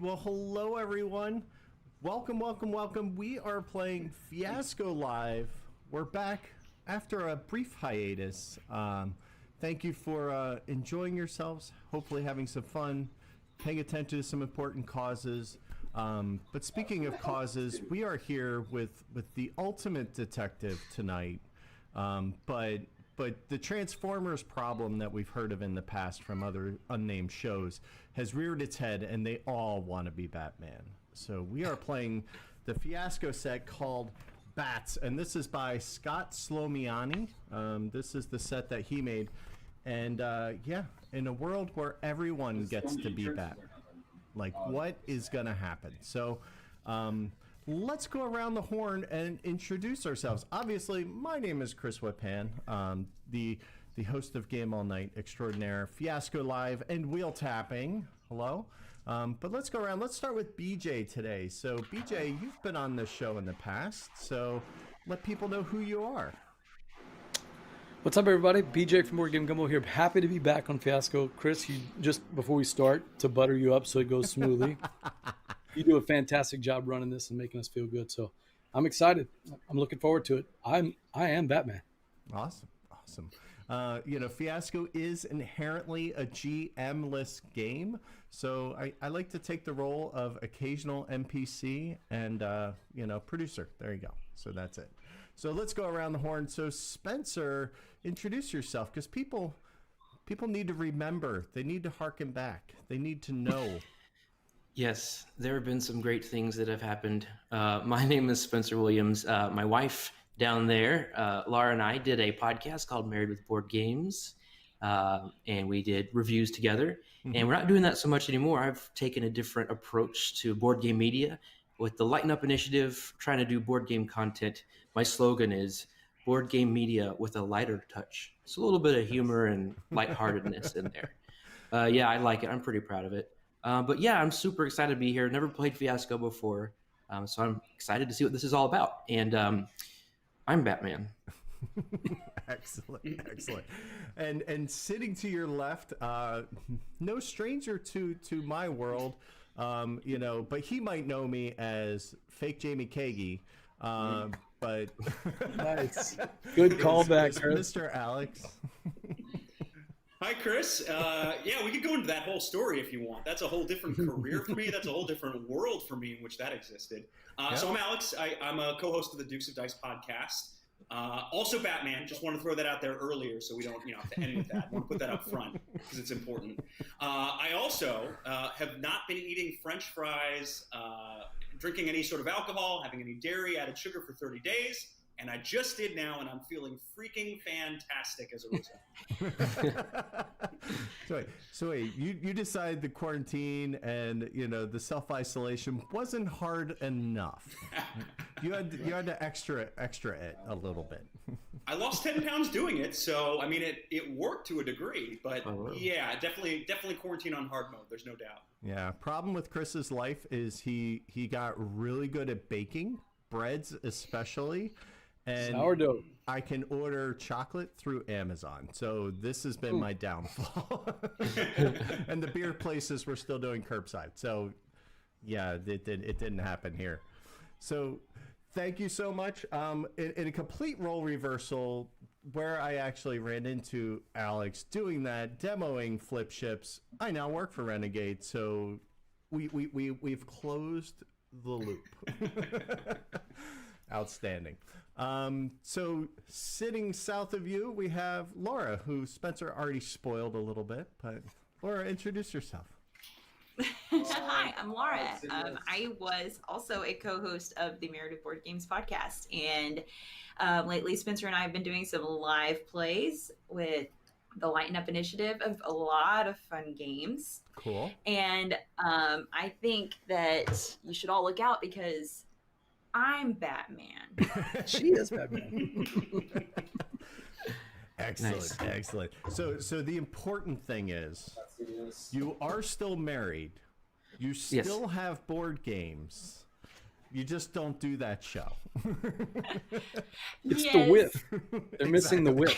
Well, hello, everyone. Welcome. We are playing Fiasco live. We're back after a brief hiatus. Thank you for enjoying yourselves, hopefully having some fun, paying attention to some important causes. But speaking of causes, we are here with the ultimate detective tonight. But the Transformers problem that we've heard of in the past from other unnamed shows has reared its head, and they all want to be Batman. So we are playing the Fiasco set called Bats, and this is by Scott Slomiani. This is the set that he made. And yeah, in a world where everyone gets to be Batman, like what is going to happen? So let's go around the horn and introduce ourselves. Obviously, my name is Chris Whitpan, the host of Game All Night Extraordinaire, Fiasco Live, and Wheel Tapping. Hello. But let's go around. Let's start with BJ today. So, BJ, you've been on this show in the past, so let people know who you are. What's up, everybody? BJ from Boardgames Gumbo here. Happy to be back on Fiasco. Chris, you just before we start, to butter you up so it goes smoothly. You do a fantastic job running this and making us feel good. So I'm excited. I'm looking forward to it. I am Batman. Awesome. Fiasco is inherently a GM-less game. So I like to take the role of occasional NPC and, producer. There you go. So that's it. So let's go around the horn. So Spenser, introduce yourself, because people need to remember. They need to harken back. They need to know. Yes, there have been some great things that have happened. My name is Spenser Williams. My wife down there, Lara, and I did a podcast called Married with Boardgames, and we did reviews together. Mm-hmm. And we're not doing that so much anymore. I've taken a different approach to board game media with the Lighten Up initiative, trying to do board game content. My slogan is board game media with a lighter touch. It's a little bit of humor and lightheartedness in there. Yeah, I like it. I'm pretty proud of it. But yeah, I'm super excited to be here. Never played Fiasco before, so I'm excited to see what this is all about. And I'm Batman. Excellent. And sitting to your left, no stranger to my world, but he might know me as Fake Jamie Kagi. But nice, good callback, Mr. Alex. Hi, Chris. Yeah, we could go into that whole story if you want. That's a whole different career for me. That's a whole different world for me in which that existed. So I'm Alex. I'm a co-host of the Dukes of Dice podcast. Also Batman. Just want to throw that out there earlier so we don't have to end with that. I want to put that up front because it's important. I also have not been eating French fries, drinking any sort of alcohol, having any dairy, added sugar for 30 days. And I just did now, and I'm feeling freaking fantastic as a result. So wait, you decided the quarantine and the self-isolation wasn't hard enough. You had to extra it a little bit. I lost 10 pounds doing it, so I mean it worked to a degree, but yeah, definitely quarantine on hard mode. There's no doubt. Yeah, problem with Chris's life is he got really good at baking, breads especially. And sourdough. I can order chocolate through Amazon. So this has been my downfall. And the beer places were still doing curbside. So yeah, it didn't happen here. So thank you so much. In a complete role reversal, where I actually ran into Alex doing that, demoing flip ships, I now work for Renegade. So we've closed the loop. Outstanding. So sitting south of you, we have Laura, who Spenser already spoiled a little bit, but Laura, introduce yourself. Hi, I'm Laura. I was also a co-host of the Married with Boardgames podcast, and lately Spenser and I have been doing some live plays with the Lighten Up initiative of a lot of fun games. Cool. And I think that you should all look out because I'm Batman. She is Batman. Excellent. So the important thing is you are still married. You still have board games. You just don't do that show. It's the whip. They're missing the whip.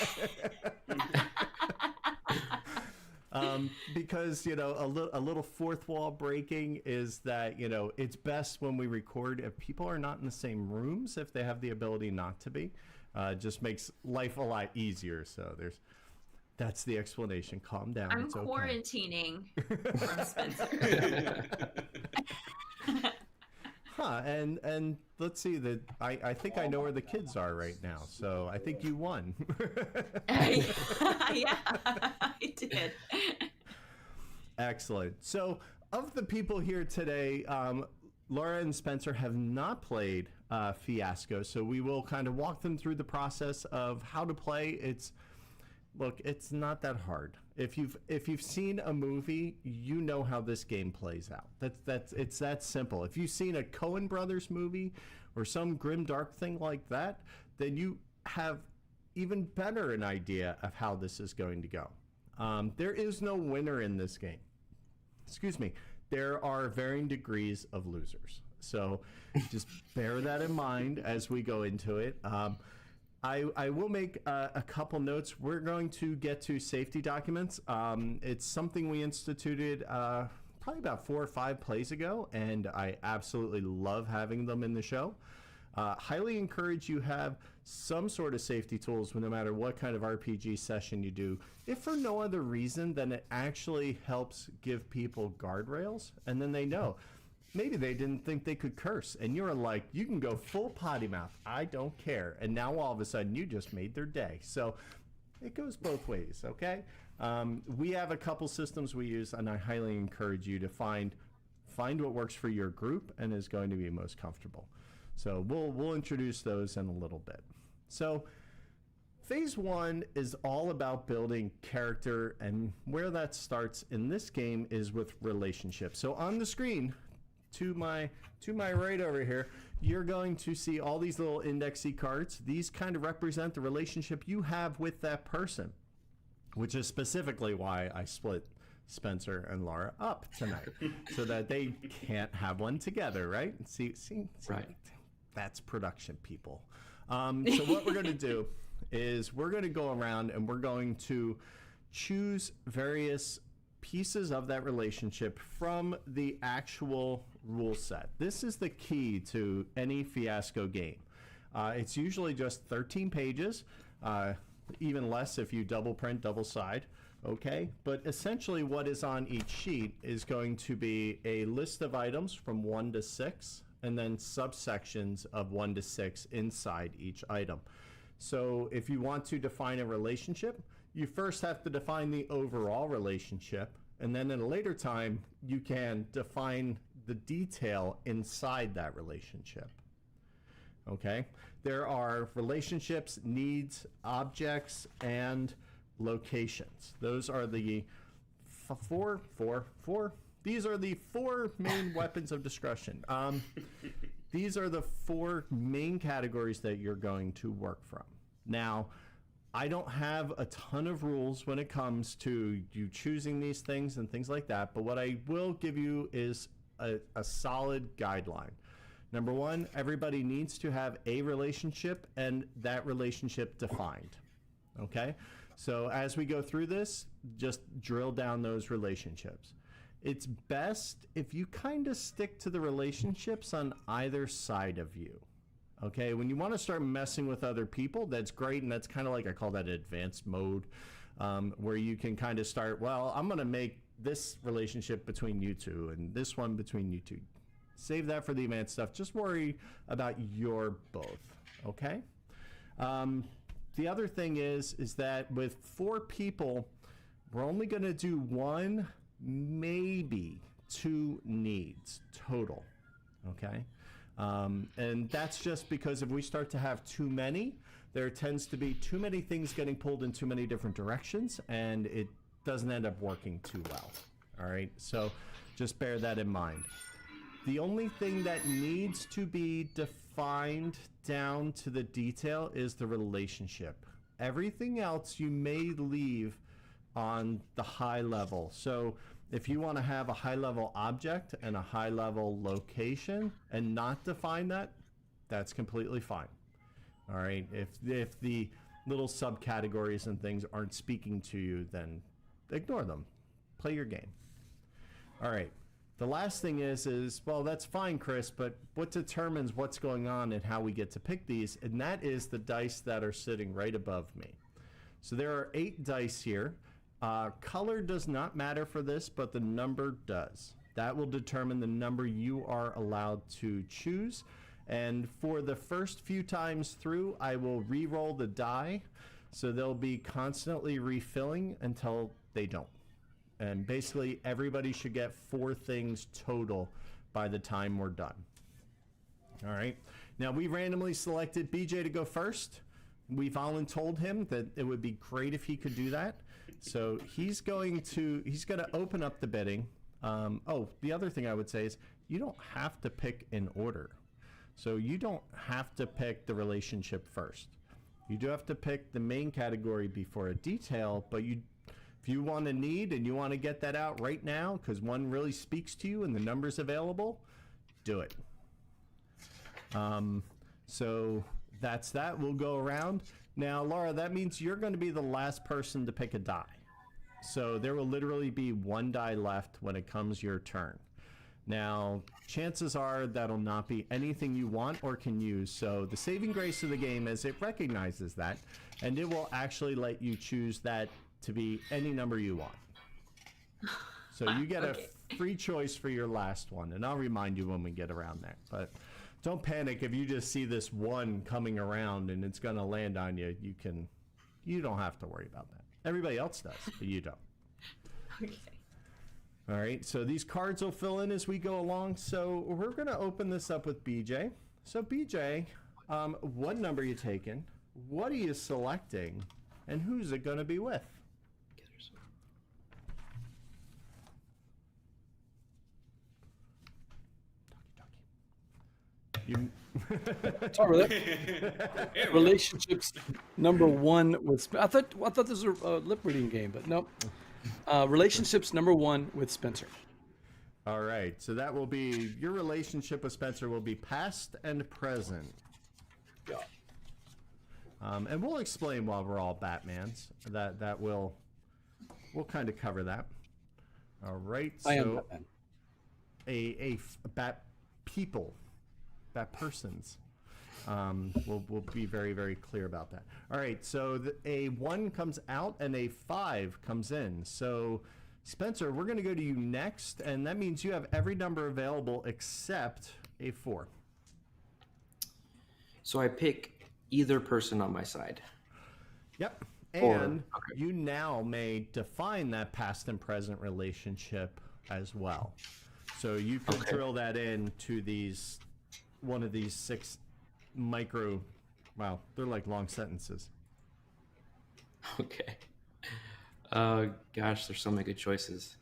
Because, a little fourth wall breaking is that, it's best when we record if people are not in the same rooms, if they have the ability not to be. It just makes life a lot easier. So that's the explanation. Calm down. I'm it's okay. quarantining from Spenser. And let's see that I think I know where the kids are right now, so I think you won. Yeah, I did. Excellent. So of the people here today, Laura and Spenser have not played Fiasco, so we will kind of walk them through the process of how to play. It's not that hard. If you've seen a movie, you know how this game plays out. It's that simple. If you've seen a Coen Brothers movie or some grim dark thing like that, then you have even better an idea of how this is going to go. There is no winner in this game. Excuse me. There are varying degrees of losers. So just bear that in mind as we go into it. I will make a couple notes. We're going to get to safety documents. It's something we instituted probably about 4 or 5 plays ago, and I absolutely love having them in the show. Highly encourage you have some sort of safety tools no matter what kind of RPG session you do. If for no other reason than it actually helps give people guardrails, and then they know. Maybe they didn't think they could curse, and you're like, you can go full potty mouth. I don't care. And now all of a sudden, you just made their day. So it goes both ways, okay? We have a couple systems we use, and I highly encourage you to find what works for your group and is going to be most comfortable. So we'll introduce those in a little bit. So phase 1 is all about building character, and where that starts in this game is with relationships. So on the screen, to my right over here, you're going to see all these little indexy cards. These kind of represent the relationship you have with that person, which is specifically why I split Spenser and Lara up tonight, so that they can't have one together, right? See, right. That's production, people. So what we're going to do is we're going to go around and we're going to choose various pieces of that relationship from the actual rule set. This is the key to any Fiasco game. It's usually just 13 pages, even less if you double print, double side, okay? But essentially what is on each sheet is going to be a list of items from 1 to 6, and then subsections of 1 to 6 inside each item. So if you want to define a relationship, you first have to define the overall relationship, and then at a later time, you can define the detail inside that relationship. Okay? There are relationships, needs, objects, and locations. Those are the four. These are the 4 main weapons of discretion. These are the 4 main categories that you're going to work from. Now, I don't have a ton of rules when it comes to you choosing these things and things like that, but what I will give you is a solid guideline. Number 1, everybody needs to have a relationship and that relationship defined. Okay? So as we go through this, just drill down those relationships. It's best if you kind of stick to the relationships on either side of you. Okay, when you want to start messing with other people, that's great, and that's kind of like, I call that advanced mode, where you can kind of start, well, I'm going to make this relationship between you two and this one between you two. Save that for the advanced stuff. Just worry about your both, okay? The other thing is that with 4 people, we're only going to do 1, maybe 2 needs total, okay? And that's just because if we start to have too many, there tends to be too many things getting pulled in too many different directions, and it doesn't end up working too well. All right, so just bear that in mind. The only thing that needs to be defined down to the detail is the relationship. Everything else you may leave on the high level. So if you want to have a high-level object and a high-level location and not define that, that's completely fine. All right. If the little subcategories and things aren't speaking to you, then ignore them. play your game. All right. The last thing is, well, that's fine, Chris, but what determines what's going on and how we get to pick these? And that is the dice that are sitting right above me. So there are 8 dice here. Color does not matter for this, but the number does. That will determine the number you are allowed to choose. And for the first few times through, I will re-roll the die. So they'll be constantly refilling until they don't. And basically, everybody should get 4 things total by the time we're done. All right. Now, we randomly selected BJ to go first. We voluntold him that it would be great if he could do that. So he's going to open up the bidding. The other thing I would say is you don't have to pick in order. So you don't have to pick the relationship first. You do have to pick the main category before a detail, but if you want a need and you want to get that out right now because one really speaks to you and the number's available, do it. So that's that. We'll go around. Now, Laura, that means you're going to be the last person to pick a die. So there will literally be 1 die left when it comes your turn. Now, chances are that'll not be anything you want or can use. So the saving grace of the game is it recognizes that, and it will actually let you choose that to be any number you want. So you get a free choice for your last one, and I'll remind you when we get around there. But don't panic if you just see this 1 coming around and it's going to land on you. You don't have to worry about that. Everybody else does, but you don't. Okay. All right, so these cards will fill in as we go along. So we're going to open this up with BJ. So BJ, what number are you taking? What are you selecting? And who's it going to be with? Relationships number 1 with. I thought this was a lip reading game, but nope. Relationships number 1 with Spenser. All right, so that will be your relationship with Spenser will be past and present. Yeah. And we'll explain while we're all Batmans. We'll kind of cover that. All right. So I am Batman. A bat people. Bat persons. We'll be very, very clear about that. All right, so a 1 comes out and a 5 comes in. So, Spenser, we're going to go to you next, and that means you have every number available except a 4. So I pick either person on my side. Yep, and you now may define that past and present relationship as well. So you could drill that into one of these 6 wow, they're like long sentences. Okay. Gosh, there's so many good choices.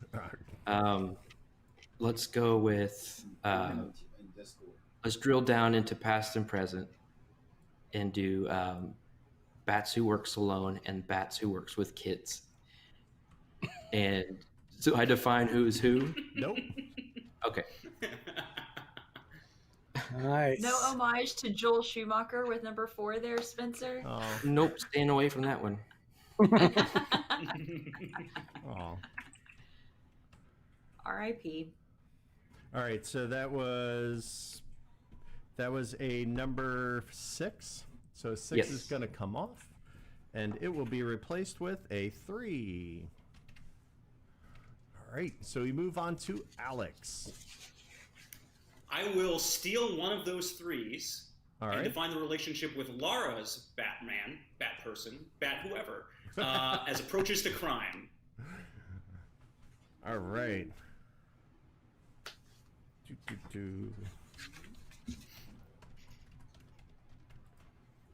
Let's go with, let's drill down into past and present and do Bats who works alone and Bats who works with kids. And so I define who's who? Nope. Okay. Nice. No homage to Joel Schumacher with number 4 there, Spenser? Oh. Nope, staying away from that one. Oh. R.I.P. All right, so that was a number 6. So 6 is going to come off, and it will be replaced with a 3. All right, so we move on to Alex. I will steal one of those 3s and define the relationship with Laura's Batman, Bat person, Bat whoever, as approaches to crime. All right.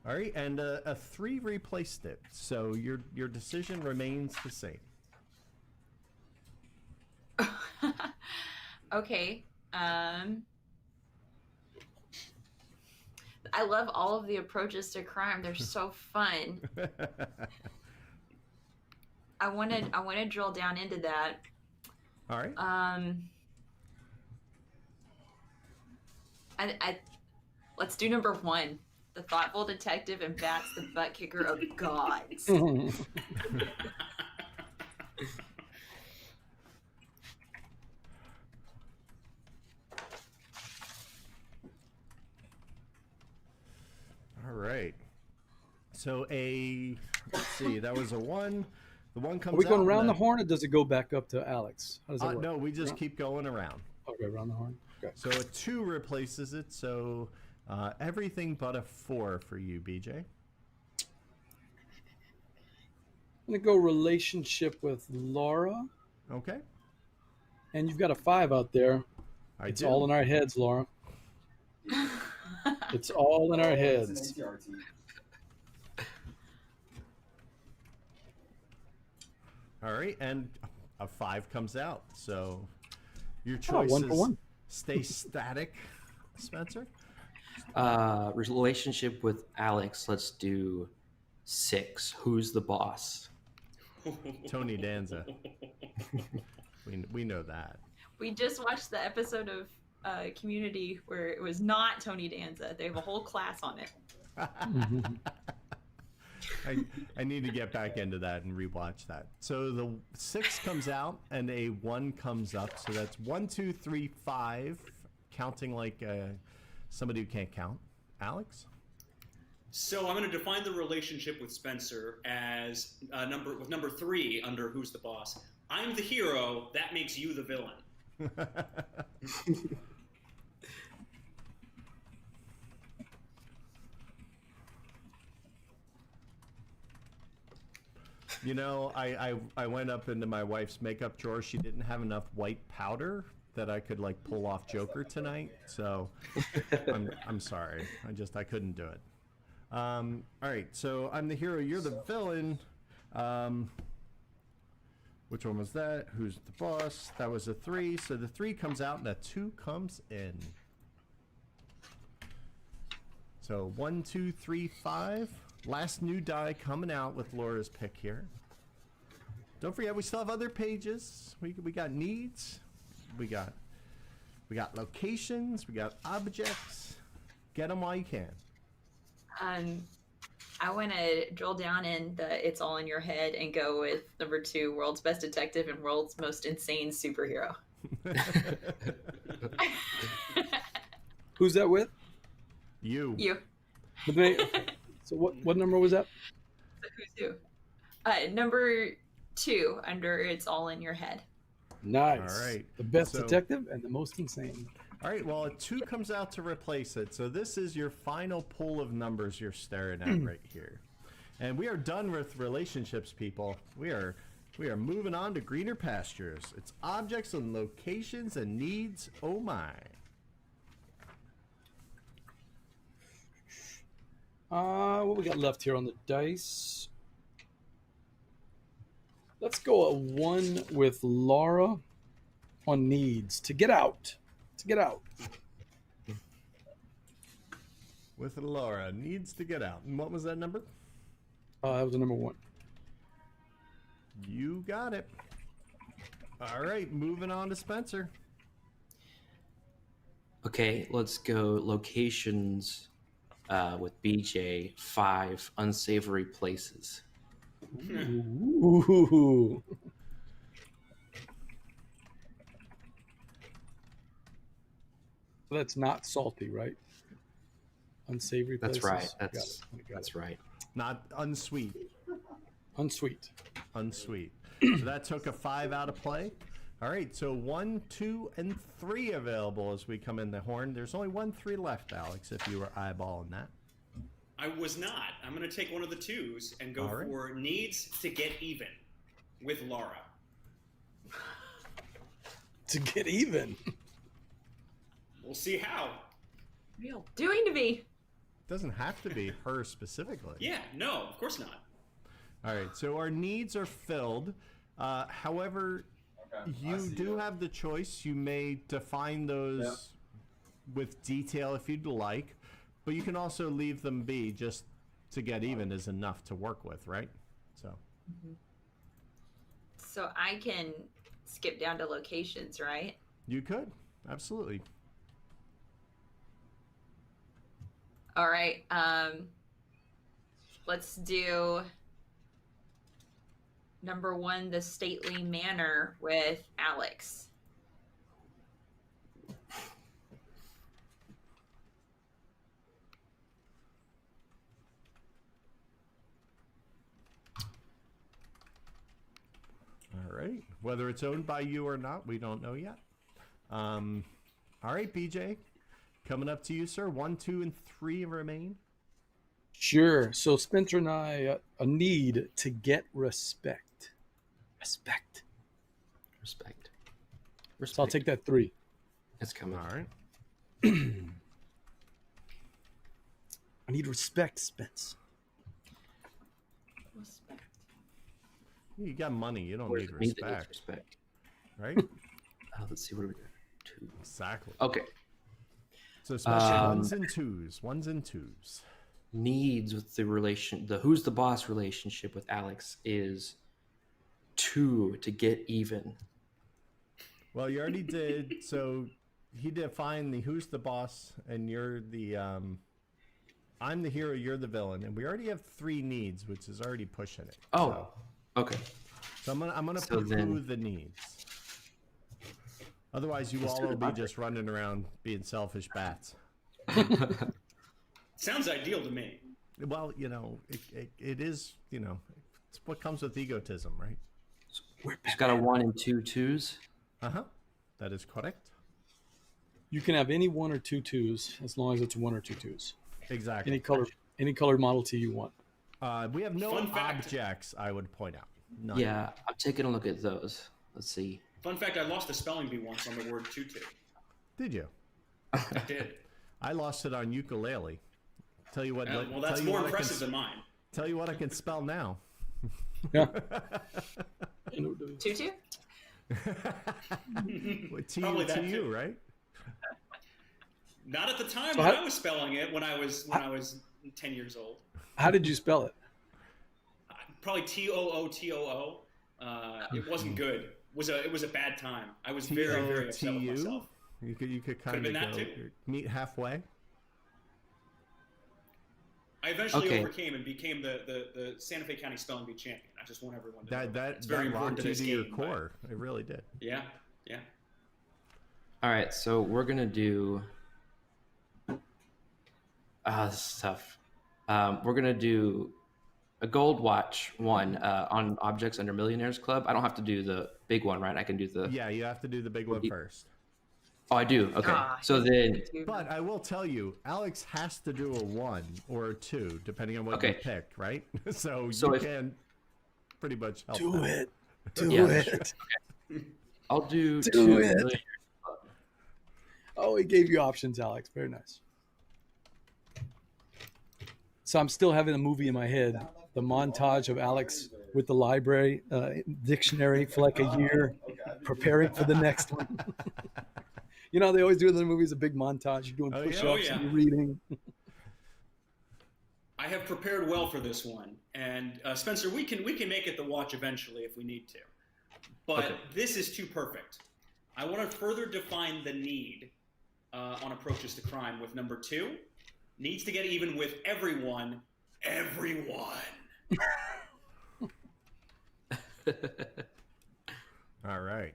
All right, and a 3 replaced it, so your decision remains the same. Okay. I love all of the approaches to crime. They're so fun. I want to drill down into that. All right. Let's do number 1. The thoughtful detective and Bats the butt kicker of gods. right. So let's see, that was a 1. The 1 comes out. Are we going and around the horn, or does it go back up to Alex? How does that work? No, we just keep going around. Okay, around the horn. Okay. So a 2 replaces it. So everything but a 4 for you, BJ. I'm going to go relationship with Laura. Okay. And you've got a 5 out there. It's all in our heads, Laura. It's all in our heads. All right, and a 5 comes out. So your choice 1 for 1. Stay static, Spencer. Relationship with Alex. Let's do 6. Who's the boss? Tony Danza. We know that. We just watched the episode of Community where it was not Tony Danza. They have a whole class on it. I need to get back into that and rewatch that. So the 6 comes out and a 1 comes up. So that's 1, 2, 3, 5. Counting like somebody who can't count. Alex? So I'm going to define the relationship with Spencer as number 3 under Who's the Boss. I'm the hero. That makes you the villain. You know, I went up into my wife's makeup drawer. She didn't have enough white powder that I could like pull off Joker tonight. So I'm sorry. I couldn't do it. All right. So I'm the hero. You're the villain. Which one was that? Who's the boss? That was a 3. So the 3 comes out and a 2 comes in. So 1, 2, 3, 5. Last new die coming out with Laura's pick here. Don't forget, we still have other pages. We got needs. We got locations. We got objects. Get them while you can. I want to drill down in the It's All in Your Head and go with number 2, World's Best Detective and World's Most Insane Superhero. Who's that with? You. So what number was that? So who's who? Number 2 under It's All in Your Head. Nice. All right. The best detective and the most insane. All right. Well, a 2 comes out to replace it. So this is your final pool of numbers you're staring at right here. And we are done with relationships, people. We are moving on to greener pastures. It's objects and locations and needs. Oh my. What we got left here on the dice? Let's go a 1 with Laura on needs to get out. With Laura, needs to get out. And what was that number? That was a number 1. You got it. All right, moving on to Spencer. Okay, let's go locations with BJ. 5 unsavory places. Ooh. That's not salty, right? Unsavory places. That's right. Got That's right. Not unsweet. Unsweet. So that took a 5 out of play. All right, so 1, 2, and 3 available as we come in the horn. There's only 1 3 left, Alex, if you were eyeballing that. I was not. I'm going to take one of the 2s and go for needs to get even with Laura. To get even. We'll see how. Real doing to me. Doesn't have to be her specifically. Yeah, no, of course not. All right, so our needs are filled. However, you do have the choice. You may define those with detail if you'd like, but you can also leave them be. Just to get even is enough to work with, right? So I can skip down to locations, right? You could, absolutely. All right. Let's do number 1, the stately manor with Alex. right. Whether it's owned by you or not, we don't know yet. All right, BJ. Coming up to you, sir. 1, 2, and 3 remain. Sure. So Spencer and I, a need to get respect. Respect. So I'll take that 3. It's coming. All right. I need respect, Spence. Respect. You got money. You don't Where's need the need that needs respect. respect? Right? Let's see, what do we got? 2. Exactly. Okay. So especially 1s and 2s. 1s and 2s. Needs with the who's the boss relationship with Alex is 2 to get even. Well, you already did. So he defined the who's the boss, and you're the I'm the hero, you're the villain, and we already have 3 needs, which is already pushing it. Oh, okay. So I'm gonna So put then- who the needs. Otherwise, you Let's all do will the be budget. just running around being selfish bats. Sounds ideal to me. Well, it is, it's what comes with egotism, right? It's got a 1 and 2 2s. Uh-huh. That is correct. You can have any 1 or 2 2s as long as it's 1 or 2 2s. Exactly. Any color Model T you want. We have no Fun fact. objects, I would point out. None. Yeah, I'm taking a look at those. Let's see. Fun fact, I lost a spelling bee once on the word tutu. Did you? I did. I lost it on ukulele. Tell you what. Well, that's tell you more what impressive than mine. Tell you what I can spell now. Yeah. Tutu? Probably that TU, too. right? Not at the time So when how- I was spelling it. When I was 10 years old. How did you spell it? Probably TOOTOO. It wasn't good. It was a bad time. I was very, very upset with TOTU? myself. You could kind been of that go too. meet halfway. I eventually Okay. overcame and became the Santa Fe County Spelling Bee champion. I just want everyone to know That It's very important locked to you this to your game, core. It really did. but- Yeah. All right, so we're gonna do. This is tough. We're gonna do a gold watch 1 on objects under Millionaires Club. I don't have to do the big one, right? I can do the. Yeah, you have to do the big one first. Oh, I do. Okay. So then, But I will tell you, Alex has to do a 1 or a 2, depending on what you Okay. pick, right? So So you if- can pretty much help. Do them. it. Do Yeah, it. I'll do Do 2 it. Millionaires. Oh, he gave you options, Alex. Very nice. So I'm still having a movie in my head, the montage of Alex with the library dictionary for like a year, preparing for the next one. You know, they always do in the movies a big montage. You're doing Oh, yeah. push-ups Oh, yeah. and you're reading. I have prepared well for this one, and Spencer, we can make it the watch eventually if we need to. But Okay. this is too perfect. I want to further define the need on approaches to crime with number 2. Needs to get even with everyone. Everyone. All right.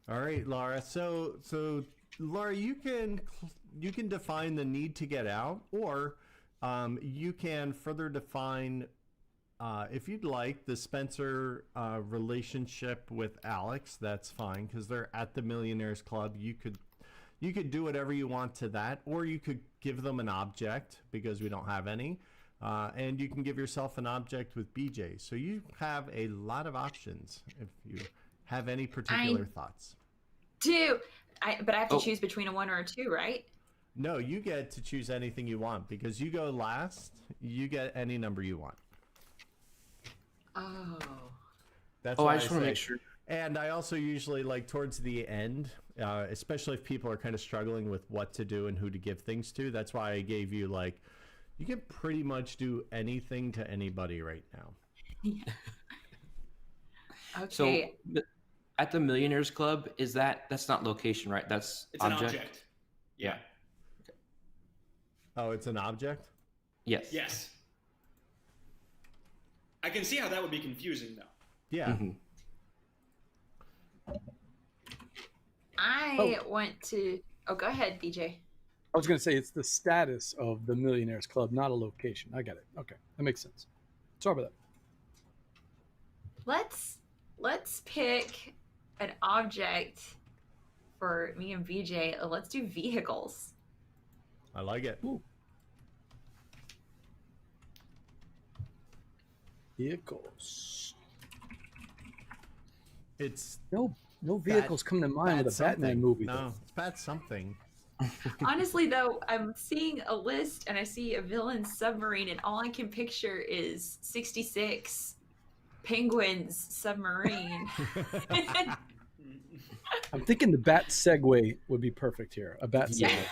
All right, Laura. So Laura, you can define the need to get out, or you can further define, if you'd like, the Spenser relationship with Alex. That's fine because they're at the Millionaires Club. You could do whatever you want to that, or you could give them an object because we don't have any. And you can give yourself an object with BJ. So you have a lot of options if you have any particular thoughts. But I have to Oh. choose between a 1 or a 2, right? No, you get to choose anything you want because you go last. You get any number you want. Oh. That's Oh, why I just want to say- make sure. And I also usually like towards the end, especially if people are kind of struggling with what to do and who to give things to. That's why I gave you like, you can pretty much do anything to anybody right now. Okay. So at the Millionaires Club, that's not location, right? That's It's an object. Yeah. Oh, it's an object? Yes. Yes. I can see how that would be confusing, though. Yeah. Mhm. I want to. Oh, go ahead, BJ. I was going to say it's the status of the Millionaires Club, not a location. I get it. Okay, that makes sense. Sorry about that. let's pick an object for me and BJ. Let's do vehicles. I like it. Ooh. Vehicles. It's No vehicles come to mind with a Batman movie. No, it's Bat something. Honestly, though, I'm seeing a list and I see a villain submarine, and all I can picture is 66 Penguins submarine. I'm thinking the Bat Segway would be perfect here. A Bat Segway.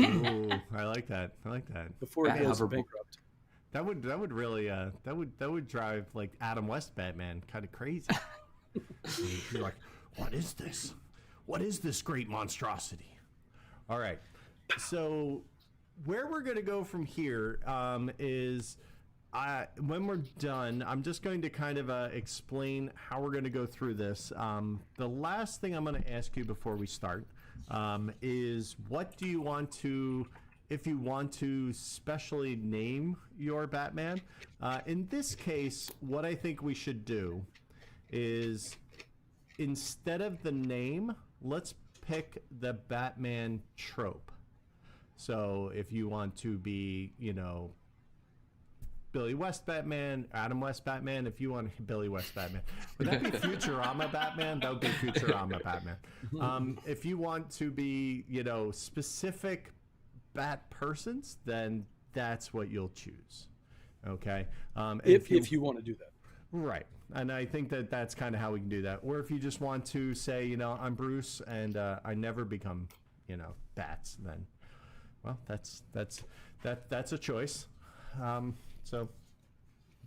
Ooh, I like that. I like that. Before it Bat goes hoverboard. bankrupt. That would really that would drive like Adam West Batman kind of crazy. You're like, what is this? What is this great monstrosity? All right. So where we're going to go from here is when we're done, I'm just going to kind of explain how we're going to go through this. The last thing I'm going to ask you before we start is what do you want to, if you want to specially name your Batman? In this case, what I think we should do is instead of the name, let's pick the Batman trope. So if you want to be, you know, Billy West Batman, Adam West Batman, if you want Billy West Batman. Would that be Futurama Batman? That would be Futurama Batman. If you want to be, you know, specific Bat persons, then that's what you'll choose. Okay? If you want to do that. Right. And I think that that's kind of how we can do that. Or if you just want to say, you know, I'm Bruce and I never become, you know, bats, then, well, that's a choice. So,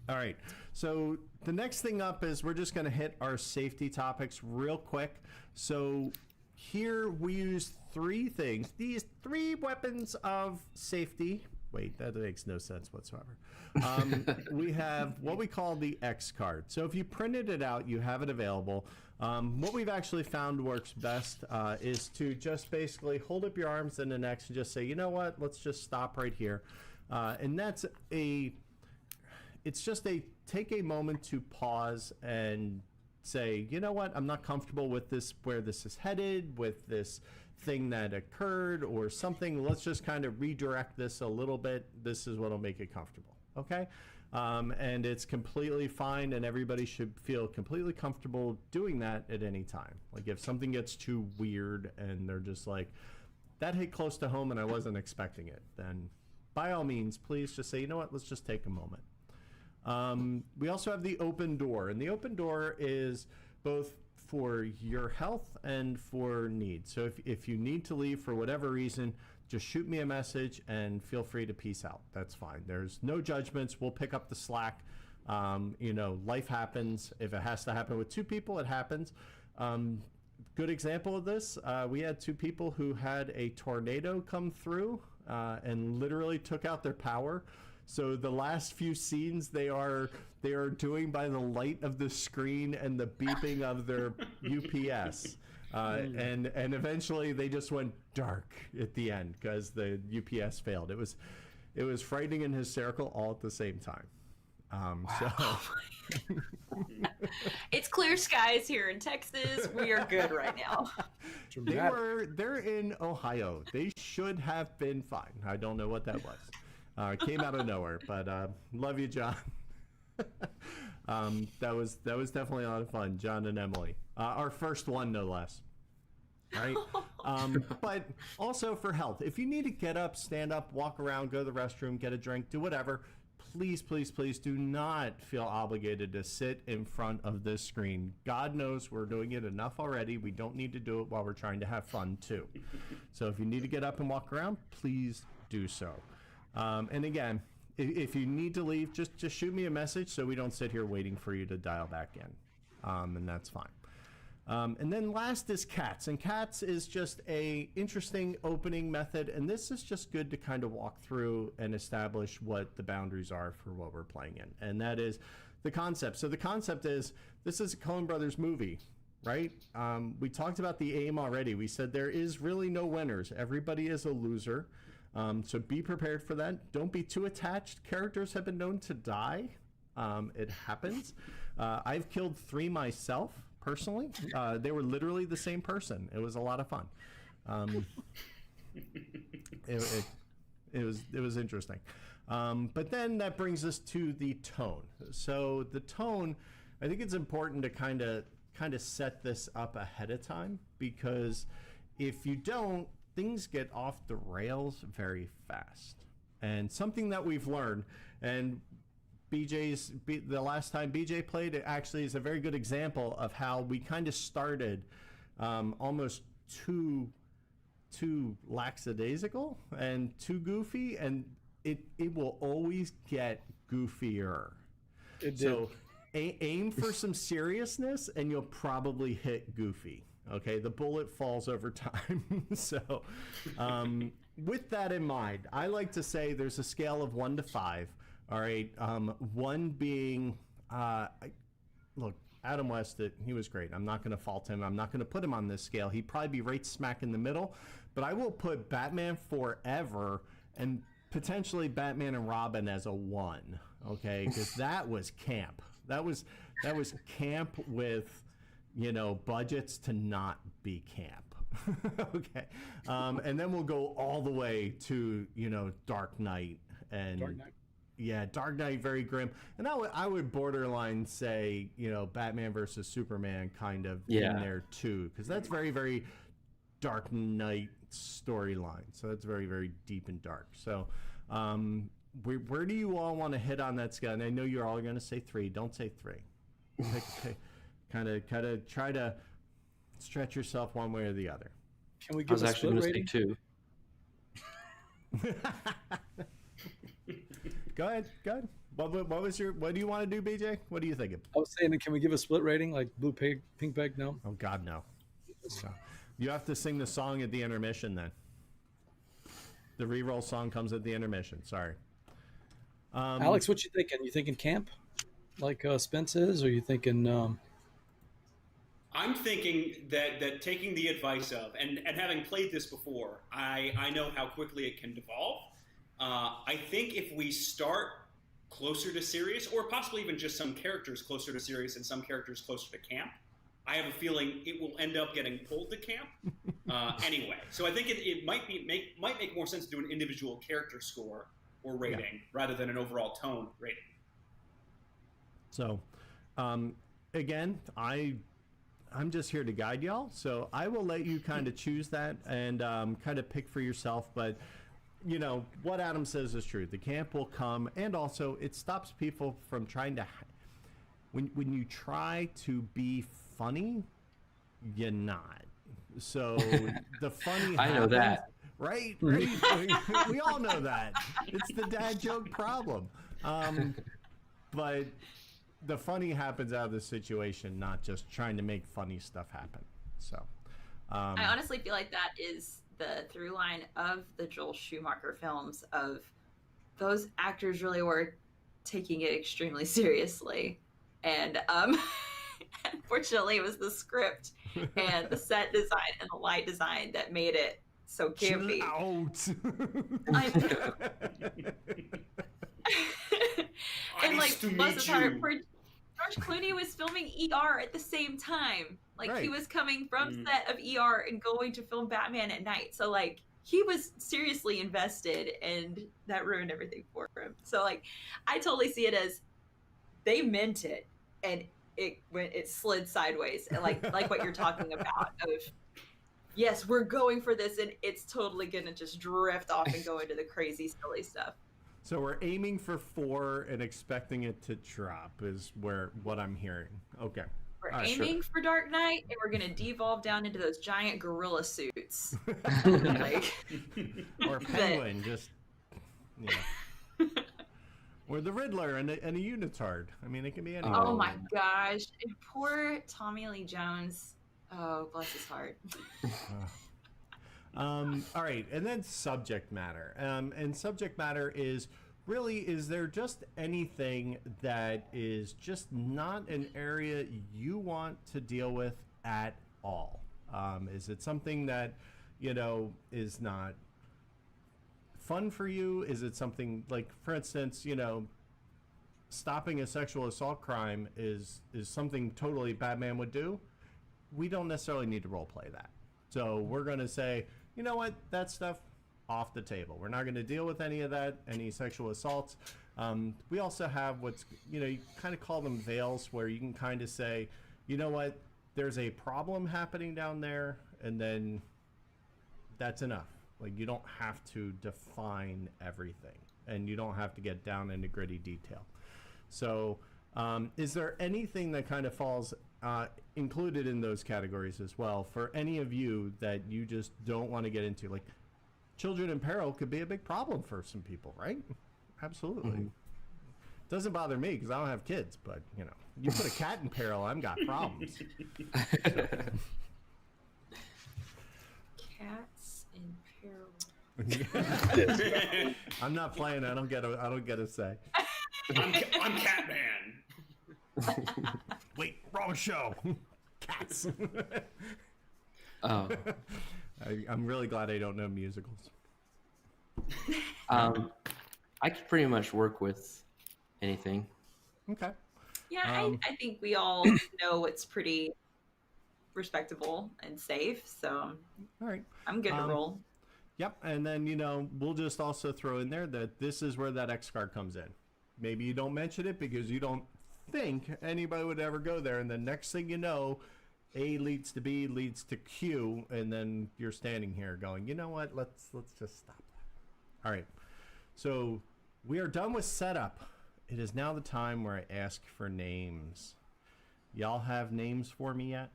all right. So the next thing up is we're just going to hit our safety topics real quick. So here we use three things. These three weapons of safety. Wait, that makes no sense whatsoever. We have what we call the X card. So if you printed it out, you have it available. What we've actually found works best is to just basically hold up your arms in an X and just say, you know what, let's just stop right here. And it's just take a moment to pause and say, you know what, I'm not comfortable with this, where this is headed, with this thing that occurred or something. Let's just kind of redirect this a little bit. This is what'll make it comfortable. Okay. And it's completely fine, and everybody should feel completely comfortable doing that at any time. Like if something gets too weird and they're just like, that hit close to home and I wasn't expecting it, then by all means, please just say, you know what, let's just take a moment. We also have the open door, and the open door is both for your health and for needs. So if you need to leave for whatever reason, just shoot me a message and feel free to peace out. That's fine. There's no judgments. We'll pick up the slack. You know, life happens. If it has to happen with two people, it happens. Good example of this, we had two people who had a tornado come through and literally took out their power. So the last few scenes they are doing by the light of the screen and the beeping of their UPS. And eventually they just went dark at the end because the UPS failed. It was frightening and hysterical all at the same time. Wow. So It's clear skies here in Texas. We are good right now. they're in Ohio. They should have been fine. I don't know what that was. It came out of nowhere, but love you, John. That was definitely a lot of fun, John and Emily. Our first one, no less. Right? But also for health. If you need to get up, stand up, walk around, go to the restroom, get a drink, do whatever, please, please, please do not feel obligated to sit in front of this screen. God knows we're doing it enough already. We don't need to do it while we're trying to have fun, too. So if you need to get up and walk around, please do so. And again, if you need to leave, just shoot me a message so we don't sit here waiting for you to dial back in. And that's fine. And then last is cats. And cats is just a interesting opening method. And this is just good to kind of walk through and establish what the boundaries are for what we're playing in. And that is the concept. So the concept is this is a Coen Brothers movie, right? We talked about the aim already. We said there is really no winners. Everybody is a loser. So be prepared for that. Don't be too attached. Characters have been known to die It happens. I've killed 3 myself personally. They were literally the same person. It was a lot of fun. It was interesting. But then that brings us to the tone. So the tone, I think it's important to kind of set this up ahead of time, because if you don't, things get off the rails very fast. And something that we've learned, and the last time BJ played, it actually is a very good example of how we kind of started almost too lackadaisical and too goofy, and it will always get goofier. So aim for some seriousness and you'll probably hit goofy. Okay, the bullet falls over time. So with that in mind, I like to say there's a scale of 1 to 5. All right, 1 being look, Adam West, he was great. I'm not going to fault him. I'm not going to put him on this scale. He'd probably be right smack in the middle. But I will put Batman Forever and potentially Batman and Robin as a 1. Okay, because that was camp. That was camp with, budgets to not be camp. Okay, and then we'll go all the way to Dark Knight and. Dark Knight. Yeah, Dark Knight, very grim. And I would borderline say, Batman versus Superman kind of in there too, because that's very, very Dark Knight storyline. So that's very, very deep and dark. So where do you all want to hit on that scale? And I know you're all going to say 3. Don't say 3. Kind of try to stretch yourself one way or the other. Can we give a split rating? I was actually going to say 2. Go ahead. What do you want to do, BJ? What are you thinking? I was saying, can we give a split rating, like blue pig, pink pig? No. Oh God, no. So, you have to sing the song at the intermission then. The reroll song comes at the intermission. Sorry. Alex, what you thinking? You thinking camp, like Spence is, or you thinking? I'm thinking that taking the advice of, and having played this before, I know how quickly it can devolve. I think if we start closer to serious, or possibly even just some characters closer to serious and some characters closer to camp, I have a feeling it will end up getting pulled to camp anyway. So I think it might make more sense to do an individual character score or rating rather than an overall tone rating. So, again, I'm just here to guide y'all. So I will let you kind of choose that and kind of pick for yourself. But what Adam says is true. The camp will come, and also it stops people from trying to. When you try to be funny, you're not. So the funny. I know that. Right? We all know that. It's the dad joke problem. But the funny happens out of the situation, not just trying to make funny stuff happen. So. I honestly feel like that is the through line of the Joel Schumacher films, of those actors really were taking it extremely seriously, and unfortunately it was the script and the set design and the light design that made it so campy. I know. And like bless his heart, George Clooney was filming ER at the same time. Like, right. He was coming from set of ER and going to film Batman at night. So, like, he was seriously invested, and that ruined everything for him. So, like, I totally see it as they meant it, and it slid sideways. And like what you're talking about of, yes, we're going for this, and it's totally going to just drift off and go into the crazy, silly stuff. So we're aiming for 4 and expecting it to drop is what I'm hearing. Okay. We're aiming for Dark Knight, and we're going to devolve down into those giant gorilla suits. Or Penguin, just, or the Riddler and a unitard. I mean, it can be anything. Oh my gosh. And poor Tommy Lee Jones. Oh, bless his heart. All right, and then subject matter. And subject matter is there just anything that is just not an area you want to deal with at all? Is it something that, is not fun for you? Is it something like, for instance, stopping a sexual assault crime is something totally Batman would do, we don't necessarily need to role play that. So we're going to say, you know what, that stuff off the table. We're not going to deal with any of that, any sexual assaults. We also have what's, you kind of call them veils, where you can kind of say, you know what, there's a problem happening down there, and then that's enough. Like, you don't have to define everything, and you don't have to get down into gritty detail. So is there anything that kind of falls included in those categories as well for any of you that you just don't want to get into? Like, children in peril could be a big problem for some people, right? Absolutely. Mm-hmm. Doesn't bother me because I don't have kids, but you put a cat in peril, I've got problems. Cats in peril. I'm not playing. I don't get a say. I'm Catman. Wait, wrong show. Cats. Oh. I'm really glad I don't know musicals. I could pretty much work with anything. Okay. Yeah, I think we all know what's pretty respectable and safe, so all right, I'm good to roll. Yep, and then we'll just also throw in there that this is where that X card comes in. Maybe you don't mention it because you don't think anybody would ever go there, and the next thing you know, A leads to B leads to Q, and then you're standing here going, you know what? Let's just stop that. All right, so we are done with setup. It is now the time where I ask for names. Y'all have names for me yet?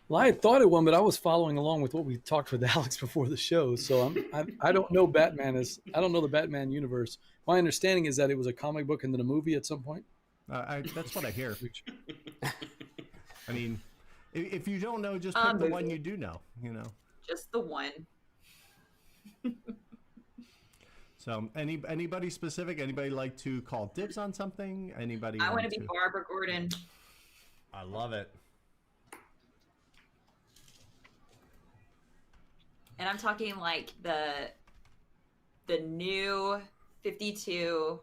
Well, I had thought of one, but I was following along with what we talked with Alex before the show. So I don't know I don't know the Batman universe. My understanding is that it was a comic book and then a movie at some point. That's what I hear. I mean, if you don't know, just pick the one you do know. Just the one. So, anybody specific? Anybody like to call dibs on something? Anybody? I want to be Barbara Gordon. I love it. And I'm talking like the new 52.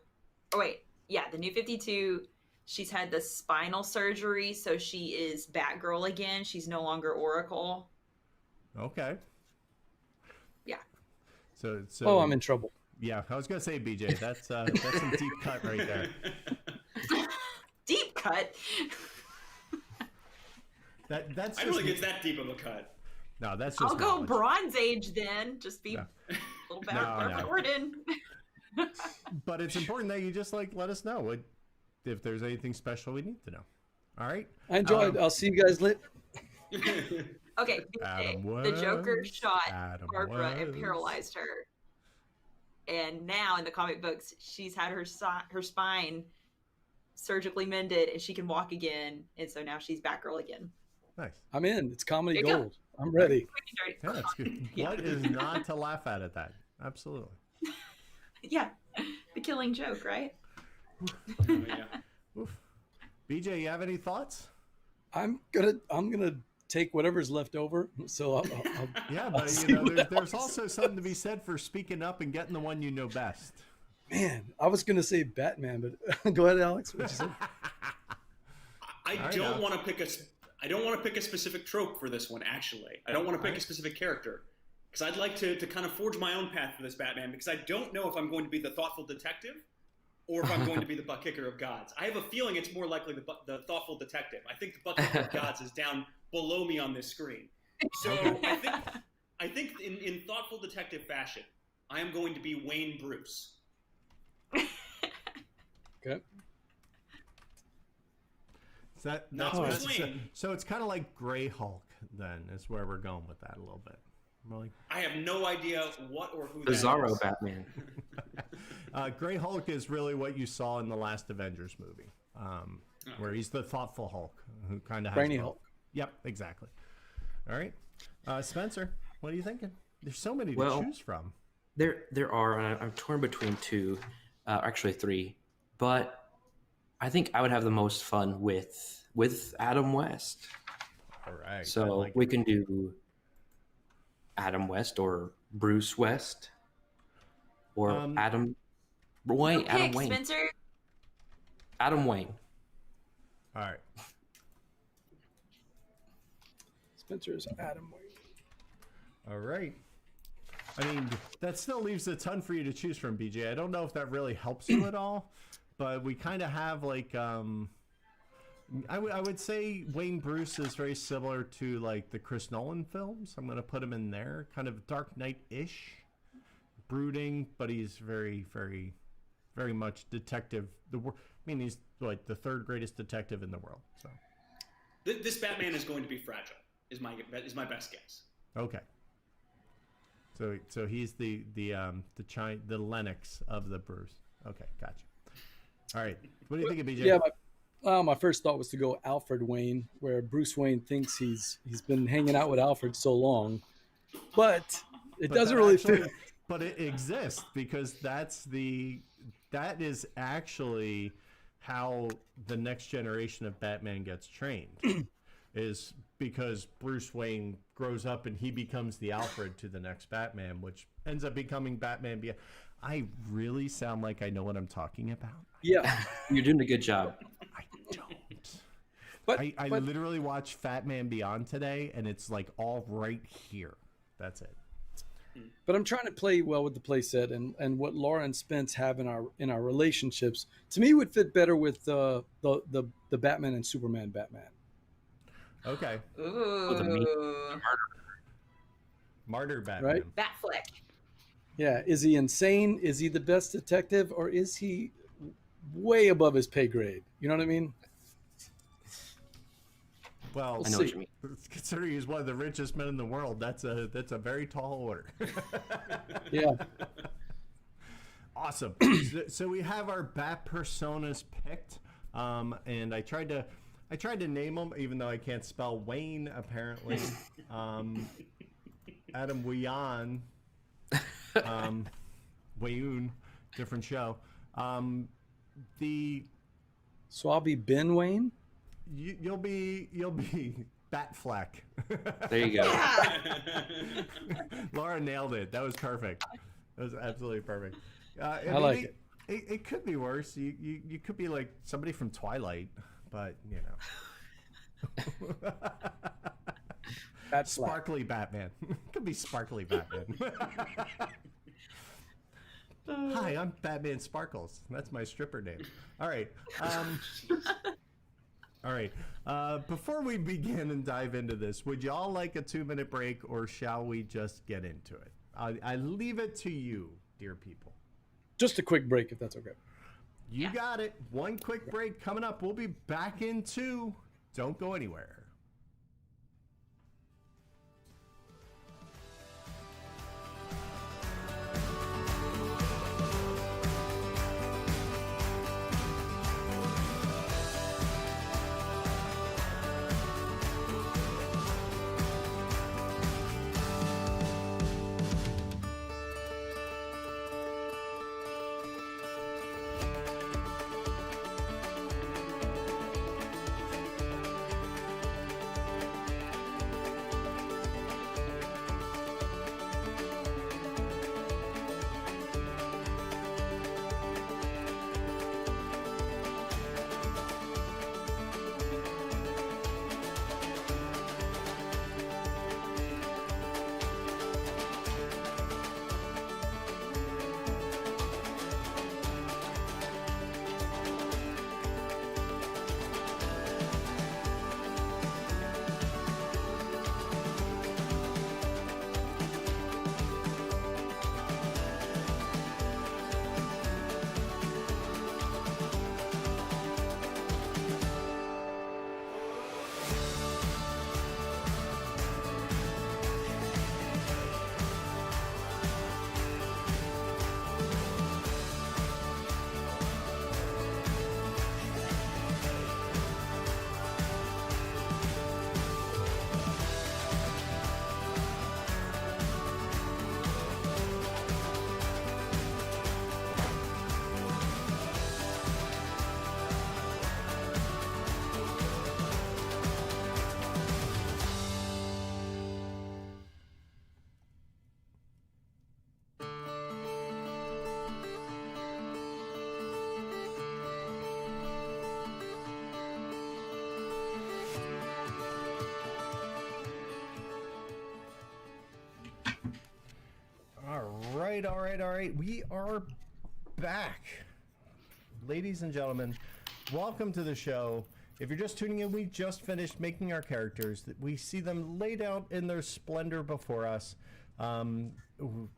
Oh wait, yeah, the new 52. She's had the spinal surgery, so she is Batgirl again. She's no longer Oracle. Okay. Yeah. So. Oh, I'm in trouble. Yeah, I was gonna say, BJ, that's some deep cut right there. Deep cut. That's. I don't think it's that deep of a cut. No, that's just. I'll go Bronze Age then. Just be a little better. No. Gordon. But it's important that you just let us know if there's anything special we need to know. All right. I enjoyed. I'll see you guys later. Okay. The Joker shot Barbara and paralyzed her. And now in the comic books, she's had her spine surgically mended and she can walk again. And so now she's Batgirl again. Nice. I'm in. It's comedy gold. I'm ready. Yeah, that's good. Yeah. What is not to laugh at that? Absolutely. Yeah. The Killing Joke, right? Oh, yeah. Oof. BJ, you have any thoughts? I'm gonna take whatever's left over. So I'll yeah, but there's also something to be said for speaking up and getting the one you know best. Man, I was gonna say Batman, but go ahead, Alex. What you say? I don't want to pick a specific trope for this one. Actually, I don't want to pick a specific character because I'd like to kind of forge my own path for this Batman because I don't know if I'm going to be the thoughtful detective or if I'm going to be the butt kicker of gods. I have a feeling it's more likely the thoughtful detective. I think the butt kicker of gods is down below me on this screen. So I think in thoughtful detective fashion, I am going to be Wayne Bruce. Okay. So it's kind of like Gray Hulk then is where we're going with that a little bit. Really? I have no idea what or who Bizarro that is. Batman. Gray Hulk is really what you saw in the last Avengers movie, where he's the thoughtful Hulk who kind of has Brainy both. Hulk. Yep, exactly. All right, Spencer, what are you thinking? There's so many to choose from. There are. I'm torn between two, actually three, but I think I would have the most fun with Adam West. All right. So we can do Adam West or Bruce West or Adam Wayne, Pick, Adam Wayne. Spencer. Adam Wayne. All right. Spencer's Adam Wayne. All right. I mean, that still leaves a ton for you to choose from, BJ. I don't know if that really helps you at all, but we kind of have like, I would say Wayne Bruce is very similar to like the Chris Nolan films. I'm going to put him in there, kind of Dark Knight-ish, brooding, but he's very, very, very much detective. He's like the third greatest detective in the world. So This Batman is going to be fragile. Is my best guess. okay. So he's the Lennox of the Bruce. Okay, gotcha. All right, what do you think of BJ? Yeah, my first thought was to go Alfred Wayne, where Bruce Wayne thinks he's been hanging out with Alfred so long, but it doesn't really fit. But it exists because that is actually how the next generation of Batman gets trained. Is because Bruce Wayne grows up and he becomes the Alfred to the next Batman, which ends up becoming Batman Beyond. I really sound like I know what I'm talking about. Yeah, You're doing a good job. I don't. but I literally watched Fat Man Beyond today, and it's like all right here. That's it. But I'm trying to play well with the play set, and what Laura and Spence have in our relationships to me would fit better with the Batman and Superman Batman. Okay. Ooh. Martyr Batman. Right? Batfleck. Yeah, is he insane? Is he the best detective, or is he way above his pay grade? You know what I mean? Well, I know what you mean. considering he's one of the richest men in the world, that's a very tall order. Yeah. Awesome. So we have our Bat personas picked, and I tried to name them, even though I can't spell Wayne apparently. Adam Wayne, Wayoon, different show. So I'll be Ben Wayne. You'll be Batfleck. There you go. Laura nailed it. That was perfect. That was absolutely perfect. I like it. It could be worse. You could be like somebody from Twilight, but you know. Sparkly Batman. Could be Sparkly Batman. Hi, I'm Batman Sparkles. That's my stripper name. All right. All right. Before we begin and dive into this, would y'all like a 2-minute break, or shall we just get into it? I leave it to you, dear people. Just a quick break, if that's okay. You got it. One quick break coming up. We'll be back in 2. Don't go anywhere. All right. We are back. Ladies and gentlemen, welcome to the show. If you're just tuning in, we just finished making our characters. We see them laid out in their splendor before us.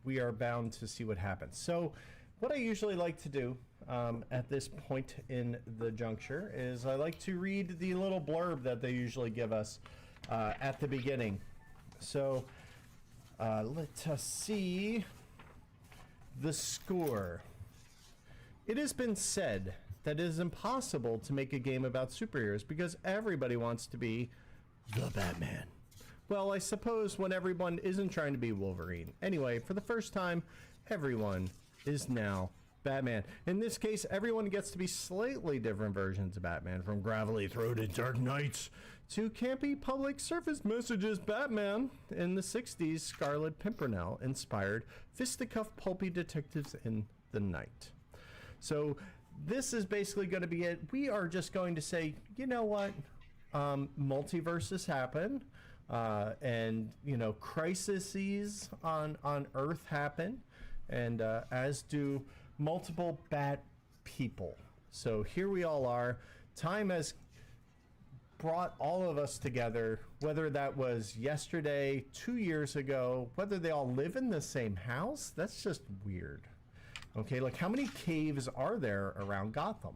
We are bound to see what happens. So what I usually like to do at this point in the juncture is I like to read the little blurb that they usually give us at the beginning. So let us see the score. It has been said that it is impossible to make a game about superheroes because everybody wants to be the Batman. Well, I suppose when everyone isn't trying to be Wolverine. Anyway, for the first time, everyone is now Batman. In this case, everyone gets to be slightly different versions of Batman, from gravelly-throated Dark Knights to campy public service messages Batman in the 60s Scarlet Pimpernel-inspired fisticuff pulpy detectives in the night. So this is basically going to be it. We are just going to say, you know what? Multiverses happen, and crises on Earth happen, and as do multiple Bat people. So here we all are. Time has brought all of us together, whether that was yesterday, 2 years ago, whether they all live in the same house. That's just weird. Okay, like how many caves are there around Gotham?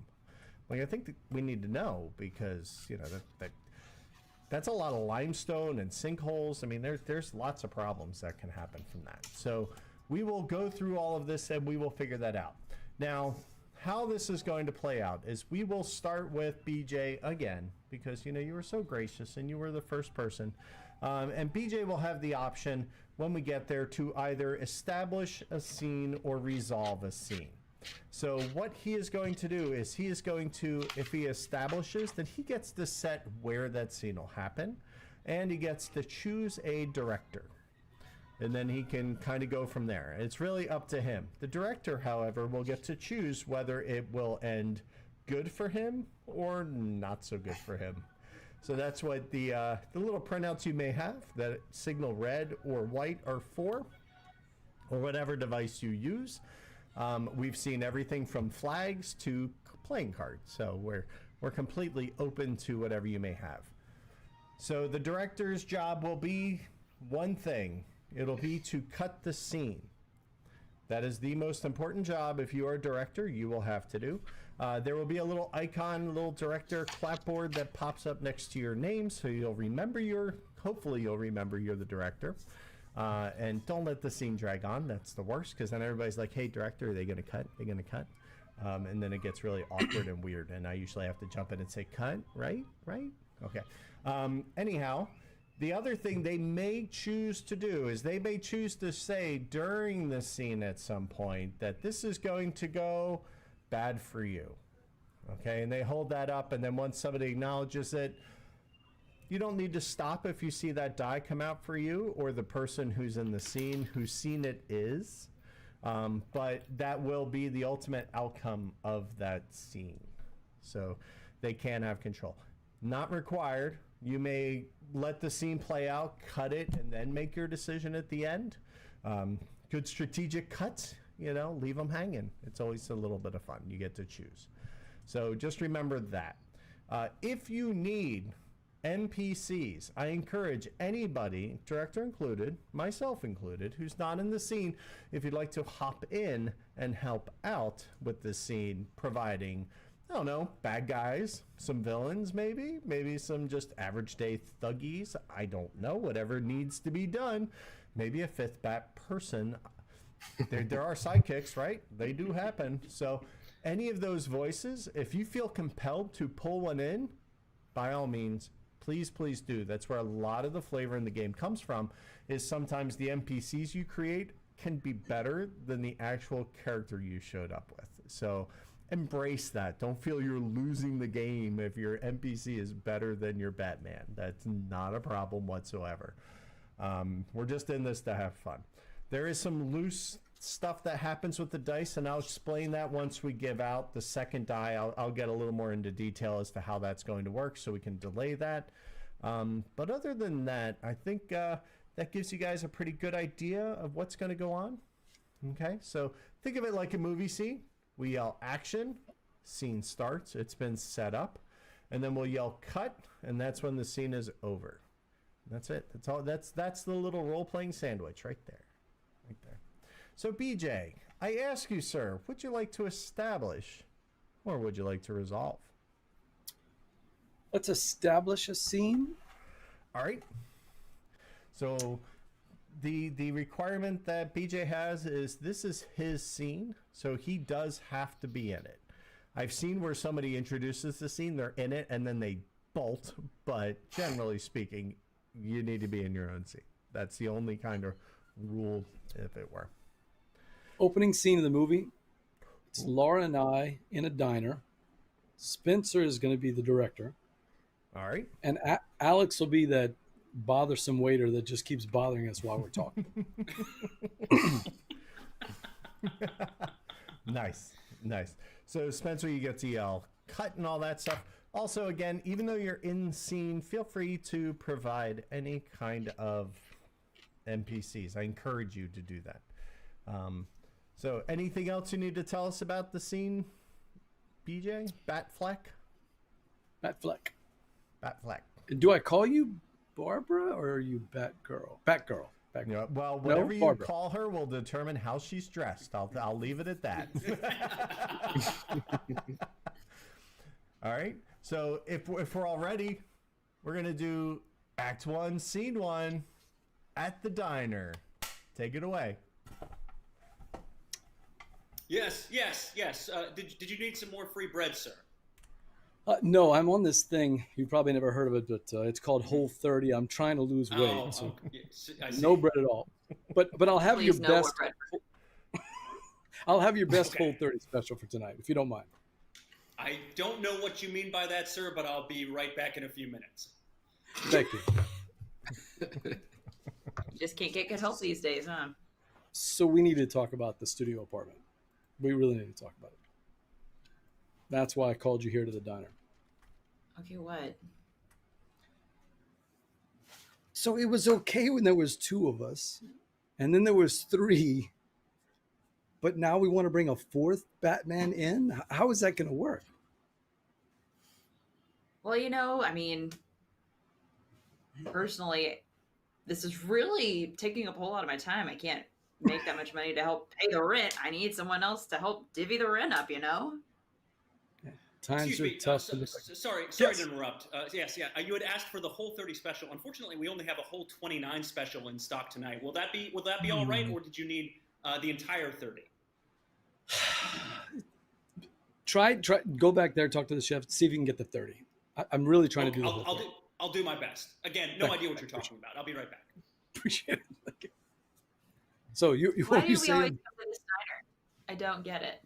Like I think that we need to know, because that's a lot of limestone and sinkholes. I mean, there's lots of problems that can happen from that. So we will go through all of this and we will figure that out. Now, how this is going to play out is we will start with BJ again, because you were so gracious and you were the first person. And BJ will have the option when we get there to either establish a scene or resolve a scene. So what he is going to do is he is going to, if he establishes, then he gets to set where that scene will happen, and he gets to choose a director. And then he can kind of go from there. It's really up to him. The director, however, will get to choose whether it will end good for him or not so good for him. So that's what the little printouts you may have that signal red or white are for, or whatever device you use. We've seen everything from flags to playing cards, so we're completely open to whatever you may have. So the director's job will be one thing. It'll be to cut the scene. That is the most important job. If you are a director, you will have to do. There will be a little icon, little director clapboard that pops up next to your name, so hopefully you'll remember you're the director. And don't let the scene drag on. That's the worst, because then everybody's like, hey, director, are they going to cut? They're going to cut. And then it gets really awkward and weird, and I usually have to jump in and say, cut, right? Okay. Anyhow, the other thing they may choose to do is they may choose to say during the scene at some point that this is going to go bad for you. Okay, and they hold that up, and then once somebody acknowledges it, you don't need to stop if you see that die come out for you or the person who's in the scene whose scene it is. But that will be the ultimate outcome of that scene. So they can have control. Not required. You may let the scene play out, cut it, and then make your decision at the end. Good strategic cuts, leave them hanging. It's always a little bit of fun. You get to choose. So just remember that. If you need NPCs, I encourage anybody, director included, myself included, who's not in the scene, if you'd like to hop in and help out with the scene, providing, I don't know, bad guys, some villains maybe some just average day thuggies, I don't know, whatever needs to be done, maybe a fifth bat person. There are sidekicks, right? They do happen. So any of those voices, if you feel compelled to pull one in, by all means, please do. That's where a lot of the flavor in the game comes from, is sometimes the NPCs you create can be better than the actual character you showed up with. So embrace that. Don't feel you're losing the game if your NPC is better than your Batman. That's not a problem whatsoever. We're just in this to have fun. There is some loose stuff that happens with the dice, and I'll explain that once we give out the second die. I'll get a little more into detail as to how that's going to work, so we can delay that. But other than that, I think that gives you guys a pretty good idea of what's going to go on. Okay, so think of it like a movie scene. We yell action, scene starts, it's been set up, and then we'll yell cut, and that's when the scene is over. That's it. That's all. That's the little role-playing sandwich right there. Right there. So BJ, I ask you, sir, would you like to establish or would you like to resolve? Let's establish a scene. All right. So the requirement that BJ has is this is his scene, so he does have to be in it. I've seen where somebody introduces the scene, they're in it, and then they bolt, but generally speaking, you need to be in your own scene. That's the only kind of rule, if it were. Opening scene of the movie. It's Laura and I in a diner. Spenser is going to be the director. All right. And Alex will be that bothersome waiter that just keeps bothering us while we're talking. Nice. So Spencer, you get to yell cut and all that stuff. Also, again, even though you're in scene, feel free to provide any kind of NPCs. I encourage you to do that. So anything else you need to tell us about the scene, BJ? Batfleck? Batfleck. Batfleck. Do I call you Barbara or are you Batgirl? Batgirl. Yeah, well, whatever you Barbara. call her will determine how she's dressed. I'll leave it at that. All right. So if we're all ready, we're going to do Act 1, Scene 1 at the diner. Take it away. Yes. Did you need some more free bread, sir? No, I'm on this thing. You probably never heard of it, but it's called Whole30. I'm trying to lose weight. So no bread at all. But I'll have Please, your no best. more bread. I'll have your best Okay. Whole30 special for tonight, if you don't mind. I don't know what you mean by that, sir, but I'll be right back in a few minutes. Thank you. Just can't get good help these days, huh? So we need to talk about the studio apartment. We really need to talk about it. That's why I called you here to the diner. Okay, what? So it was okay when there was 2 of us, and then there was 3, but now we want to bring a 4th Batman in? How is that going to work? Well, I mean, personally, this is really taking up a whole lot of my time. I can't make that much money to help pay the rent. I need someone else to help divvy the rent up, Times Excuse are me. tough. Sorry Yes. to interrupt. Yes. You had asked for the Whole30 special. Unfortunately, we only have a Whole29 special in stock tonight. Will that be all right, or did you need the entire 30? Try. Go back there, talk to the chef, see if you can get the 30. I'm really trying to do the whole thing. I'll do my best. Again, no idea what you're talking about. I'll be right back. Appreciate it. Okay. So you Why what do you we always saying? go to this diner? I don't get it.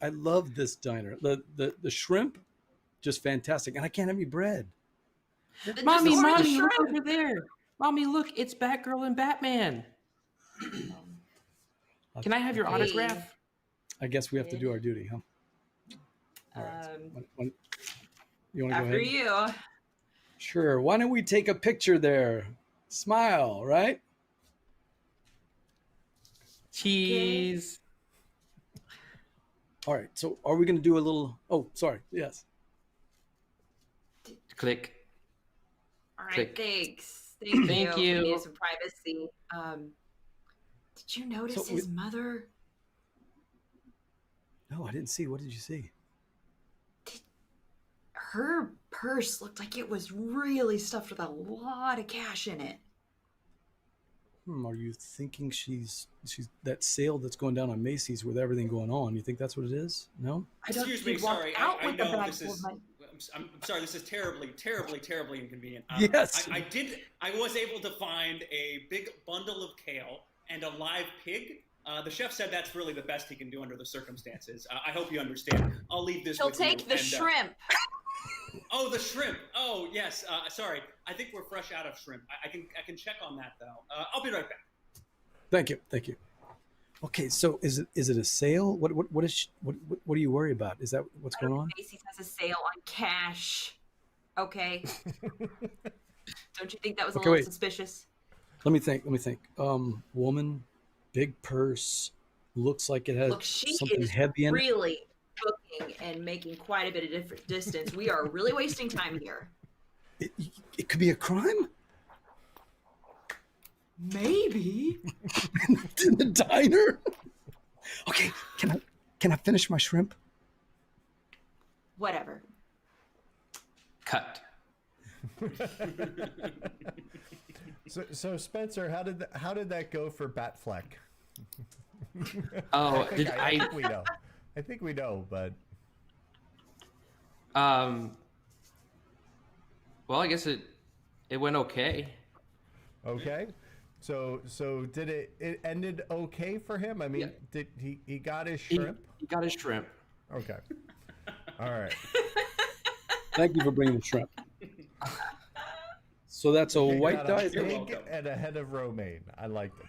I love this diner. The shrimp, just fantastic, and I can't have any bread. Just Mommy, order the look shrimp. over there. Mommy, look, it's Batgirl and Batman. Can I have your Okay. autograph? I guess we have to do our duty, huh? All right. You want to go After ahead? you. Sure. Why don't we take a picture there? Smile, right? Cheese. All right. So are we going to do a little? Oh, sorry. Yes. Click. All right, Click. thanks. Thank you. We need some privacy. Did you notice So his mother? No, I didn't see. What did you see? Her purse looked like it was really stuffed with a lot of cash in it. Are you thinking she's that sale that's going down on Macy's with everything going on? You think that's what it is? No. I don't Excuse think me. he walked Sorry. out I with the know bag this full of is. money. I'm sorry. This is terribly inconvenient. Yes. I was able to find a big bundle of kale and a live pig. The chef said that's really the best he can do under the circumstances. I hope you understand. I'll leave this. He'll with you take the and, shrimp. Oh, the shrimp. Oh, yes. Sorry. I think we're fresh out of shrimp. I can check on that though. I'll be right back. Thank you. Okay, so is it a sale? What do you worry about? Is that what's going on? Macy's has a sale on cash. Okay. Don't you think that was a Okay, little wait. suspicious? Let me think. Woman, big purse. Looks like it has Look, she something is heavy in it. really booking and making quite a bit of different distance. We are really wasting time here. It could be a crime. Maybe. In the diner. Okay, can I finish my shrimp? Whatever. Cut. So Spencer, how did that go for Batfleck? Oh, I think we know. I think we know, but well, I guess it went okay. okay. So did it ended okay for him? I mean, Yeah. did he got his shrimp? He got his shrimp. Okay. All right. Thank you for bringing the shrimp. So that's a He white got a dye. pig and a head of romaine. I liked it.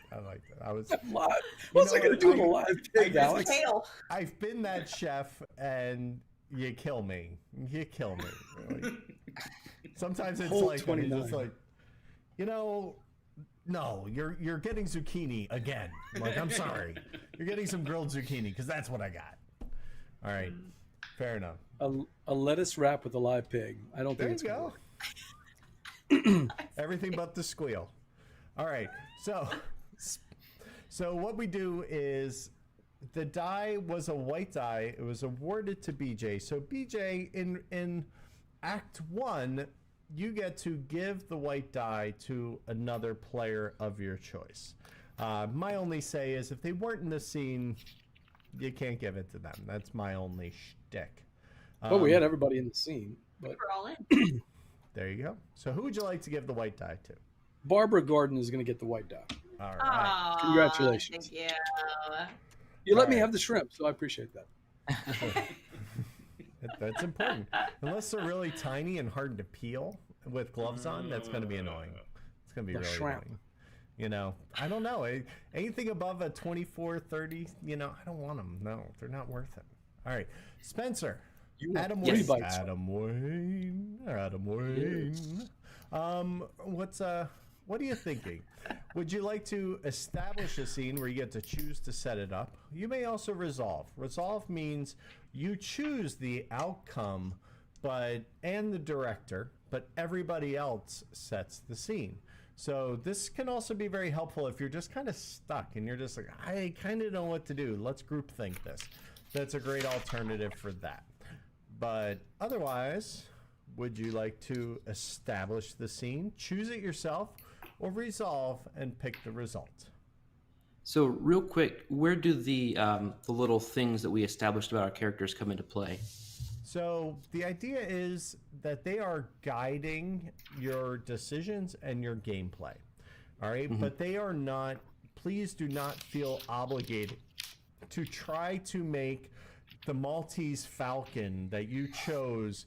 I was. Live. What's I know gonna what? do with a live pig, Alex? Tail. I've been that chef, and you kill me. You kill me. Really. Sometimes it's Whole like I'm 29. just like, no, you're getting zucchini again. I'm like, I'm sorry, you're getting some grilled zucchini because that's what I got. All right, fair enough. A lettuce wrap with a live pig. I don't There think you it's gonna go. work. Everything but the squeal. All right, so what we do is the die was a white die. It was awarded to BJ. So BJ, in Act 1, you get to give the white die to another player of your choice. My only say is if they weren't in the scene, you can't give it to them. That's my only shtick. Well, we had everybody in the scene, but We're all in. There you go. So who would you like to give the white die to? Barbara Gordon is going to get the white die. All right. Aw, Congratulations. Thank you. You let All me right. have the shrimp, so I appreciate that. That's important. Unless they're really tiny and hard to peel with gloves on, that's going to be annoying. It's going to be The really shrimp. annoying. I don't know. Anything above a 24, 30, I don't want them. No, they're not worth it. All right. Spencer. You want Adam 3 Wayne. bites. Adam Wayne. What are you thinking? Would you like to establish a scene where you get to choose to set it up? You may also resolve. Resolve means you choose the outcome, and the director, but everybody else sets the scene. So this can also be very helpful if you're just kind of stuck and you're just like, I kind of know what to do. Let's groupthink this. That's a great alternative for that. But otherwise, would you like to establish the scene, choose it yourself, or resolve and pick the result? So real quick, where do the little things that we established about our characters come into play? So the idea is that they are guiding your decisions and your gameplay. All right? Mm-hmm. But they are not, please do not feel obligated to try to make the Maltese Falcon that you chose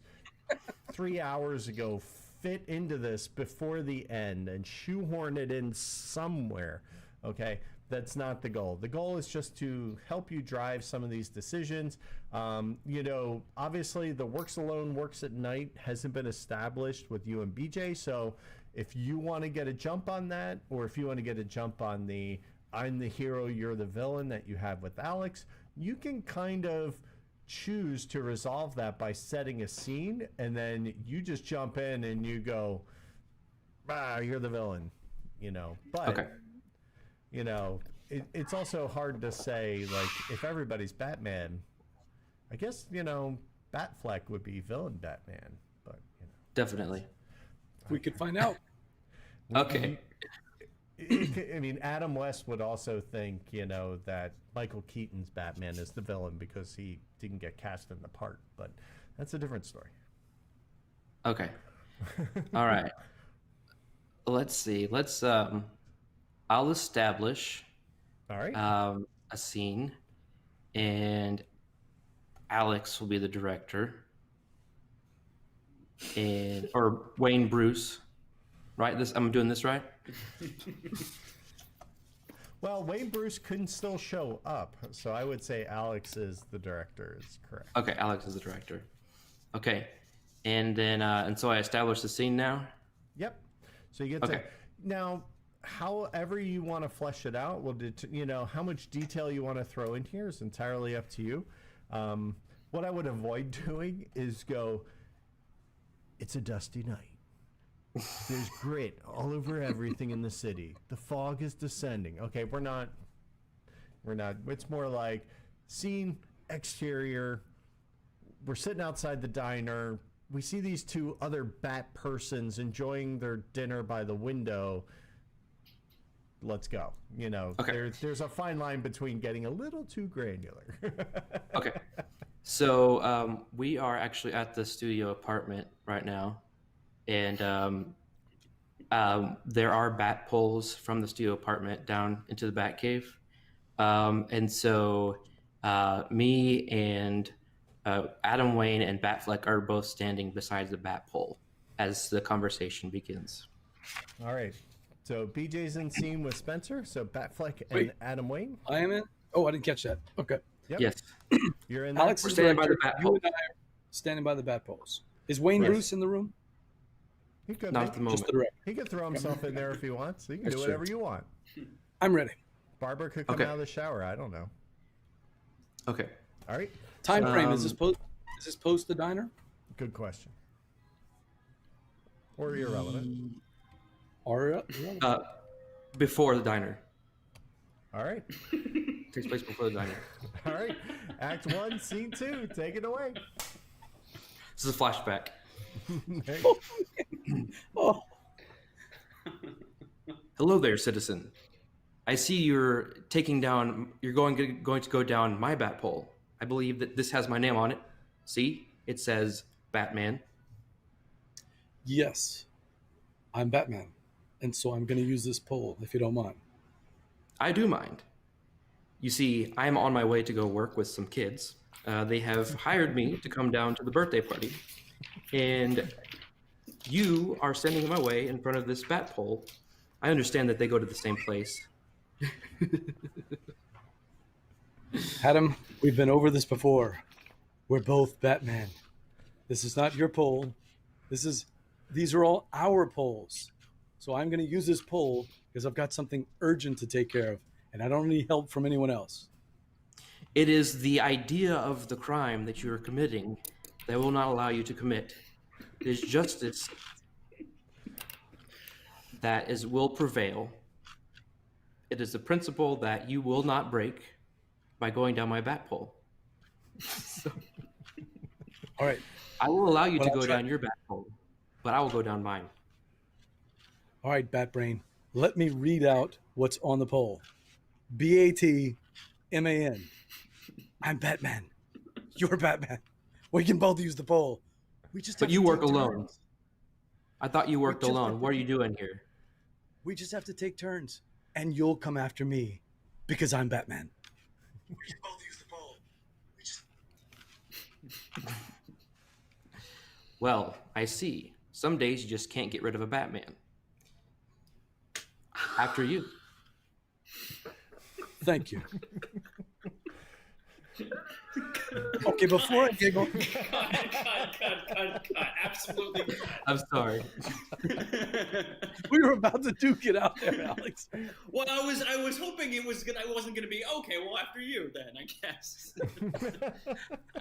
3 hours ago fit into this before the end and shoehorn it in somewhere. Okay, that's not the goal. The goal is just to help you drive some of these decisions. Obviously the works alone, works at night hasn't been established with you and BJ. So if you want to get a jump on that, or if you want to get a jump on the I'm the hero, you're the villain that you have with Alex, you can kind of choose to resolve that by setting a scene, and then you just jump in and you go, you're the villain, but Okay. It's also hard to say, like, if everybody's Batman, I guess, Batfleck would be villain Batman, but Definitely. We could find out. Okay. I mean, Adam West would also think, that Michael Keaton's Batman is the villain because he didn't get cast in the part, but that's a different story. Okay. All right. Let's see. I'll establish All right. a scene, and Alex will be the director, or Wayne Bruce, right? I'm doing this right? Well, Wayne Bruce couldn't still show up, so I would say Alex is the director. Is correct. Okay, Alex is the director. Okay, and then and so I established the scene now. Yep. So you get to Okay. now. however you want to flesh it out, how much detail you want to throw in here is entirely up to you. What I would avoid doing is go, it's a dusty night. There's grit all over everything in the city. The fog is descending. Okay, we're not. It's more like scene, exterior. We're sitting outside the diner. We see these two other bat persons enjoying their dinner by the window. Let's go. Okay. There's a fine line between getting a little too granular. Okay. So we are actually at the studio apartment right now, and there are bat poles from the studio apartment down into the bat cave, and so me and Adam Wayne and Batfleck are both standing beside the bat pole as the conversation begins. All right. So BJ's in scene with Spenser. So Batfleck and Adam Wayne. I am in. Oh, I didn't catch that. Okay. Yep. Yes. You're in. Alex We're is standing by director. the bat You pole. and I are standing by the bat poles. Is Wayne Yes. Bruce in the room? He could Not be. at the moment. Just the director. He could throw himself in there if he wants. He can That's do true. whatever you want. I'm ready. Barbara could come Okay. out of the shower. I don't know. Okay. All right. Time frame. Is Um, this post? Is this post the diner? Good question. Or irrelevant. Or Before the diner. All right. Takes place before the diner. All right. Act 1, Scene 2. Take it away. This is a flashback. oh, Hello there, citizen. I see you're going to go down my bat pole. I believe that this has my name on it. See? It says Batman. yes. I'm Batman, and so I'm going to use this pole if you don't mind. I do mind. You see, I'm on my way to go work with some kids. They have hired me to come down to the birthday party. And you are standing in my way in front of this bat pole. I understand that they go to the same place. Adam, we've been over this before. We're both Batman. This is not your pole. These are all our poles. So I'm going to use this pole because I've got something urgent to take care of, and I don't need help from anyone else. It is the idea of the crime that you are committing that will not allow you to commit. It is justice that will prevail. It is the principle that you will not break by going down my bat pole. All right. I will allow you Well, to I'll go try- down your bat pole, but I will go down mine. All right, Batbrain. Let me read out what's on the pole. BATMAN. I'm Batman. You're Batman. We can both use the pole. We just have But you to work take alone. turns. I thought you worked just alone. have What are to- you doing here? We just have to take turns, and you'll come after me because I'm Batman. We can both use the pole. Well, I see. Some days you just can't get rid of a Batman. After you. Thank you. Okay, before I giggle, Cut. Absolutely cut. I'm sorry. we were about to duke it out there, Alex. Well, I was hoping I wasn't gonna be okay. Well, after you, then I guess.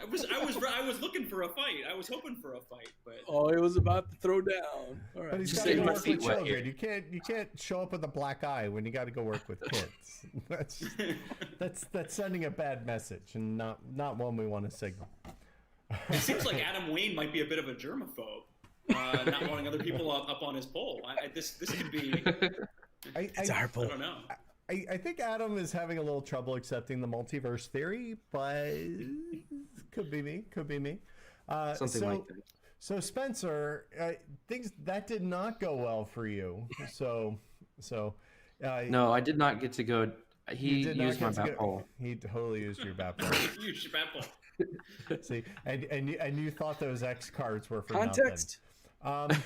I was looking for a fight. I was hoping for a fight, but Oh, it was about to throw down. All right. But he's You got saved to my work feet with wet children. here. You can't show up with a black eye when you got to go work with kids. That's sending a bad message and not one we want to signal. it seems like Adam Wayne might be a bit of a germaphobe, not wanting other people up on his pole. This could be. It's our I pole. don't know. I think Adam is having a little trouble accepting the multiverse theory, but could be me. Something like that. So Spenser, things that did not go well for you. So No, I did not get to go. He you did not used my get to bat go- pole. He totally used your bat pole. You should bat pole. See, and you thought those X cards were for Context. nothing.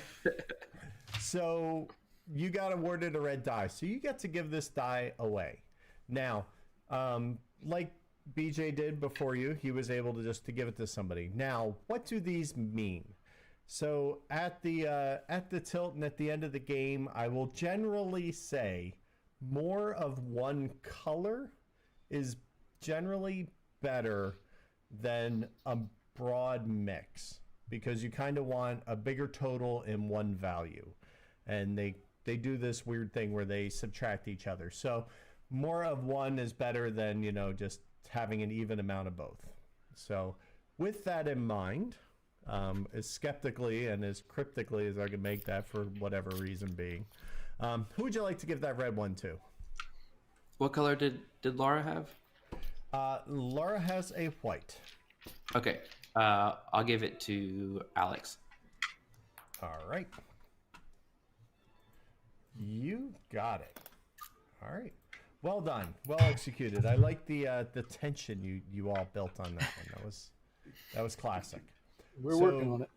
So you got awarded a red die, so you get to give this die away. Now, like BJ did before you, he was able to give it to somebody. Now, what do these mean? So at the tilt and at the end of the game, I will generally say more of one color is generally better than a broad mix, because you kind of want a bigger total in one value, and they do this weird thing where they subtract each other. So more of one is better than, just having an even amount of both. So with that in mind, as skeptically and as cryptically as I can make that for whatever reason being, who would you like to give that red one to? What color did Laura have? Laura has a white. Okay. I'll give it to Alex. All right. You got it. All right. Well done. Well executed. I like the tension you all built on that one. That was classic. We're working on it.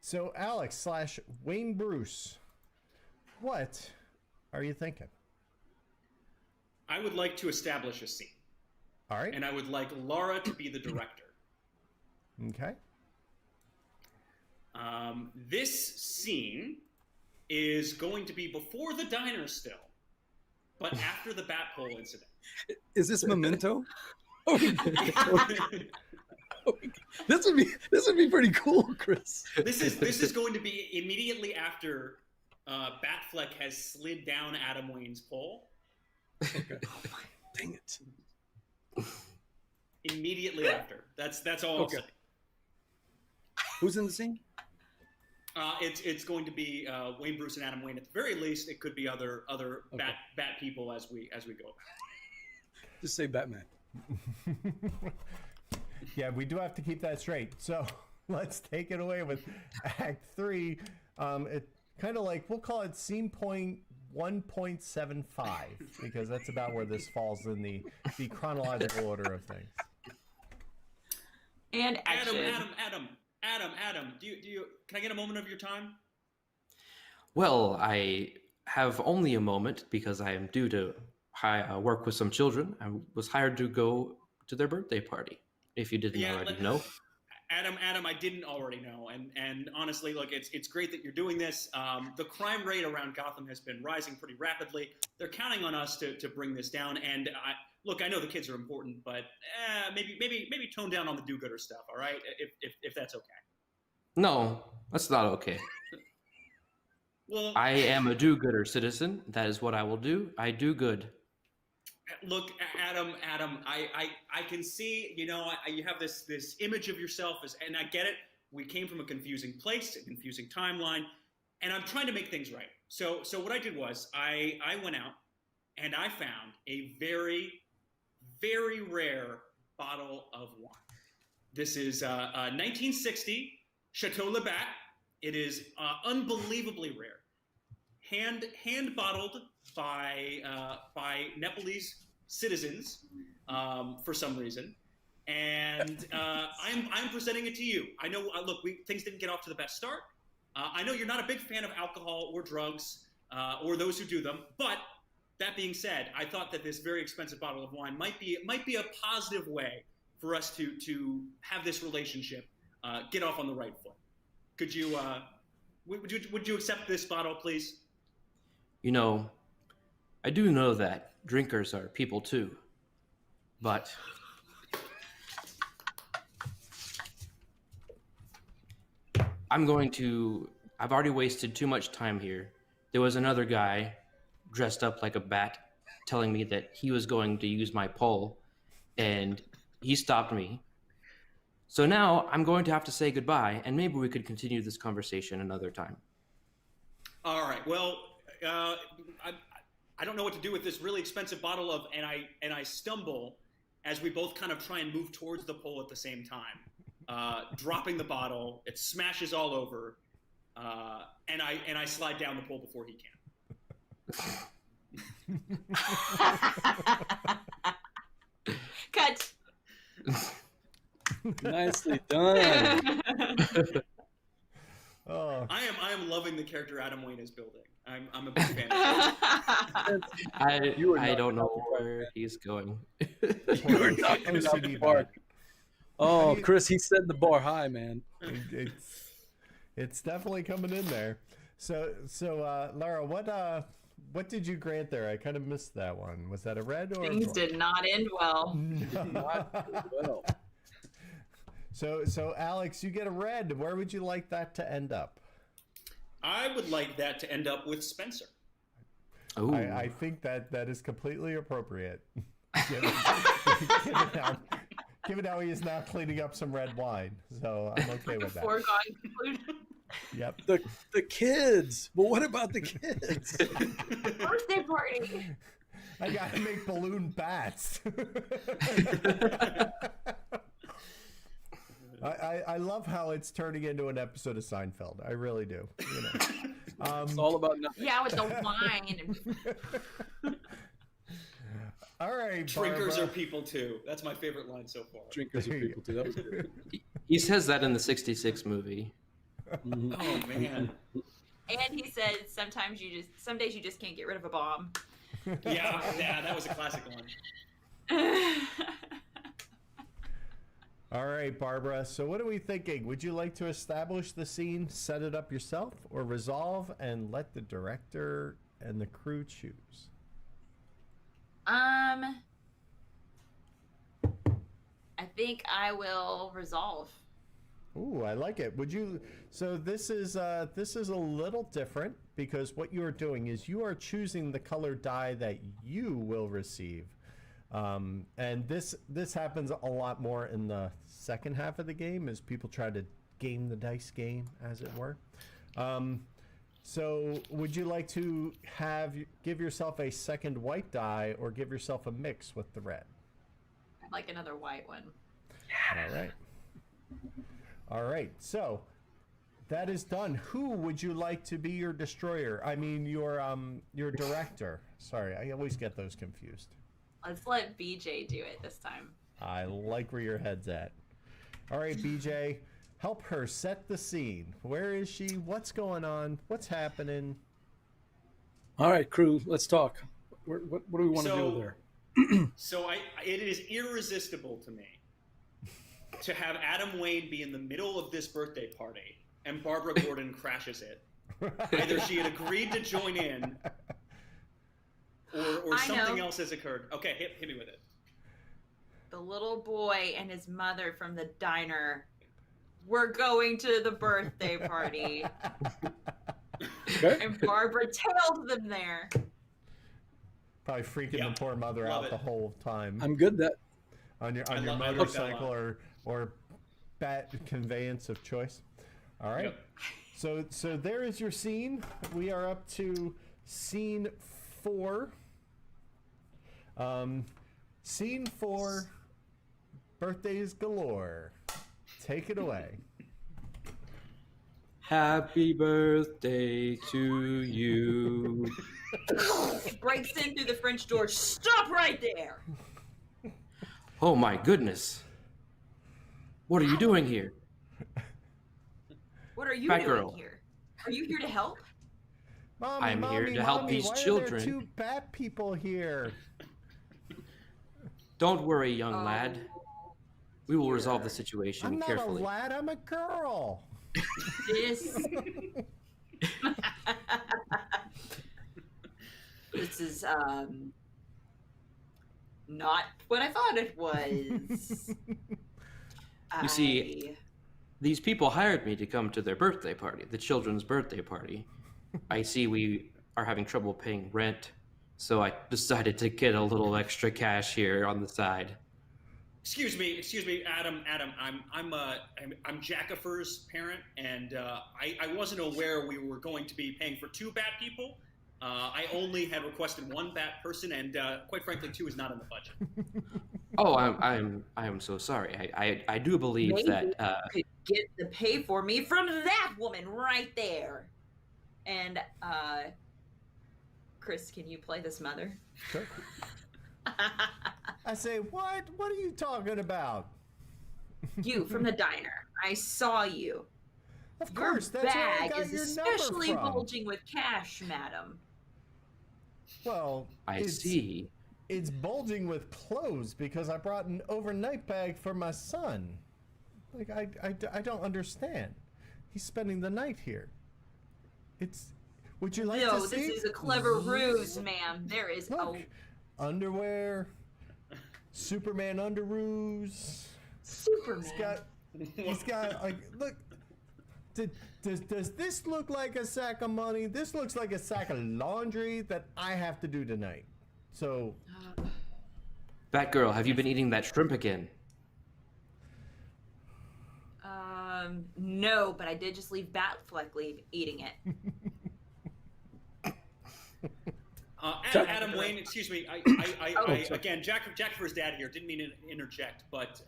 So Alex / Wayne Bruce, what are you thinking? I would like to establish a scene. All right. And I would like Laura to be the director. Okay. This scene is going to be before the diner still, but after the bat hole incident. Is this Memento? This would be pretty cool, Chris. This is going to be immediately after Batfleck has slid down Adam Wayne's pole. Okay. Dang it. Immediately after. That's all I'll say. Who's in the scene? It's going to be Wayne Bruce and Adam Wayne. At the very least, it could be other bat people as we go. Just say Batman. Yeah, we do have to keep that straight. So let's take it away with Act 3. It kind of like, we'll call it scene point 1.75, because that's about where this falls in the chronological order of things. And action. Adam, do you can I get a moment of your time? Well, I have only a moment because I am due to work with some children. I was hired to go to their birthday party, if you didn't already know. Adam, I didn't already know, and honestly, look, it's great that you're doing this. The crime rate around Gotham has been rising pretty rapidly. They're counting on us to bring this down. And I know the kids are important, but maybe tone down on the do-gooder stuff. All right, if that's okay. No, that's not okay. Well, I am a do-gooder citizen. That is what I will do. I do good. Look, Adam, I can see, you have this image of yourself and I get it. We came from a confusing place, a confusing timeline, and I'm trying to make things right. So what I did was I went out and I found a very, very rare bottle of wine. This is 1960 Chateau Labatt. It is unbelievably rare. Hand bottled by Nepalese citizens for some reason, and I'm presenting it to you. I know. Look, things didn't get off to the best start. I know you're not a big fan of alcohol or drugs or those who do them, but that being said, I thought that this very expensive bottle of wine might be a positive way for us to have this relationship get off on the right foot. Could you? Would you accept this bottle, please? I do know that drinkers are people too, but I've already wasted too much time here. There was another guy dressed up like a bat telling me that he was going to use my pole, and he stopped me. So now I'm going to have to say goodbye, and maybe we could continue this conversation another time. All right. Well, I don't know what to do with this really expensive bottle of, and I stumble as we both kind of try and move towards the pole at the same time, dropping the bottle. It smashes all over, and I slide down the pole before he can. Cut. Nicely done. Oh. I am loving the character Adam Wayne is building. I'm a big fan. I don't know where he's going. You're not going to the bar. Oh, Chris, he set the bar high, man. It's definitely coming in there. So, Lara, what did you grant there? I kind of missed that one. Was that a red or Things did not end well. No. Not well. So Alex, you get a red. Where would you like that to end up? I would like that to end up with Spenser. Oh, I think that is completely appropriate. Given how he is now cleaning up some red wine, so I'm okay with that. Foregone conclusion. Yep. The kids. But what about the kids? Birthday party. I gotta make balloon bats. I love how it's turning into an episode of Seinfeld. I really do. You know. It's all about nothing. Yeah, with the wine. All right, Drinkers Barbara. are people too. That's my favorite line so far. Drinkers are people too. That was good. he says that in the '66 movie. Mhm. Oh man. And he said some days you just can't get rid of a bomb. Yeah, that was a classic one. All right, Barbara. So what are we thinking? Would you like to establish the scene, set it up yourself, or resolve and let the director and the crew choose? I think I will resolve. Ooh, I like it. Would you? So this is a little different because what you are doing is you are choosing the color die that you will receive, and this happens a lot more in the second half of the game as people try to game the dice game, as it were. So would you like to give yourself a second white die or give yourself a mix with the red? I'd like another white one. All right. All right, so that is done. Who would you like to be your destroyer? I mean, your director. Sorry, I always get those confused. Let's let BJ do it this time. I like where your head's at. All right, BJ, help her set the scene. Where is she? What's going on? What's happening? All right, crew, let's talk. What do we want to do there? So it is irresistible to me to have Adam Wayne be in the middle of this birthday party and Barbara Gordon crashes it. Either she had agreed to join in or something else has occurred. Okay, hit me with it. The little boy and his mother from the diner were going to the birthday party. Okay. And Barbara tailed them there. Probably freaking the poor mother Love out it. the whole time. I'm good that. On your I like that a motorcycle lot. or bat conveyance of choice. All right. Yep. So there is your scene. We are up to scene 4. Scene 4, birthdays galore. Take it away. Happy birthday to you. Breaks in through the French door. Stop right there. Oh my goodness. What are you doing here? What are you Fat doing girl. here? Are you here to help? Mommy, I'm here mommy, to help mommy, these why children. Are there 2 bat people here? Don't worry, young Oh, lad. We will resolve the dear. situation I'm not carefully. a lad, I'm a girl. This is not what I thought it was. You see, these people hired me to come to their birthday party, the children's birthday party. I see we are having trouble paying rent, so I decided to get a little extra cash here on the side. Excuse me, Adam. I'm Jackifer's parent, and I wasn't aware we were going to be paying for 2 bat people. I only had requested 1 bat person, and quite frankly, 2 is not in the budget. Oh, I am so sorry. I do believe Maybe that. you could get the pay for me from that woman right there. And Chris, can you play this mother? Sure. I say, what? What are you talking about? You from the diner. I saw you. Of Your course, that's where I bag got is your especially number from. bulging with cash, madam. Well, I see. It's bulging with clothes because I brought an overnight bag for my son. Like I don't understand. He's spending the night here. Would you like to No, see? this is a clever ruse, ma'am. There is Look, underwear, Superman underoos. Superman. He's got like, look. Does this look like a sack of money? This looks like a sack of laundry that I have to do tonight. So, Batgirl, have you been eating that shrimp again? No, but I did just leave Batfleck eating it. Adam Wayne, excuse me. Again, Jack for his dad here. Didn't mean to interject, but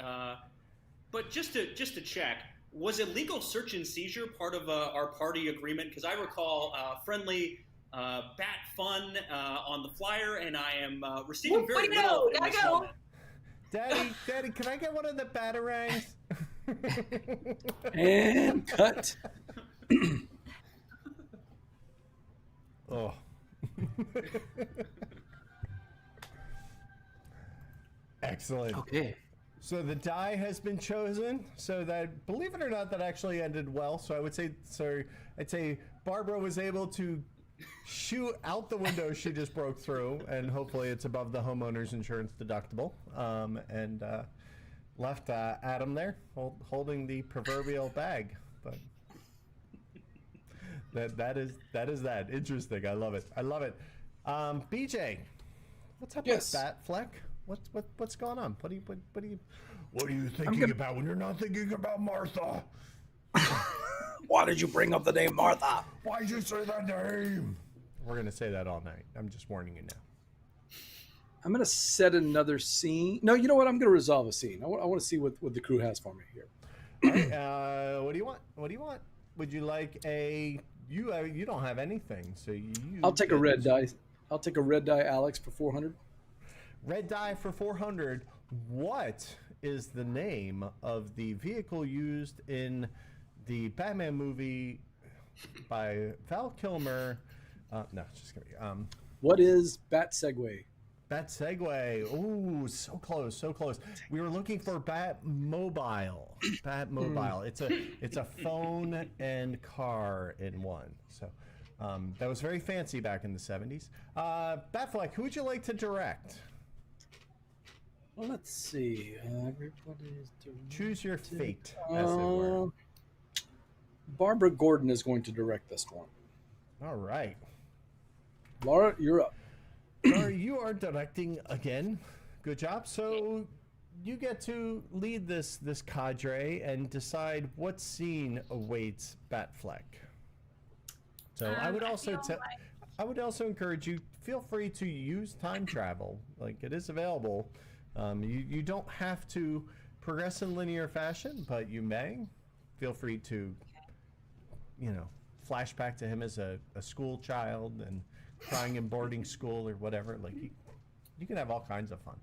just to check, was illegal search and seizure part of our party agreement? Because I recall friendly bat fun on the flyer, and I am receiving very little. Gotta go. Daddy, can I get one of the batarangs? And cut. Oh. Excellent. Okay. So the die has been chosen. So that, believe it or not, that actually ended well. So I would say, I'd say Barbara was able to shoot out the window she just broke through, and hopefully it's above the homeowner's insurance deductible. And left Adam there holding the proverbial bag. But that is that. Interesting. I love it. BJ, what's up with Batfleck? What's going on? What are you thinking about when you're not thinking about Martha? Why did you bring up the name Martha? Why'd you say that name? We're gonna say that all night. I'm just warning you now. I'm going to set another scene. No, you know what? I'm going to resolve a scene. I want to see what the crew has for me here. All right, what do you want? Would you like you don't have anything, so I'll take a red die. I'll take a red die, Alex, for 400. Red die for 400. What is the name of the vehicle used in the Batman movie by Val Kilmer? No, just kidding. What is Bat Segway? Bat Segway. Ooh, so close. We were looking for Bat Mobile. Bat Mobile. It's a phone and car in one. So that was very fancy back in the 70s. Batfleck, who would you like to direct? Well, let's see. Everybody's Choose your fate, as it were. Barbara Gordon is going to direct this one. All right. Laura, you're up. Laura, you are directing again. Good job. So you get to lead this cadre and decide what scene awaits Batfleck. So I would also encourage you, feel free to use time travel. Like, it is available. You don't have to progress in linear fashion, but you may. Feel free to, flash back to him as a school child and crying in boarding school or whatever. Like, you can have all kinds of fun.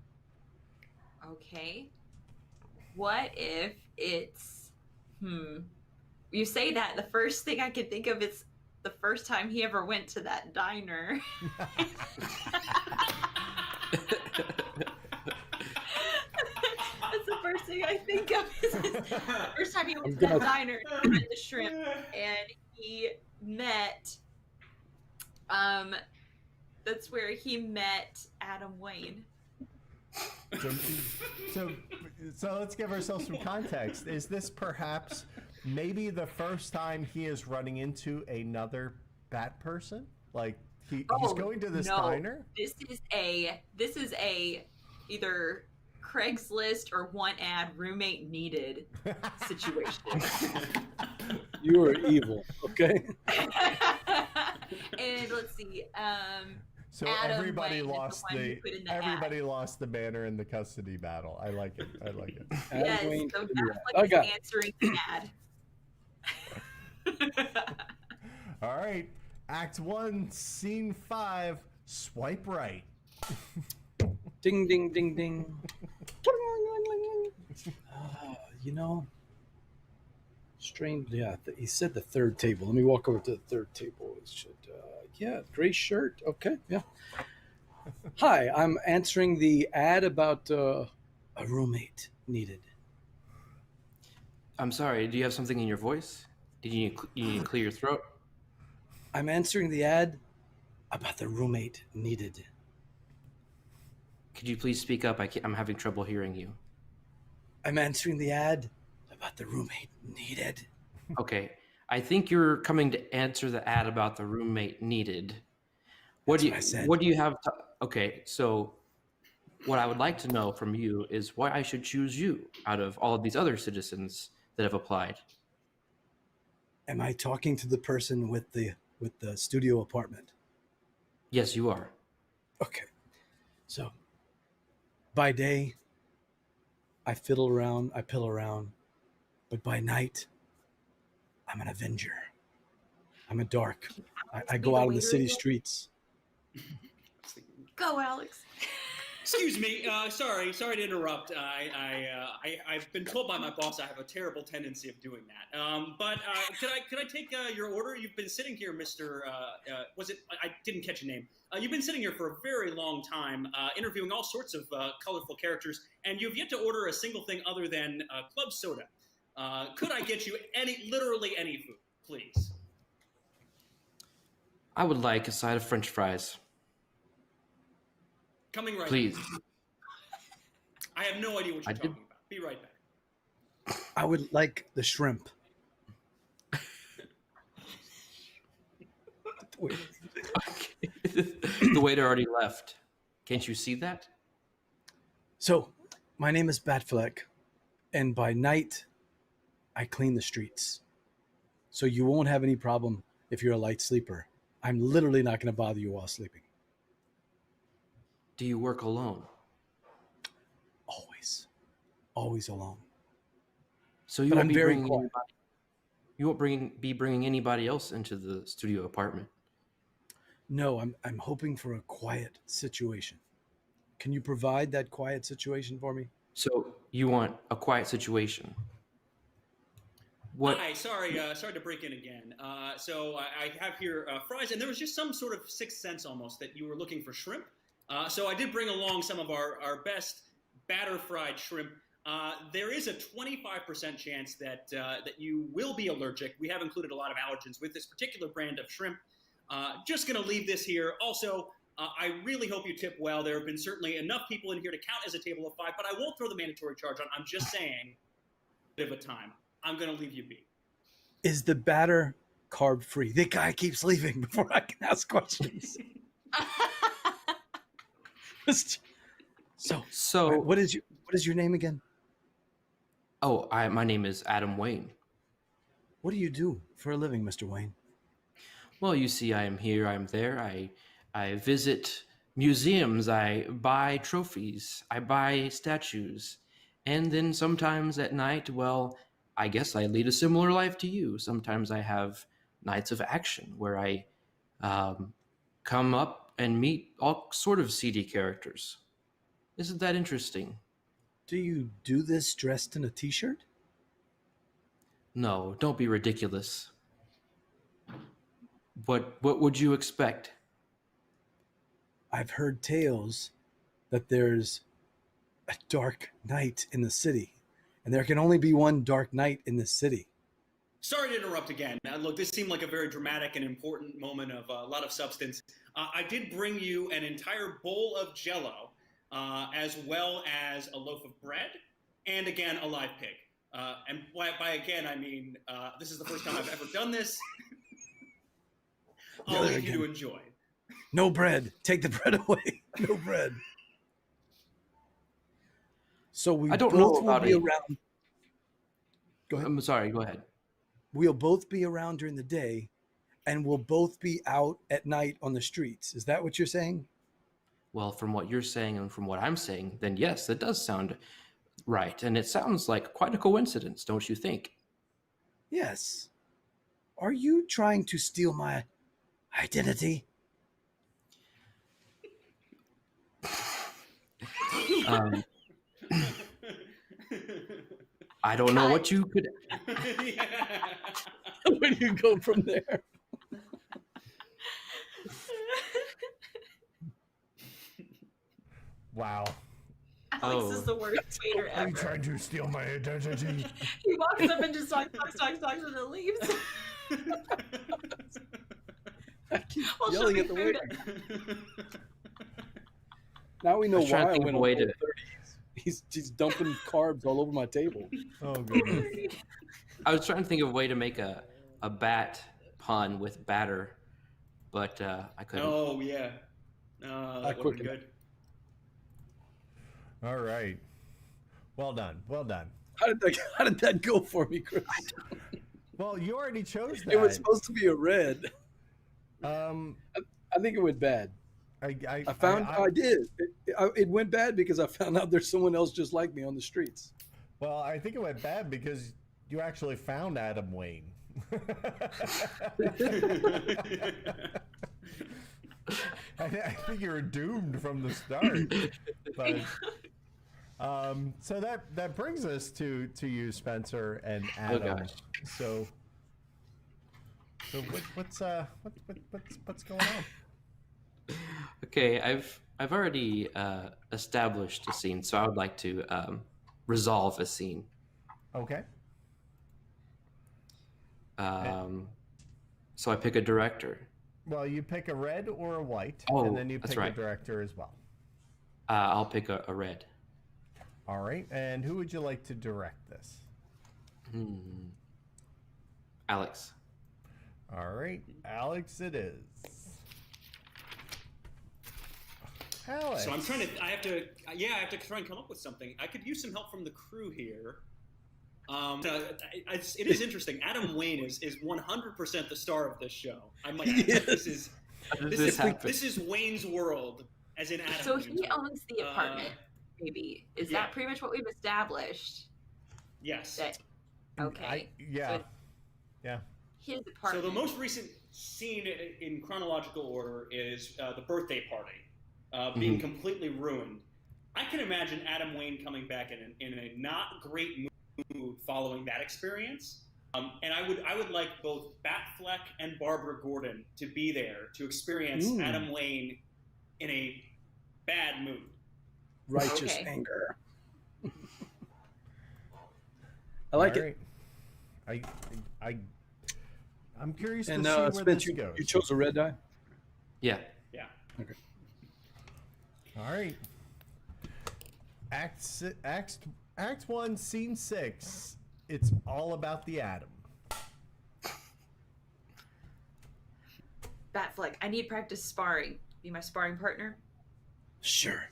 Okay. What if it's you say that, the first thing I can think of is the first time he ever went to that diner. That's the first thing I think of, is the first time he went to that diner and had the shrimp, and he met that's where he met Adam Wayne. So let's give ourselves some context. Is this perhaps maybe the first time he is running into another Bat person? Like, he's going to this diner? This is a either Craigslist or one ad roommate needed situation. You are evil, okay? And let's see. So Adam everybody Wayne lost the banner in the custody battle. I like it. Yes, Wayne, so Batfleck is answering the ad. All right, Act 1, Scene 5. Swipe right. Ding, ding, ding, ding. Strange. Yeah, he said the third table. Let me walk over to the third table. It should. Gray shirt. Okay, yeah. Hi, I'm answering the ad about a roommate needed. I'm sorry, do you have something in your voice? You need to clear your throat? I'm answering the ad about the roommate needed. Could you please speak up? I'm having trouble hearing you. I'm answering the ad about the roommate needed. Okay. I think you're coming to answer the ad about the roommate needed. What do you have to, okay, so what I would like to know from you is why I should choose you out of all of these other citizens that have applied. Am I talking to the person with the studio apartment? Yes, you are. Okay. So by day, I fiddle around, I pill around, but by night, I'm an avenger. I'm a dark. I go out on the city streets. Go, Alex. Excuse me. Sorry to interrupt. I've been told by my boss I have a terrible tendency of doing that. But could I take your order? You've been sitting here, Mr. Was it? I didn't catch your name. You've been sitting here for a very long time, interviewing all sorts of colorful characters, and you've yet to order a single thing other than club soda. Could I get you literally any food, please? I would like a side of French fries. Coming right Please. now. I have no idea what you're talking about. Be right back. I would like the shrimp. The waiter already left. Can't you see that? So, my name is Batfleck, and by night, I clean the streets. So you won't have any problem if you're a light sleeper. I'm literally not going to bother you while sleeping. Do you work alone? Always alone. So you won't be bringing anybody else into the studio apartment? No, I'm hoping for a quiet situation. Can you provide that quiet situation for me? So you want a quiet situation? What? Hi, sorry to break in again. So I have here fries, and there was just some sort of sixth sense almost that you were looking for shrimp. So I did bring along some of our best batter fried shrimp. There is a 25% chance that you will be allergic. We have included a lot of allergens with this particular brand of shrimp. Just going to leave this here. Also, I really hope you tip well. There have been certainly enough people in here to count as a table of 5, but I won't throw the mandatory charge on. I'm just saying, bit of a time. I'm going to leave you be. Is the batter carb free? The guy keeps leaving before I can ask questions. So what is your name again? Oh, my name is Adam Wayne. What do you do for a living, Mr. Wayne? Well, you see, I am here, I am there. I visit museums, I buy trophies, I buy statues. And then sometimes at night, well, I guess I lead a similar life to you. Sometimes I have nights of action where I come up and meet all sort of seedy characters. Isn't that interesting? Do you do this dressed in a t-shirt? No, don't be ridiculous. What would you expect? I've heard tales that there's a dark night in the city, and there can only be one dark night in this city. Sorry to interrupt again. Look, this seemed like a very dramatic and important moment of a lot of substance. I did bring you an entire bowl of Jell-O, as well as a loaf of bread, and again, a live pig. And by again, I mean, this is the first time I've ever done this. I'll leave you to enjoy. No bread. Take the bread away. No bread. So we I don't know both about will be it. around. Go ahead. I'm sorry, go ahead. We'll both be around during the day, and we'll both be out at night on the streets. Is that what you're saying? Well, from what you're saying and from what I'm saying, then yes, that does sound right. And it sounds like quite a coincidence, don't you think? Yes. Are you trying to steal my identity? I don't know what you could... Where do you go from there? Wow. Alex is the worst waiter Are you ever. trying to steal my identity? He walks up and just talks, and then leaves. I keep Well, yelling show at the me waiter. food. Now we know I was trying why to I think went of a on way Whole to- 30s. He's dumping carbs all over my table. Oh goodness. I was trying to think of a way to make a bat pun with batter, but I couldn't. Oh yeah, that would quick have been good. All right. Well done. Well done. How did that go for me, Chris? Well, you already chose that. It was supposed to be a red. Um, I think it went bad. I did. It went bad because I found out there's someone else just like me on the streets. Well, I think it went bad because you actually found Adam Wayne. I think you were doomed from the start. But, so that brings us to you, Spenser and Adam. gosh. So what's going on? Okay, I've already established a scene, so I would like to resolve a scene. Okay. So I pick a director. Well, you pick a red or a white, Oh, and then you that's pick a right. director as well. I'll pick a red. All right. And who would you like to direct this? Alex. All right, Alex, it is. Alex. So I'm trying to. I have to try and come up with something. I could use some help from the crew here. It is interesting. Adam Wayne is 100% the star of this show. I'm like, this is Wayne's World, as in Adam. So Wayne's he World. owns the apartment, maybe. Is yeah. that pretty much what we've established? Yes. That, okay. Yeah. So Yeah. his So apartment. the most recent scene in chronological order is the birthday party being completely ruined. I can imagine Adam Wayne coming back in a not great mood following that experience. And I would like both Batfleck and Barbara Gordon to be there to experience Adam Wayne in a bad mood. Righteous Okay. anger. I like All it. right. I'm curious And to see where Spence, this goes. you chose a red die? Yeah. Yeah. Okay. All right. Act 1, Scene 6. It's all about the atom. Batfleck, I need practice sparring. Be my sparring partner? Sure.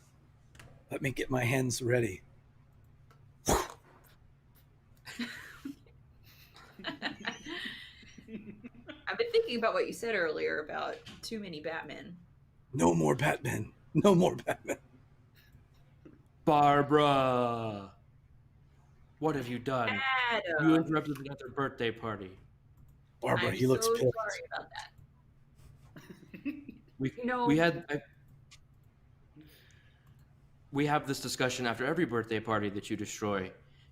Let me get my hands ready. I've been thinking about what you said earlier about too many Batmen. No more Batman. No more Batman. Barbara, what have you done? Adam! You interrupted another birthday party. Barbara, I'm he looks so pissed. sorry about that. We have this discussion after every birthday party that you destroy.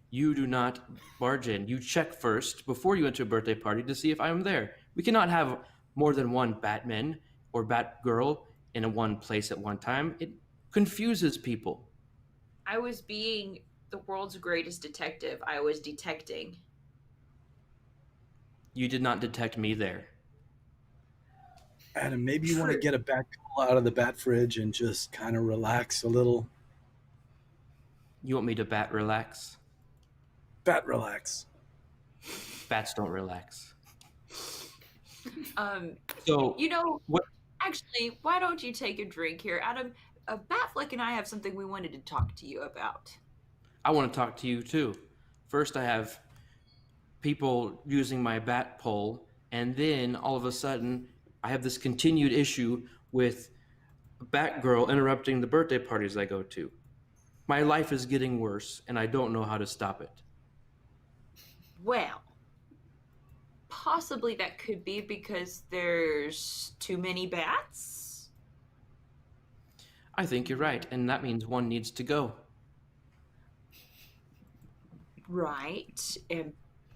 You do not barge in. You check first before you enter a birthday party to see if I am there. We cannot have more than one Batman or Batgirl in one place at one time. It confuses people. I was being the world's greatest detective. I was detecting. You did not detect me there. Adam, maybe you want to get a bat out of the bat fridge and just kind of relax a little. You want me to bat relax? Bat relax. Bats don't relax. So what? Actually, why don't you take a drink here, Adam? Batfleck and I have something we wanted to talk to you about. I want to talk to you too. First, I have people using my bat pole, and then all of a sudden, I have this continued issue with Batgirl interrupting the birthday parties I go to. My life is getting worse, and I don't know how to stop it. Well, possibly that could be because there's too many bats. I think you're right, and that means one needs to go. Right. And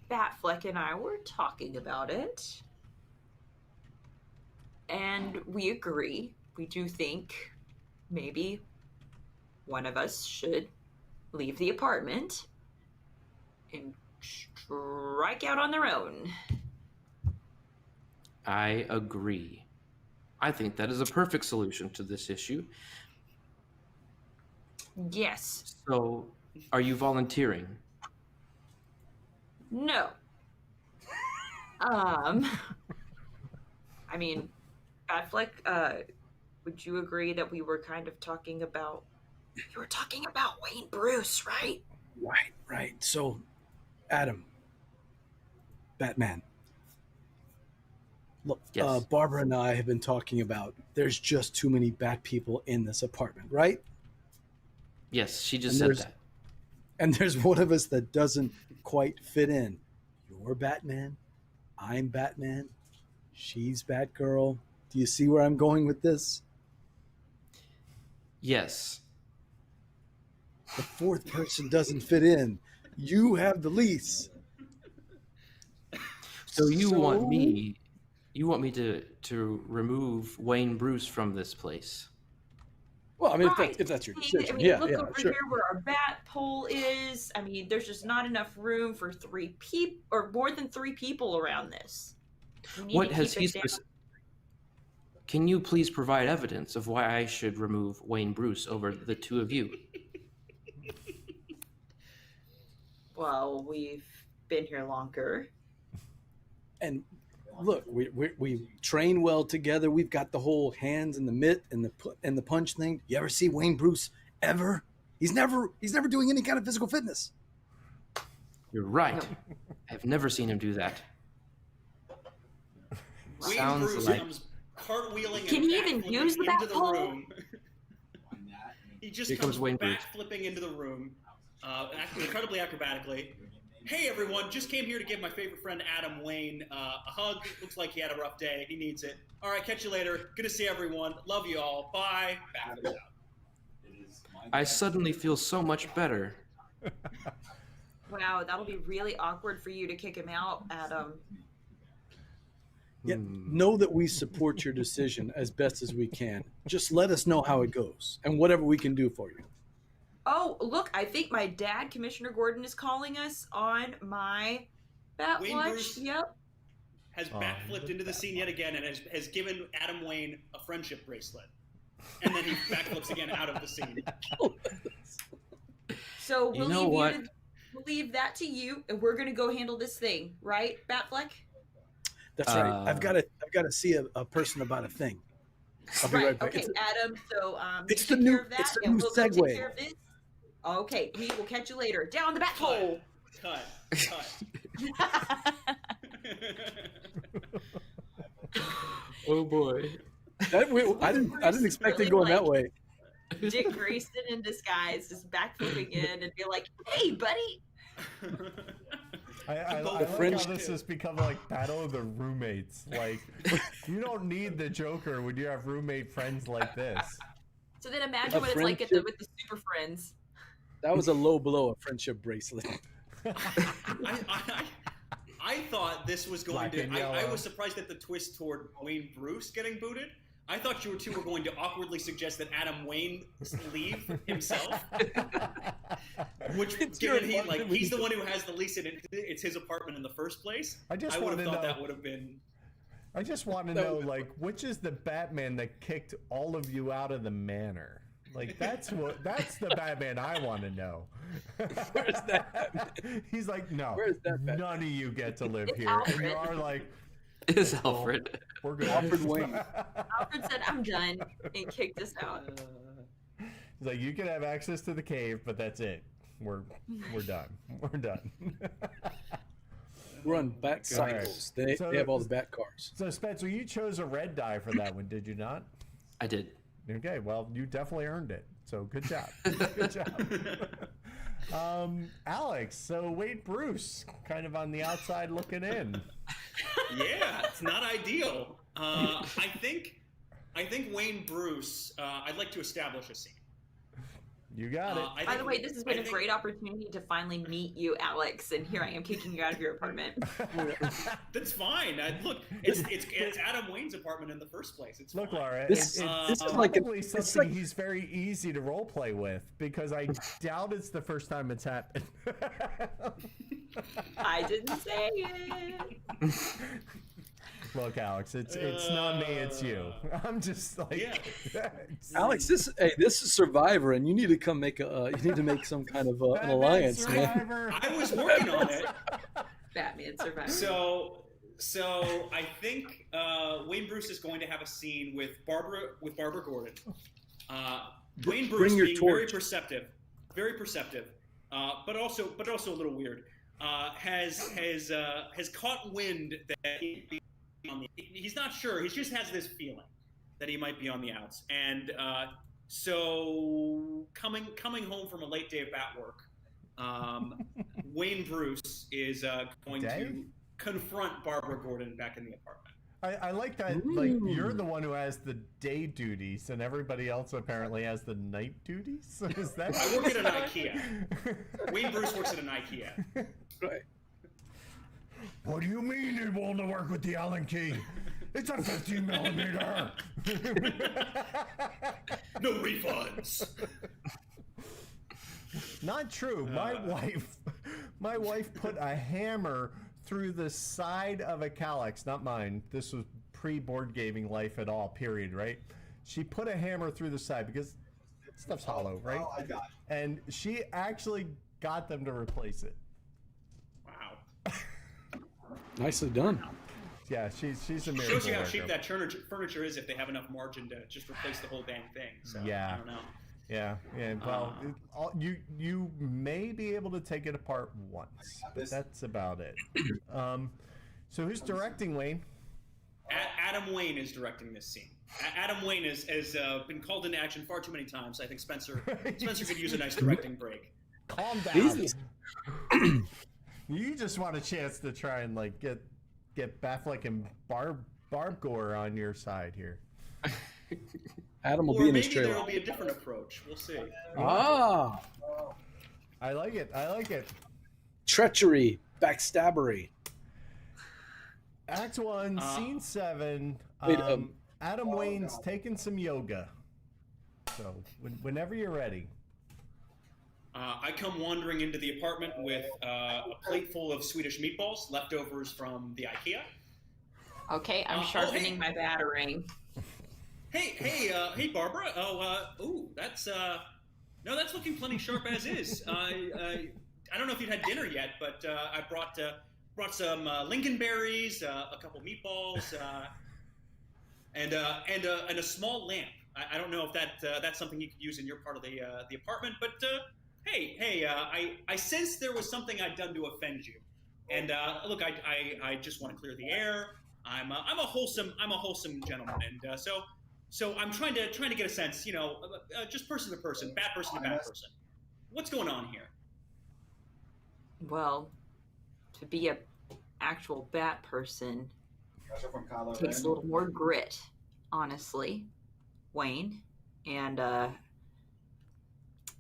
Batfleck and I were talking about it. And we agree. We do think maybe one of us should leave the apartment and strike out on their own. I agree. I think that is a perfect solution to this issue. Yes. So, are you volunteering? No. I mean, Batfleck, would you agree that we were kind of talking about... You were talking about Wayne Bruce, right? Right. So, Adam, Batman. Look, Yes. Barbara and I have been talking about there's just too many bat people in this apartment, right? Yes, she just And said there's- that. And there's one of us that doesn't quite fit in. You're Batman. I'm Batman. She's Batgirl. Do you see where I'm going with this? Yes. The fourth person doesn't fit in. You have the lease. So you want me to remove Wayne Bruce from this place? Well, I mean, Right. if that's your I decision. mean, Yeah, look yeah, over sure. here where our bat pole is. I mean, there's just not enough room for 3 people or more than 3 people around this. We need What to has keep he it down. Can you please provide evidence of why I should remove Wayne Bruce over the two of you? Well, we've been here longer. And look, we train well together. We've got the whole hands and the mitt and the punch thing. You ever see Wayne Bruce ever? He's never doing any kind of physical fitness. You're right. No. I've never seen him do that. Wayne Sounds Bruce like- comes cartwheeling Can and he even backflipping use the into bat the pole? room. He just Here comes comes Wayne Bruce. backflipping into the room, incredibly acrobatically. Hey everyone, just came here to give my favorite friend Adam Wayne a hug. Looks like he had a rough day. He needs it. All right, catch you later. Good to see everyone. Love you all. Bye. Backflips out. I suddenly feel so much better. Wow, that'll be really awkward for you to kick him out, Adam. Yet know that we support your decision as best as we can. Just let us know how it goes and whatever we can do for you. Oh, look, I think my dad, Commissioner Gordon, is calling us on my bat Wayne watch. Bruce. Yep. Has Oh, backflipped the into the bat scene yet again and has given Adam Wayne a friendship bracelet. And then he backflips again out of the scene. So You we'll know leave what? we'll leave that to you, and we're gonna go handle this thing, right, Batfleck? That's right. I've got to see a person about a thing. I'll be right back. Okay, Adam. So it's you the take new- care of that, it's the and new we'll go segue. take care of this. Okay, we will catch you later. Down the bat hole. Cut. Oh boy. I didn't expect it going that way. Dick Grayson in disguise, just backflipping in and be like, "Hey, buddy." I Both like French- how this has become like Battle of the Roommates. Like, you don't need the Joker when you have roommate friends like this. So then imagine A what it's like friendship- with the super friends. That was a low blow, a friendship bracelet. I thought this was going Black to. and I yellow. was surprised at the twist toward Wayne Bruce getting booted. I thought you two were going to awkwardly suggest that Adam Wayne leave himself, which It's your given apartment. he's the one who has the lease and it's his apartment in the first place. I just would wanna have thought know- that would have been. I just want to That know, would- like, which is the Batman that kicked all of you out of the manor? Like, that's the Batman I want to know. Where's that? He's like, no, Where's that Batman? none of you get to live It's here. Alfred. And you are like, It is Alfred. we're good. Alfred Wayne. Alfred said, "I'm done," and kicked us out. He's like, you can have access to the cave, but that's it. We're done. We're done. We're on bat cycles. They have all the bat cars. So Spencer, you chose a red die for that one, did you not? I did. Okay, well, you definitely earned it. So good job. Good job. Alex, so Wade Bruce, kind of on the outside looking in. Yeah, it's not ideal. I think Wayne Bruce. I'd like to establish a scene. You got it. By the way, this has been a great opportunity to finally meet you, Alex, and here I am kicking you out of your apartment. That's fine. Look, it's Adam Wayne's apartment in the first place. It's Look, fine. Laura, This it's is like probably something he's very easy to role play with, because I doubt it's the first time it's happened. I didn't say it. Look, Alex, it's not me, it's you. I'm just like, Yeah. Alex, this is Survivor, and you need to come make some kind of an alliance, man. Survivor. I was working on it. Batman Survivor. So I think Wayne Bruce is going to have a scene with Barbara Gordon. Wayne Bruce your being torch. very perceptive, but also a little weird. Has caught wind that he's not sure. He just has this feeling that he might be on the outs, and so coming home from a late day of bat work, Wayne Bruce is going to confront Barbara Gordon back in the apartment. I like that. Like, you're the one who has the day duties, and everybody else apparently has the night duties. Is that? I work at an IKEA. Wayne Bruce works at an IKEA. Right. What do you mean you want to work with the Allen key? It's a 15 millimeter. No refunds. Not true. My wife put a hammer through the side of a Calyx. Not mine. This was pre-board gaming life at all. Period. Right? She put a hammer through the side because stuff's hollow, right? Oh, I got it. And she actually got them to replace it. Wow. Nicely done. Yeah, she's a miracle. Shows you how worker. cheap that furniture is if they have enough margin to just replace the whole dang thing. So, Yeah. I don't know. Yeah. Well, you may be able to take it apart once, but that's about it. So who's directing, Wayne? Adam Wayne is directing this scene. Adam Wayne has been called into action far too many times. I think Spencer could use a nice directing break. Calm down. Jesus. You just want a chance to try and like get Batfleck and Barb Gore on your side here. Adam will Or be in his maybe trailer. there will be a different approach. We'll see. Ah, I like it. treachery, backstabbery. Act 1, Scene 7. Wait, Adam Wayne's taking some yoga. So whenever you're ready. I come wandering into the apartment with a plate full of Swedish meatballs, leftovers from the IKEA. Okay, I'm sharpening my batarang. Hey, Barbara. That's looking plenty sharp as is. I don't know if you'd had dinner yet, but I brought some lingonberries, a couple meatballs, and a small lamp. I don't know if that's something you could use in your part of the apartment, but I sensed there was something I'd done to offend you, and look, I just want to clear the air. I'm a wholesome gentleman, and so I'm trying to get a sense, just person to person, bad person to bad person. What's going on here? Well, to be a actual bat person takes a little more grit, honestly, Wayne. And I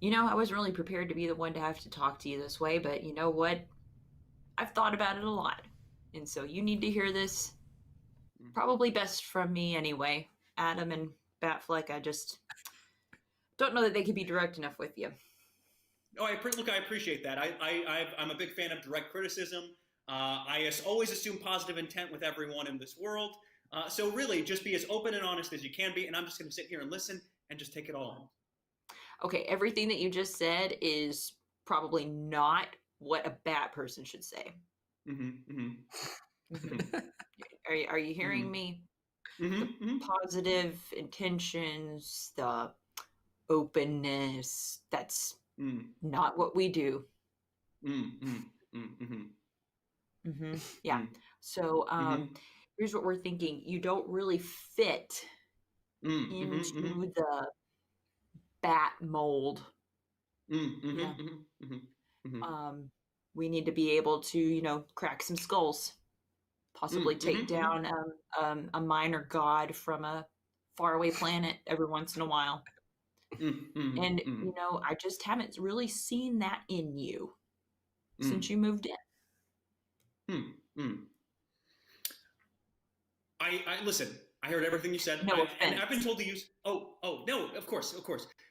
wasn't really prepared to be the one to have to talk to you this way, but you know what? I've thought about it a lot. And so you need to hear this probably best from me anyway. Adam and Batfleck, I just don't know that they could be direct enough with you. Oh, I appreciate that. I'm a big fan of direct criticism. I always assume positive intent with everyone in this world. So really, just be as open and honest as you can be, and I'm just going to sit here and listen and just take it all in. Okay, everything that you just said is probably not what a bat person should say. Are you hearing me? The positive intentions, the openness, that's not what we do. Yeah. So here's what we're thinking. You don't really fit into the bat mold. We need to be able to, crack some skulls, possibly take down a minor god from a faraway planet every once in a while. And, you know, I just haven't really seen that in you since you moved in. I listen. I heard everything you said, and I've been told to use. No, of course.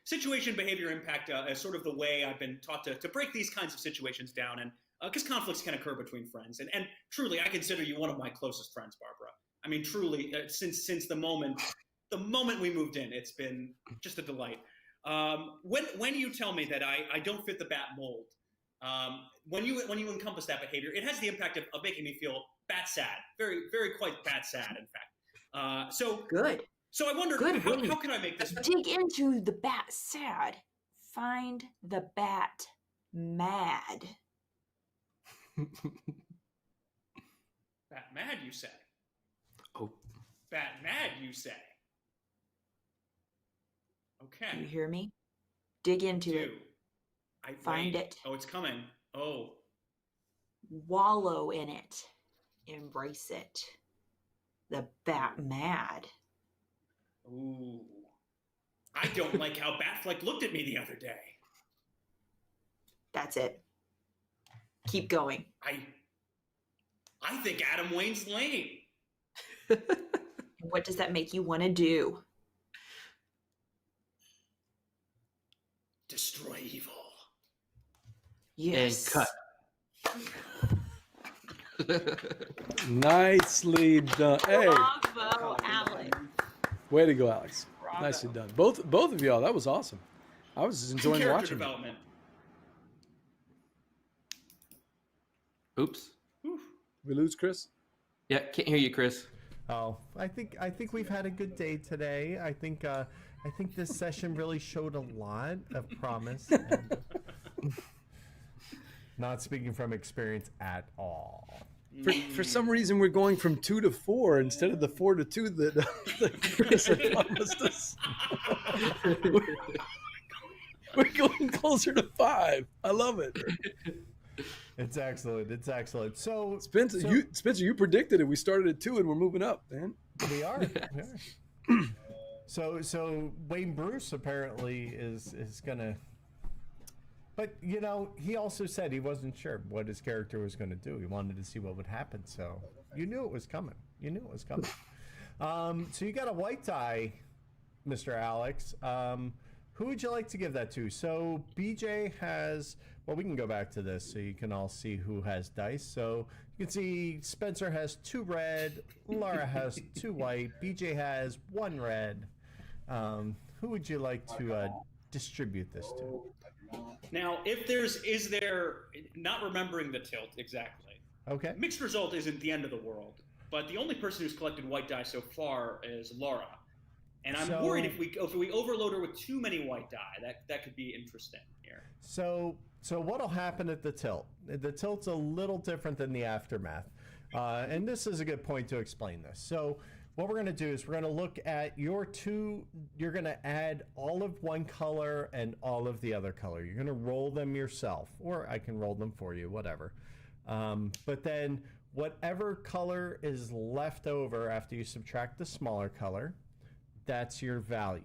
Situation, behavior, impact is sort of the way I've been taught to break these kinds of situations down, and because conflicts can occur between friends, and truly, I consider you one of my closest friends, Barbara. I mean, truly, since the moment we moved in, it's been just a delight. When you tell me that I don't fit the bat mold, when you encompass that behavior, it has the impact of making me feel bat sad, very, very quite bat sad, in fact. So good. So I wondered, how can I make this? Dig into the bat sad. Find the bat mad. Bat mad, you say? Oh. Bat mad, you say? Okay. Do you hear me? Dig into it. Find it. Oh, it's coming. Oh. Wallow in it. Embrace it. The bat mad. Ooh. I don't like how Batfleck looked at me the other day. That's it. Keep going. I think Adam Wayne's lame. What does that make you want to do? Destroy evil. Yes. And cut. Nicely done. Hey. Bravo, Alex. Way to go, Alex. Bravo. Nicely done. Both of y'all. That was awesome. I was just enjoying Character watching development. Oops. We lose Chris? Yeah, can't hear you, Chris. Oh, I think we've had a good day today. I think this session really showed a lot of promise. And, not speaking from experience at all. For some reason, we're going from 2 to 4 instead of the 4 to 2 that Chris had promised us. We're going closer to 5. I love it. It's excellent. It's excellent. So Spencer, you predicted it. We started at 2 and we're moving up, man. We are. So Wayne Bruce apparently is gonna. But, you know, he also said he wasn't sure what his character was going to do. He wanted to see what would happen. So you knew it was coming. So you got a white die, Mr. Alex. Who would you like to give that to? So BJ has, well, we can go back to this so you can all see who has dice. So you can see Spencer has 2 red, Lara has 2 white, BJ has 1 red. Who would you like to distribute this to? Now, is there not remembering the tilt exactly? Okay. Mixed result isn't the end of the world, but the only person who's collected white die so far is Laura, and I'm worried if we overload her with too many white die, that could be interesting here. So what'll happen at the tilt? The tilt's a little different than the aftermath, and this is a good point to explain this. So what we're going to do is we're going to look at your 2, you're going to add all of one color and all of the other color. You're going to roll them yourself, or I can roll them for you, whatever. But then whatever color is left over after you subtract the smaller color, that's your value.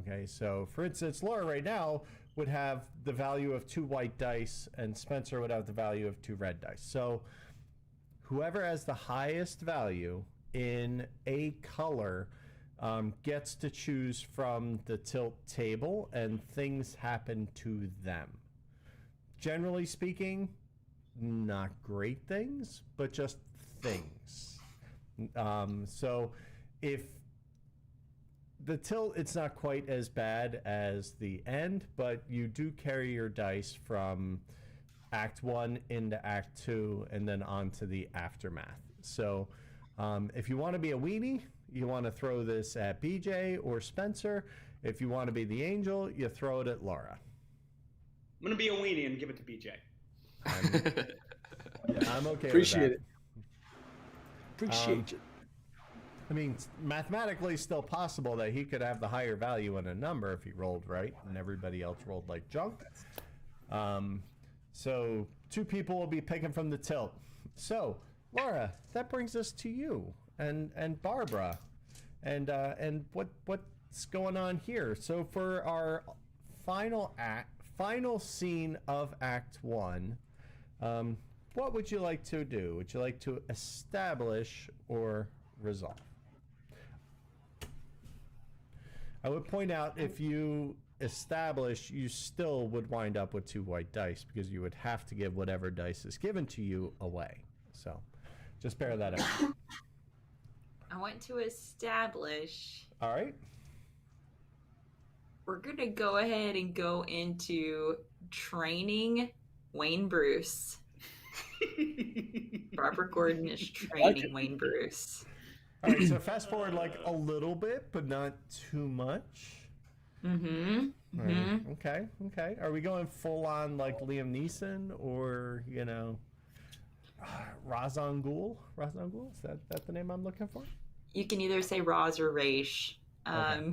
Okay, so for instance, Laura right now would have the value of 2 white dice and Spencer would have the value of 2 red dice. So whoever has the highest value in a color gets to choose from the tilt table and things happen to them. Generally speaking, not great things, but just things. So if the tilt, it's not quite as bad as the end, but you do carry your dice from Act 1 into Act 2 and then on to the aftermath. So if you want to be a weenie, you want to throw this at BJ or Spencer. If you want to be the angel, you throw it at Laura. I'm going to be a weenie and give it to BJ. I'm okay Appreciate with that. Appreciate it. I mean, mathematically still possible that he could have the higher value in a number if he rolled right and everybody else rolled like junk. So 2 people will be picking from the tilt. So Laura, that brings us to you and Barbara, and what what's going on here? So for our final scene of Act 1, what would you like to do? Would you like to establish or resolve? I would point out, if you establish, you still would wind up with 2 white dice, because you would have to give whatever dice is given to you away. So just bear that in mind. I want to establish. All right. We're going to go ahead and go into training Wayne Bruce. Barbara Gordon is training Wayne Bruce. All right, so fast forward like a little bit, but not too much. Mm-hmm. Right. Okay. Are we going full on like Liam Neeson, or, you know, Ra's al Ghul? Ra's al Ghul? Is that the name I'm looking for? You can either say Roz or Raish. Okay.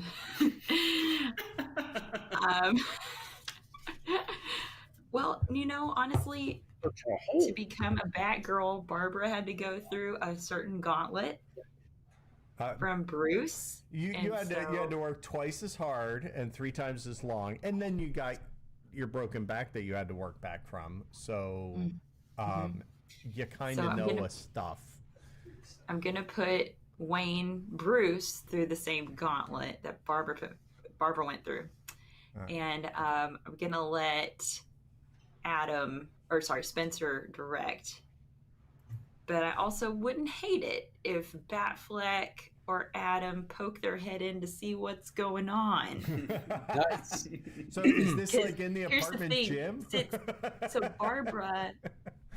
Well, you know, honestly, to become a Batgirl, Barbara had to go through a certain gauntlet from Bruce. You had to work twice as hard and 3 times as long, and then you got your broken back that you had to work back from. So you kind of know stuff. I'm gonna put Wayne Bruce through the same gauntlet that Barbara went through, and I'm gonna let Spenser direct. But I also wouldn't hate it if Batfleck or Adam poke their head in to see what's going on. Nice. So is this like in the apartment gym? So Barbara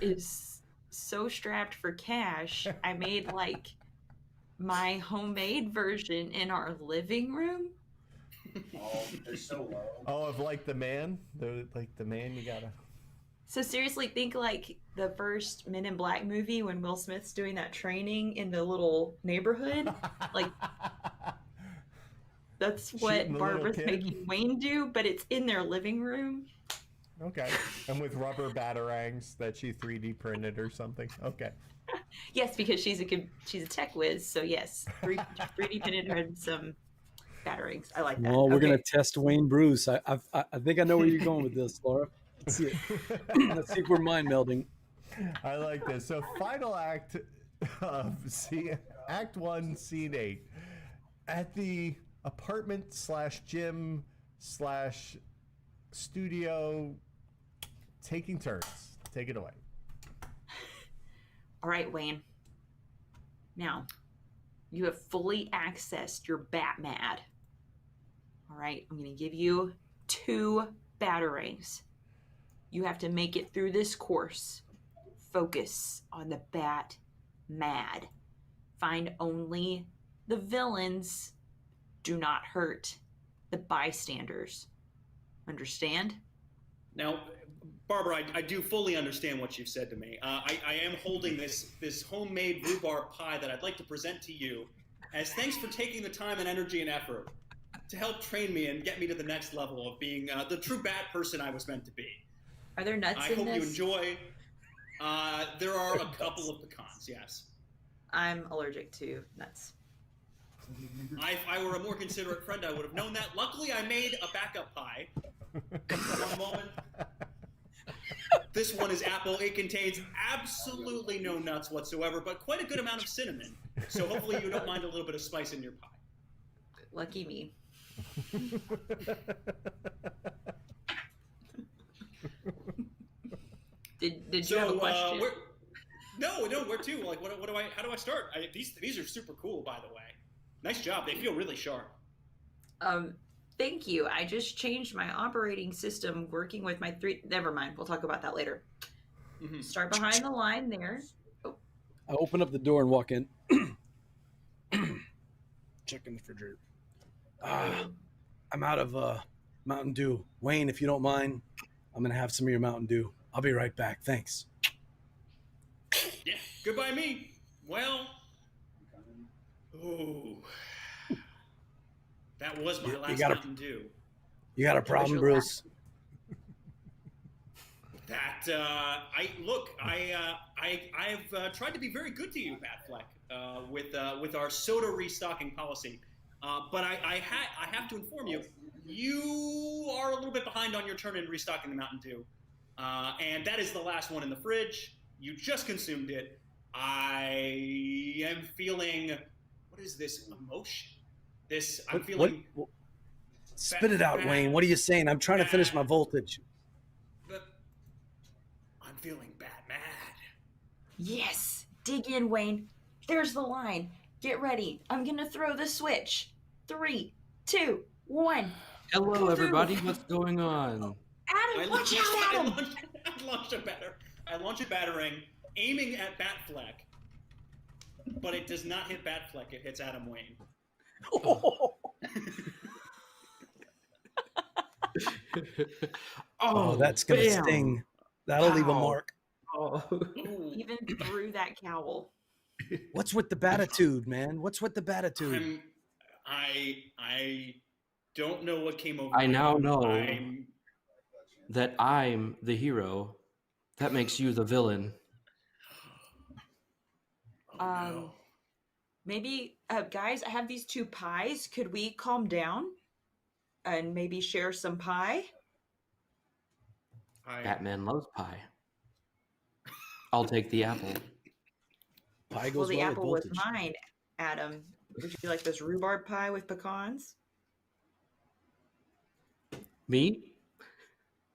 is so strapped for cash, I made like my homemade version in our living room. Oh, they're so low. Oh, of like the man? The man you gotta... So seriously, think like the first Men in Black movie when Will Smith's doing that training in the little neighborhood. Like, that's what Barbara's making Wayne do, but it's in their living room. Okay. And with rubber batarangs that she 3D printed or something. Okay. Yes, because she's a tech whiz, so yes, 3D printed her some batarangs. I like that. Well, we're gonna test Wayne Bruce. I think I know where you're going with this, Laura. Let's see it. Let's see if we're mind melding. I like this. So final act of Act 1, Scene 8. At the apartment / gym / studio, taking turns. Take it away. All right, Wayne. Now, you have fully accessed your Batmad. All right, I'm going to give you 2 batarangs. You have to make it through this course. Focus on the Batmad. Find only the villains. Do not hurt the bystanders. Understand? Now, Barbara, I do fully understand what you've said to me. I am holding this homemade rhubarb pie that I'd like to present to you as thanks for taking the time and energy and effort to help train me and get me to the next level of being the true bat person I was meant to be. Are there nuts in this? I hope you enjoy. There are a couple of pecans, yes. I'm allergic to nuts. If I were a more considerate friend, I would have known that. Luckily, I made a backup pie. One moment. This one is apple. It contains absolutely no nuts whatsoever, but quite a good amount of cinnamon. So hopefully you don't mind a little bit of spice in your pie. Lucky me. Did you have a question? No. Where to? Like, what do I? How do I start? These are super cool, by the way. Nice job. They feel really sharp. Thank you. I just changed my operating system working with my 3. Never mind. We'll talk about that later. Mm-hmm. Start behind the line there. Oh. I open up the door and walk in. Check in the refrigerator. I'm out of Mountain Dew. Wayne, if you don't mind, I'm going to have some of your Mountain Dew. I'll be right back. Thanks. Yeah, goodbye me. Well, that was my last Mountain Dew. You got a problem, Bruce? I've tried to be very good to you, Batfleck, with our soda restocking policy. But I have to inform you, you are a little bit behind on your turn in restocking the Mountain Dew. And that is the last one in the fridge. You just consumed it. I am feeling, what is this emotion? I'm feeling... Spit it out, Wayne. What are you saying? I'm trying to finish my voltage. I'm feeling bad mad. Yes. Dig in, Wayne. There's the line. Get ready. I'm going to throw the switch. 3, 2, 1. Hello, everybody. What's going on? Adam, watch out, Adam! I launch a batarang aiming at Batfleck, but it does not hit Batfleck. It hits Adam Wayne. Oh, that's going to sting. That'll leave a mark. Oh. Even through that cowl. What's with the batitude, man? What's with the batitude? I don't know what came over. I now know that I'm the hero. That makes you the villain. No. Maybe, guys, I have these 2 pies. Could we calm down and maybe share some pie? Batman loves pie. I'll take the apple. Pie goes Well, the well apple with was voltage. mine, Adam. Would you like this rhubarb pie with pecans? Me?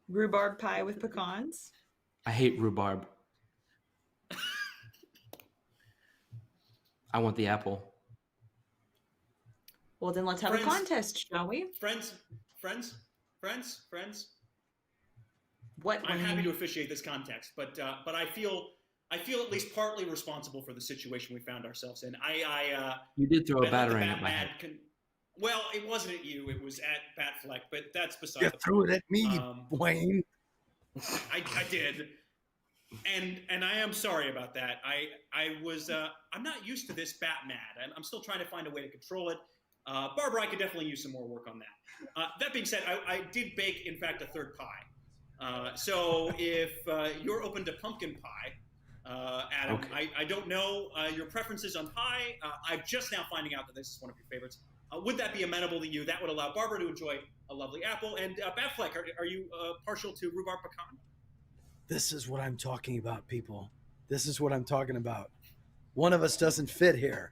Rhubarb pie with pecans? I hate rhubarb. I want the apple. Well, then let's have a contest, shall we? Friends. What? I'm happy to officiate this contest, but I feel at least partly responsible for the situation we found ourselves in. You did throw a batarang at my head. Well, it wasn't at you; it was at Batfleck. But that's beside You the threw point. it at me, Wayne. I did, and I am sorry about that. I'm not used to this bat mad. I'm still trying to find a way to control it. Barbara, I could definitely use some more work on that. That being said, I did bake, in fact, a 3rd pie. So if you're open to pumpkin pie, Adam, okay. I don't know your preferences on pie. I'm just now finding out that this is one of your favorites. Would that be amenable to you? That would allow Barbara to enjoy a lovely apple. And Batfleck, are you partial to rhubarb pecan? This is what I'm talking about, people. This is what I'm talking about. One of us doesn't fit here.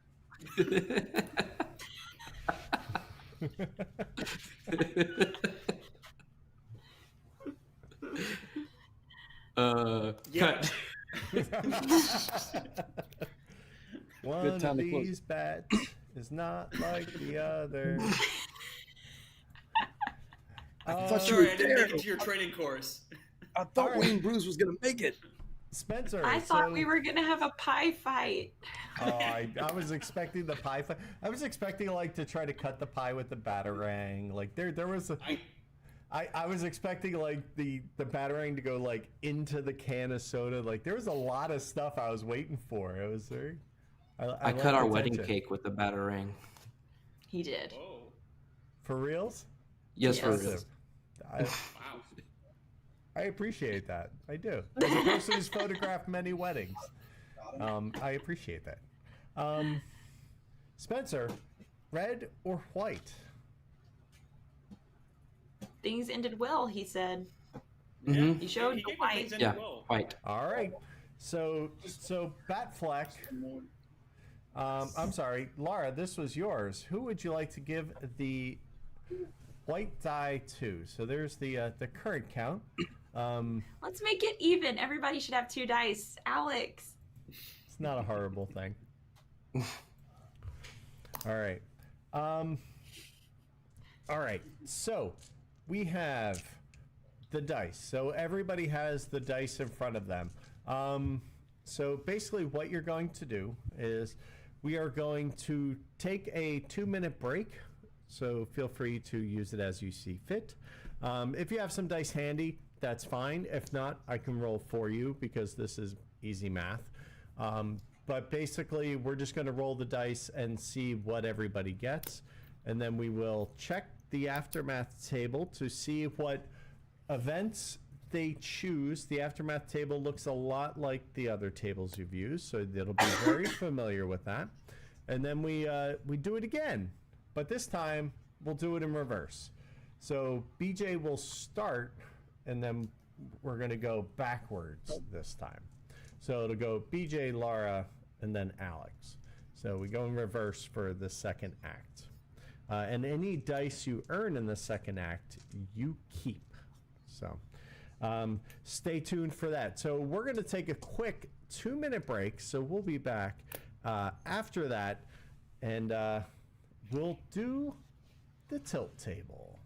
Cut. One of these bats is not like the other. I thought you were there. I didn't make it to your training course. I thought Wayne Bruce was going to make it. Spencer, I thought we were going to have a pie fight. Oh, I was expecting the pie fight. I was expecting to try to cut the pie with the batarang. Like there was a. I was expecting the batarang to go into the can of soda. There was a lot of stuff I was waiting for. It was very. I cut our wedding cake with the batarang. He did. Oh. For reals? Yes, for reals. Wow. I appreciate that. I do. As a person who's photographed many weddings, I appreciate that. Spencer, red or white? Things ended well, he said. Mm-hmm. He showed the white. Yeah, white. All right. So Batfleck. I'm sorry, Lara. This was yours. Who would you like to give the white die to? So there's the current count. Let's make it even. Everybody should have 2 dice. Alex. It's not a horrible thing. All right. All right. So we have the dice. So everybody has the dice in front of them. So basically what you're going to do is we are going to take a 2-minute break. So feel free to use it as you see fit. If you have some dice handy, that's fine. If not, I can roll for you because this is easy math. But basically, we're just going to roll the dice and see what everybody gets. And then we will check the aftermath table to see what events they choose. The aftermath table looks a lot like the other tables you've used, so it'll be very familiar with that. And then we do it again. but this time we'll do it in reverse. So BJ will start, and then we're going to go backwards this time. So it'll go BJ, Lara, and then Alex. So we go in reverse for the second act. And any dice you earn in the second act, you keep. So stay tuned for that. So we're going to take a quick 2-minute break. So we'll be back after that, and we'll do the tilt table.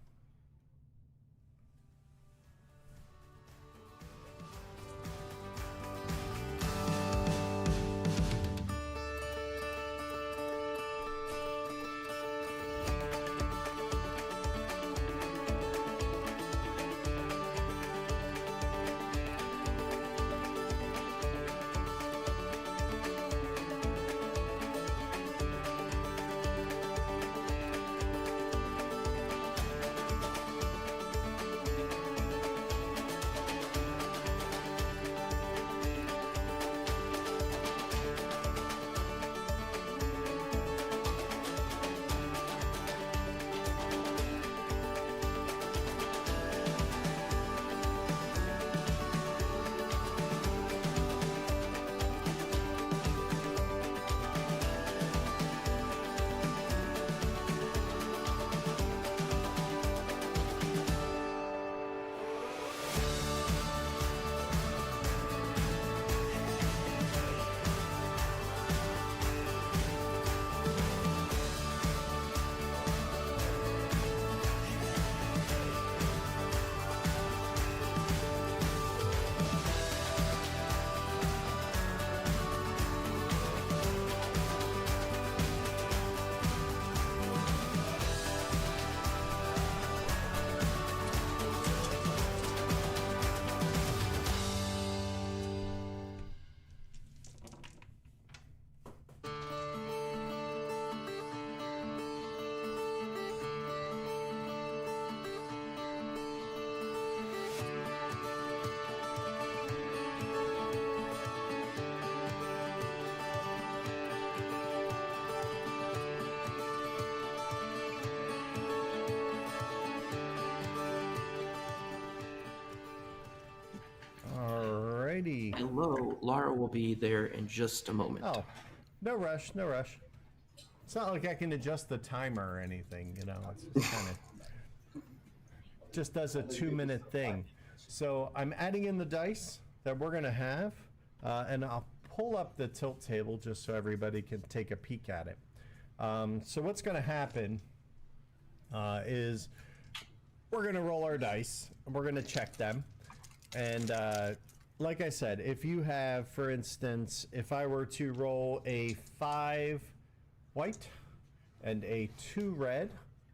Alrighty. Hello, Lara will be there in just a moment. Oh, no rush, no rush. It's not like I can adjust the timer or anything, you know. It's just kind of just does a 2-minute thing. So I'm adding in the dice that we're gonna have, and I'll pull up the tilt table just so everybody can take a peek at it. So what's gonna happen is we're gonna roll our dice and we're gonna check them. And like I said, if you have, for instance, if I were to roll a 5 white and a 2 red,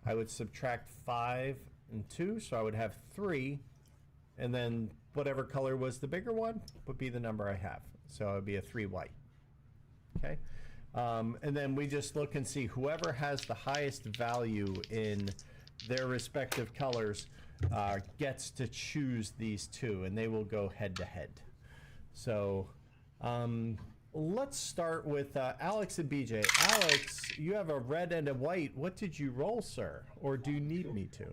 I would subtract 5 and 2, so I would have 3, and then whatever color was the bigger one would be the number I have. So it would be a 3 white. Okay, and then we just look and see whoever has the highest value in their respective colors gets to choose these two, and they will go head to head. So let's start with Alex and BJ. Alex, you have a red and a white. What did you roll, sir? Or do you need me to?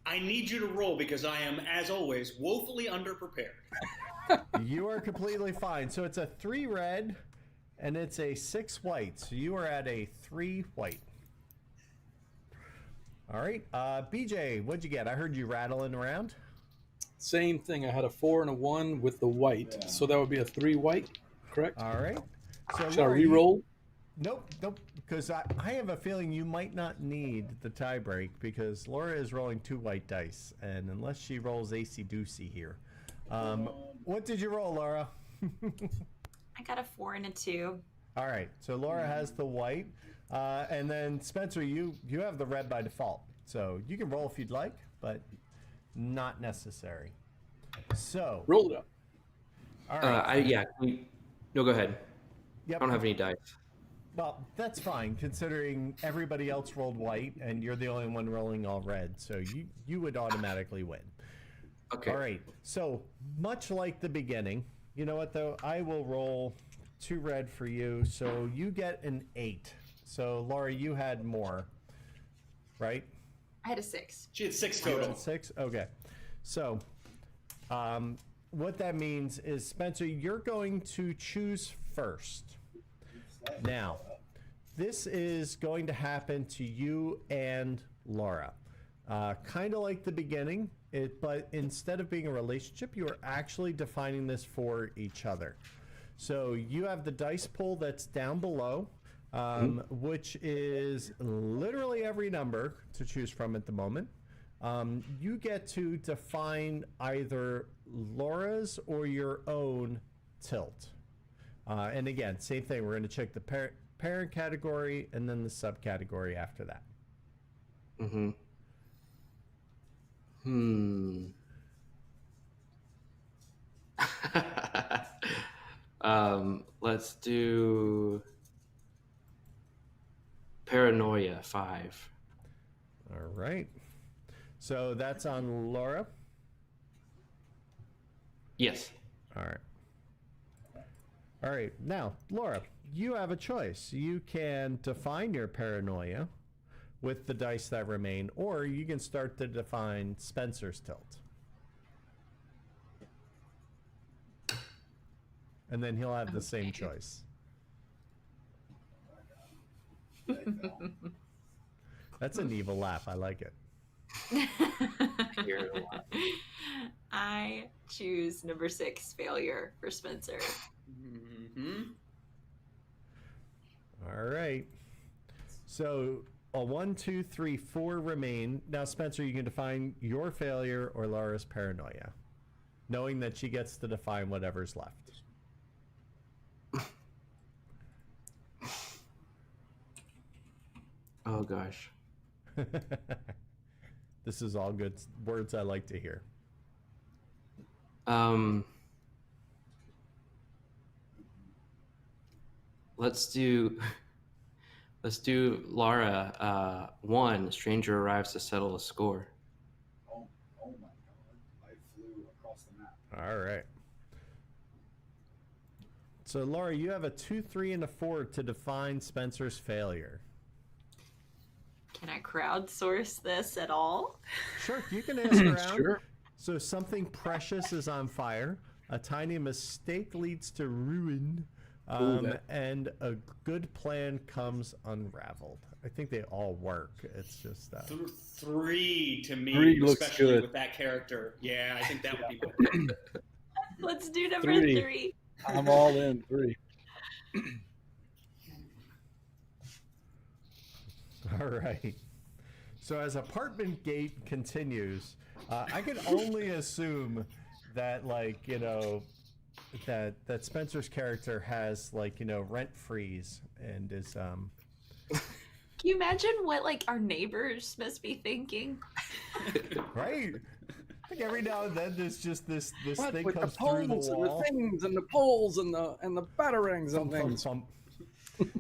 I need you to roll because I am, as always, woefully underprepared. You are completely fine. So it's a 3 red and it's a 6 white. So you are at a 3 white. All right. BJ, what'd you get? I heard you rattling around. Same thing. I had a 4 and a 1 with the white. Yeah. So that would be a 3 white, correct? All right. So Should I Laura, re-roll? Nope, because I have a feeling you might not need the tie break because Laura is rolling 2 white dice, and unless she rolls acey-deucey here. What did you roll, Laura? I got a 4 and a 2. All right, so Laura has the white, and then Spencer, you have the red by default, so you can roll if you'd like, but not necessary. So Roll it up. all right, No, go ahead. yep. I don't have any dice. Well, that's fine, considering everybody else rolled white, and you're the only one rolling all red, so you would automatically win. Okay. All right, so much like the beginning, you know what, though? I will roll 2 red for you, so you get an 8. So, Laura, you had more. right? I had a 6. She had 6 You total. had 6? Okay. So, what that means is, Spencer, you're going to choose first. Now, this is going to happen to you and Laura. Kind of like the beginning, but instead of being a relationship, you are actually defining this for each other. So you have the dice pool that's down below, which is literally every number to choose from at the moment. You get to define either Laura's or your own tilt. And again, same thing. We're going to check the parent category and then the subcategory after that. Let's do paranoia 5. All right. So that's on Laura. Yes. All right. All right. Now, Laura, you have a choice. You can define your paranoia with the dice that remain, or you can start to define Spencer's tilt. And then he'll have the same choice. That's an evil laugh. I like it. Hear it a lot. I choose number 6, failure, for Spencer. All right. So a 1, 2, 3, 4 remain. Now, Spencer, you can define your failure or Laura's paranoia, knowing that she gets to define whatever's left. Oh gosh. This is all good words I like to hear. Let's do Laura. 1, stranger arrives to settle a score. Oh my god. I flew across the map. All right. So, Laura, you have a 2, 3, and a 4 to define Spencer's failure. Can I crowdsource this at all? Sure, you can ask around. Sure. So, something precious is on fire. A tiny mistake leads to ruin. And a good plan comes unraveled. I think they all work. It's just that. 3 to me, 3 looks especially good. with that character. Yeah, I think that would be good. Let's do number 3. 3. I'm all in 3. All right. So as Apartment Gate continues, I can only assume that, like, you know, that Spencer's character has, like, you know, rent freeze and is Can you imagine what, like, our neighbors must be thinking? right. Like every now and then, there's just this What thing with the comes through the poles and wall. the things and the poles and the batarangs and Thump, thump, things. thump.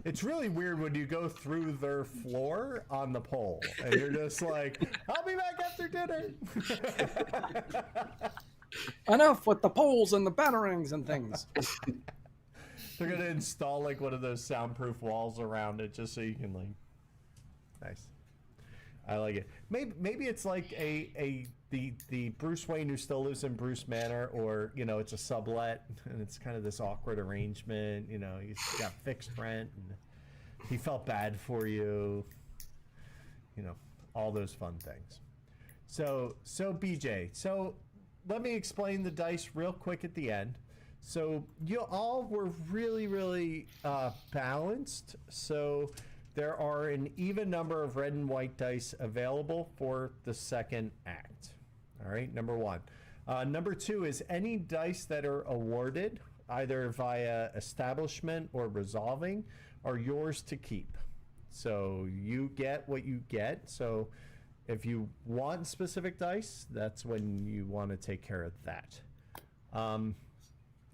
It's really weird when you go through their floor on the pole, and you're just like, "I'll be back after dinner." Enough with the poles and the batarangs and things. They're gonna install like one of those soundproof walls around it just so you can like. Nice. I like it. Maybe it's like the Bruce Wayne who still lives in Bruce Manor, or you know, it's a sublet and it's kind of this awkward arrangement. You know, he's got fixed rent and he felt bad for you. You know, all those fun things. So BJ, so let me explain the dice real quick at the end. So you all were really balanced. So there are an even number of red and white dice available for the second act. All right, number 1. Number 2 is any dice that are awarded either via establishment or resolving are yours to keep. So you get what you get. So if you want specific dice, that's when you want to take care of that.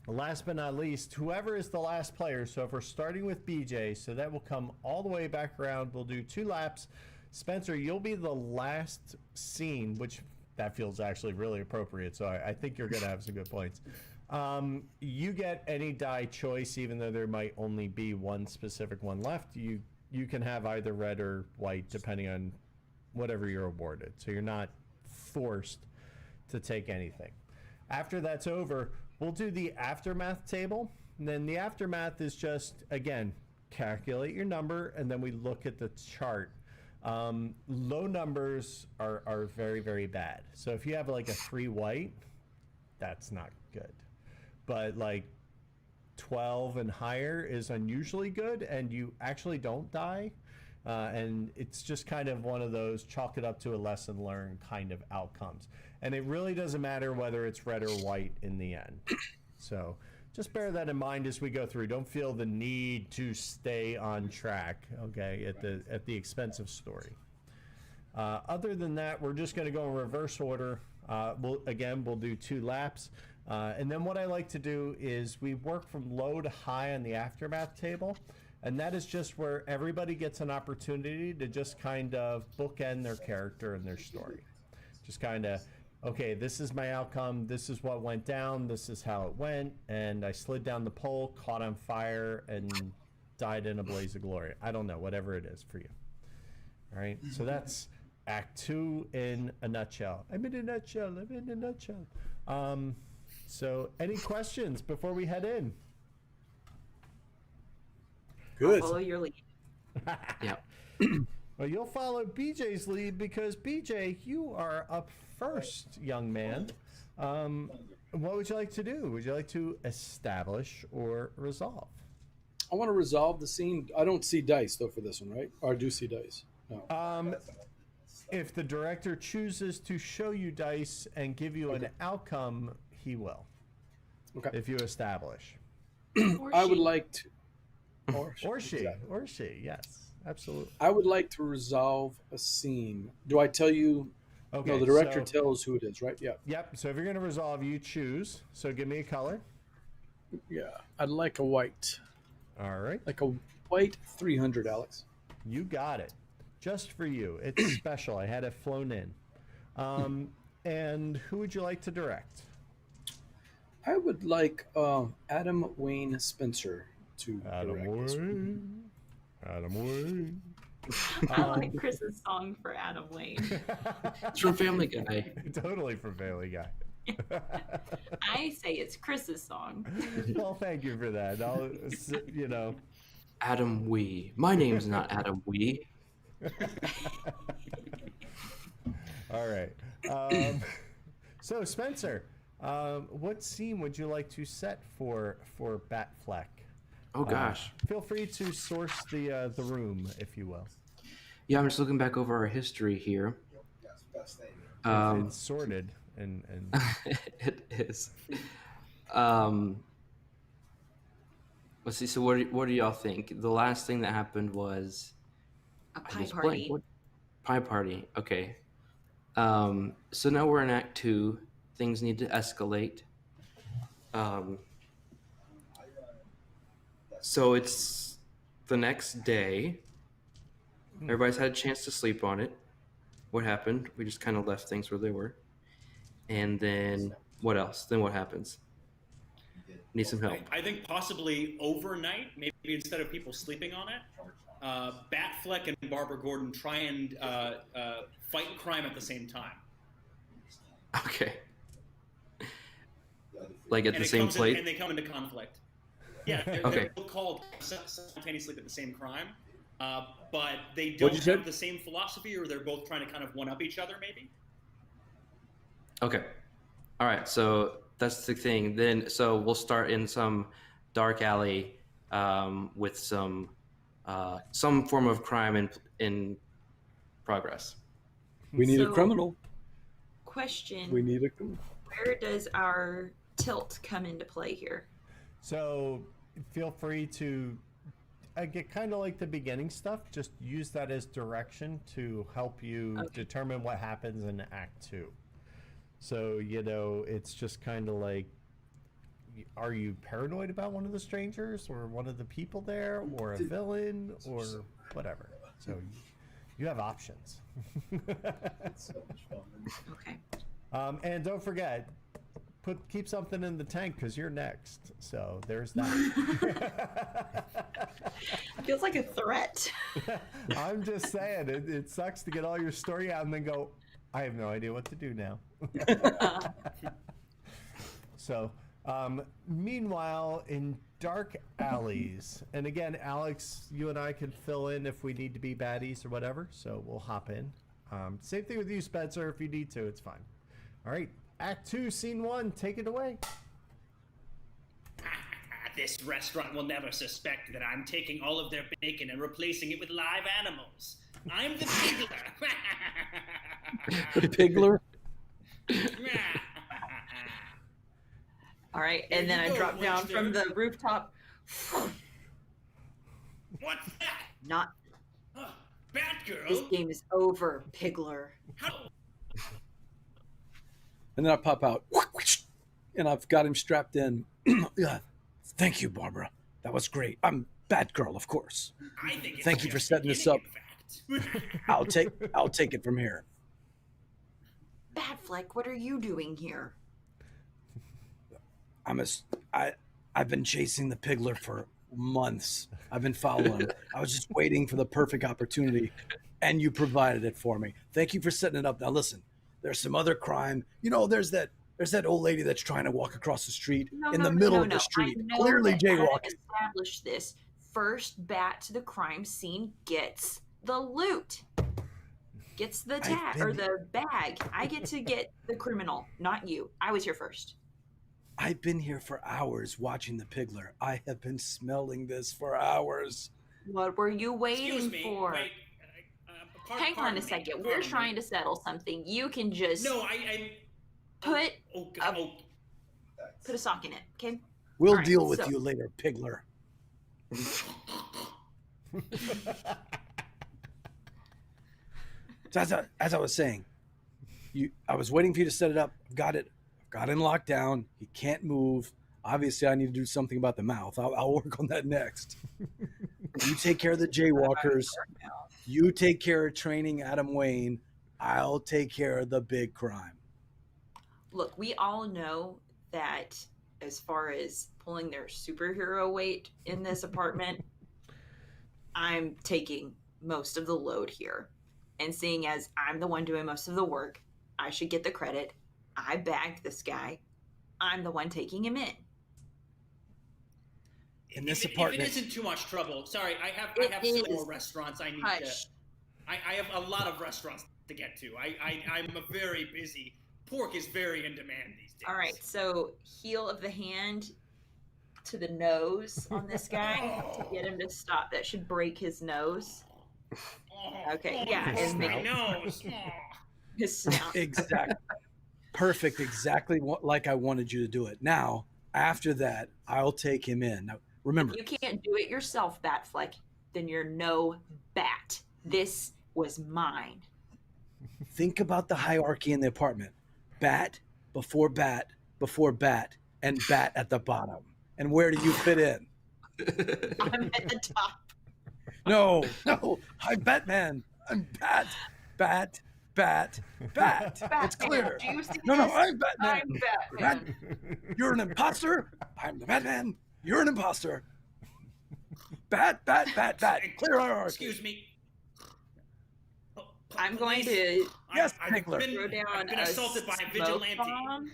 Last but not least, whoever is the last player, so if we're starting with BJ, so that will come all the way back around. We'll do 2 laps. Spencer, you'll be the last scene, which that feels actually really appropriate, so I think you're going to have some good points. You get any die choice, even though there might only be one specific one left. You can have either red or white, depending on whatever you're awarded. So you're not forced to take anything. After that's over, we'll do the aftermath table. And then the aftermath is just, again, calculate your number, and then we look at the chart. Low numbers are very, very bad. So if you have like a 3 white, that's not good. But like 12 and higher is unusually good, and you actually don't die. And it's just kind of one of those chalk it up to a lesson learned kind of outcomes. And it really doesn't matter whether it's red or white in the end. So just bear that in mind as we go through. Don't feel the need to stay on track, okay, at the expense of story. Other than that, we're just going to go in reverse order. We'll do 2 laps. And then what I like to do is we work from low to high on the aftermath table. And that is just where everybody gets an opportunity to just kind of bookend their character and their story. Just kind of, okay, this is my outcome, this is what went down, this is how it went, and I slid down the pole, caught on fire, and died in a blaze of glory. I don't know, whatever it is for you. All right, so that's Act 2 in a nutshell. I'm in a nutshell. So any questions before we head in? Good. I'll follow your lead. Yeah. Well, you'll follow BJ's lead because BJ, you are up first, young man. What would you like to do? Would you like to establish or resolve? I want to resolve the scene. I don't see dice though for this one, right? Or I do see dice. No. If the director chooses to show you dice and give you an outcome, he will. Okay. If you establish. I would like to. Or she, yes, absolutely. I would like to resolve a scene. Do I tell you? Okay. No, the director tells who it is, right? Yeah. Yep. So if you're going to resolve, you choose. So give me a color. Yeah. I'd like a white. All right. Like a white 300, Alex. You got it. Just for you. It's special. I had it flown in. And who would you like to direct? I would like Adam Wayne Spencer to direct this one. Adam Wayne. I like Chris's song for Adam Wayne. It's from Family Guy. Totally from Family Guy. I say it's Chris's song. Well, thank you for that. Adam Wee. My name's not Adam Wee. All right. So Spencer, what scene would you like to set for Batfleck? Oh gosh. Feel free to source the room, if you will. Yeah, I'm just looking back over our history here. Yes, best thing. It's sorted and It is. Let's see. So, what do y'all think? The last thing that happened was A I pie just party. blanked. What? Pie party. Okay. So now we're in Act 2. Things need to escalate. So it's the next day. Everybody's had a chance to sleep on it. What happened? We just kind of left things where they were. And then what else? Then what happens? Need some help. I think possibly overnight, maybe instead of people sleeping on it, Batfleck and Barbara Gordon try and fight crime at the same time. Okay. Like at the same place? And they come into conflict. Yeah, they're both called simultaneously at the same crime, but they don't have the same philosophy, or they're both trying to kind of one-up each other, maybe? Okay. All right, so that's the thing. Then, so we'll start in some dark alley with some form of crime in progress. We need a criminal. Question. We need a criminal. Where does our tilt come into play here? So feel free to get kind of like the beginning stuff. Just use that as direction to help you determine what happens in Act 2. So, it's just kind of like, are you paranoid about one of the strangers or one of the people there or a villain or whatever? So you have options. So much fun. Okay. And don't forget, keep something in the tank because you're next. So there's that. It feels like a threat. I'm just saying, it sucks to get all your story out and then go, I have no idea what to do now. So, meanwhile, in dark alleys, and again, Alex, you and I can fill in if we need to be baddies or whatever, so we'll hop in. Same thing with you, Spencer. If you need to, it's fine. All right, Act 2, Scene 1, take it away. This restaurant will never suspect that I'm taking all of their bacon and replacing it with live animals. I'm the Pigler. The Pigler? All right, and then I drop down from the rooftop. What's that? Not. Batgirl? This game is over, Pigler. How? And then I pop out, and I've got him strapped in. Yeah. Thank you, Barbara. That was great. I'm Batgirl, of course. I think it's Thank you for just setting this up. beginning, in fact. I'll take it from here. Batfleck, what are you doing here? I've been chasing the Pigler for months. I've been following him. I was just waiting for the perfect opportunity, and you provided it for me. Thank you for setting it up. Now listen, there's some other crime. There's that old lady that's trying to walk across the street in the middle of the street, clearly jaywalking. Establish this. First bat to the crime scene gets the loot. Gets the tag or the bag. I get to get the criminal, not you. I was here first. I've been here for hours watching the Pigler. I have been smelling this for hours. What were you waiting for? Wait, Hang on a second. We're trying to settle something. You can just put a sock in it, okay? We'll deal with you later, Pigler. So as I was saying, I was waiting for you to set it up. I've got it. Got in lockdown. He can't move. Obviously, I need to do something about the mouth. I'll work on that next. You take care of the jaywalkers. You take care of training Adam Wayne. I'll take care of the big crime. Look, we all know that as far as pulling their superhero weight in this apartment, I'm taking most of the load here. And seeing as I'm the one doing most of the work, I should get the credit. I bagged this guy. I'm the one taking him in. In this apartment, if it isn't too much trouble. Sorry, I have some more restaurants I need to. I have a lot of restaurants to get to. I'm a very busy. Pork is very in demand these days. All right, so heel of the hand to the nose on this guy to get him to stop. That should break his nose. Okay, yeah, his and my nose. his snout. exactly. Perfect, exactly like I wanted you to do it. Now, after that, I'll take him in. Now, remember, You can't do it yourself, Batfleck. Then you're no bat. This was mine. think about the hierarchy in the apartment. Bat, before bat, and bat at the bottom. And where do you fit in? I'm at the top. No, I'm Batman. I'm Bat. It's clear. Do you see No, this? I'm Batman. I'm Batman. You're an imposter. I'm the Batman. You're an imposter. Bat. Clear hierarchy. Excuse me. I'm going to Yes, I've Nickler. throw down I've been a assaulted by a smoke vigilante. bomb.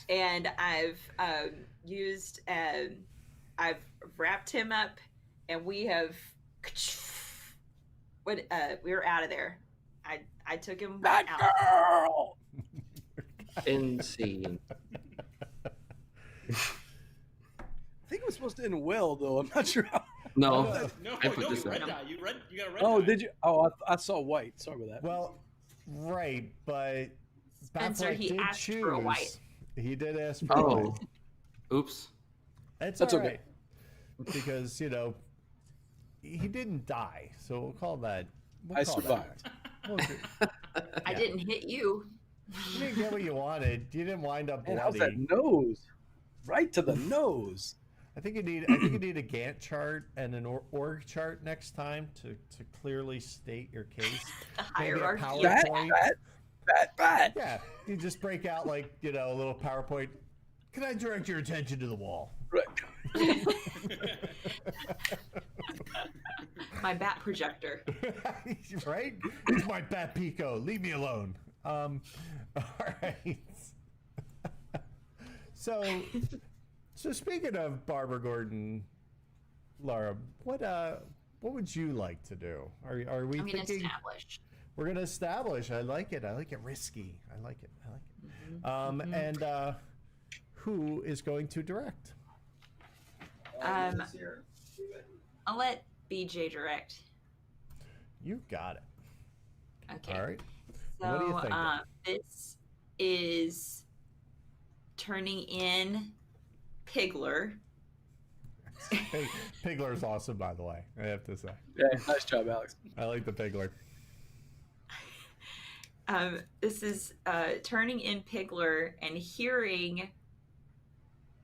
And I've used, I've wrapped him up, and we have, we're out of there. I took him out. Batgirl. Insane. I think it was supposed to end well, though. I'm not sure how. No, No, I put no, this you red up. dye. You got a red Oh, dye. did you? Oh, I saw white. Sorry about that. Well, right, but Spencer, Batfleck he did asked choose. for a white. He did ask for a Oh, white. oops. That's That's all okay. right. Because, he didn't die, so we'll call that. I survived. I didn't hit you. You didn't get what you wanted. You didn't wind up Man, how's that bloody. nose? Right to the nose. I think you need a Gantt chart and an org chart next time to clearly state your case. The Maybe a hierarchy. PowerPoint. Bat. Yeah, you just break out like, a little PowerPoint. Can I direct your attention to the wall? Right. My bat projector. Right? It's my Bat Pico. Leave me alone. All right. So speaking of Barbara Gordon, Lara, what would you like to do? Are we thinking? Establish. We're gonna establish. I like it. Risky. I like it. Mm-hmm. And who is going to direct? I'll let BJ direct. You got it. Okay. All right. So What do you think? this is turning in Pigler. Pigler is awesome, by the way. I have to say. Yeah, nice job, Alex. I like the Pigler. This is turning in Pigler and hearing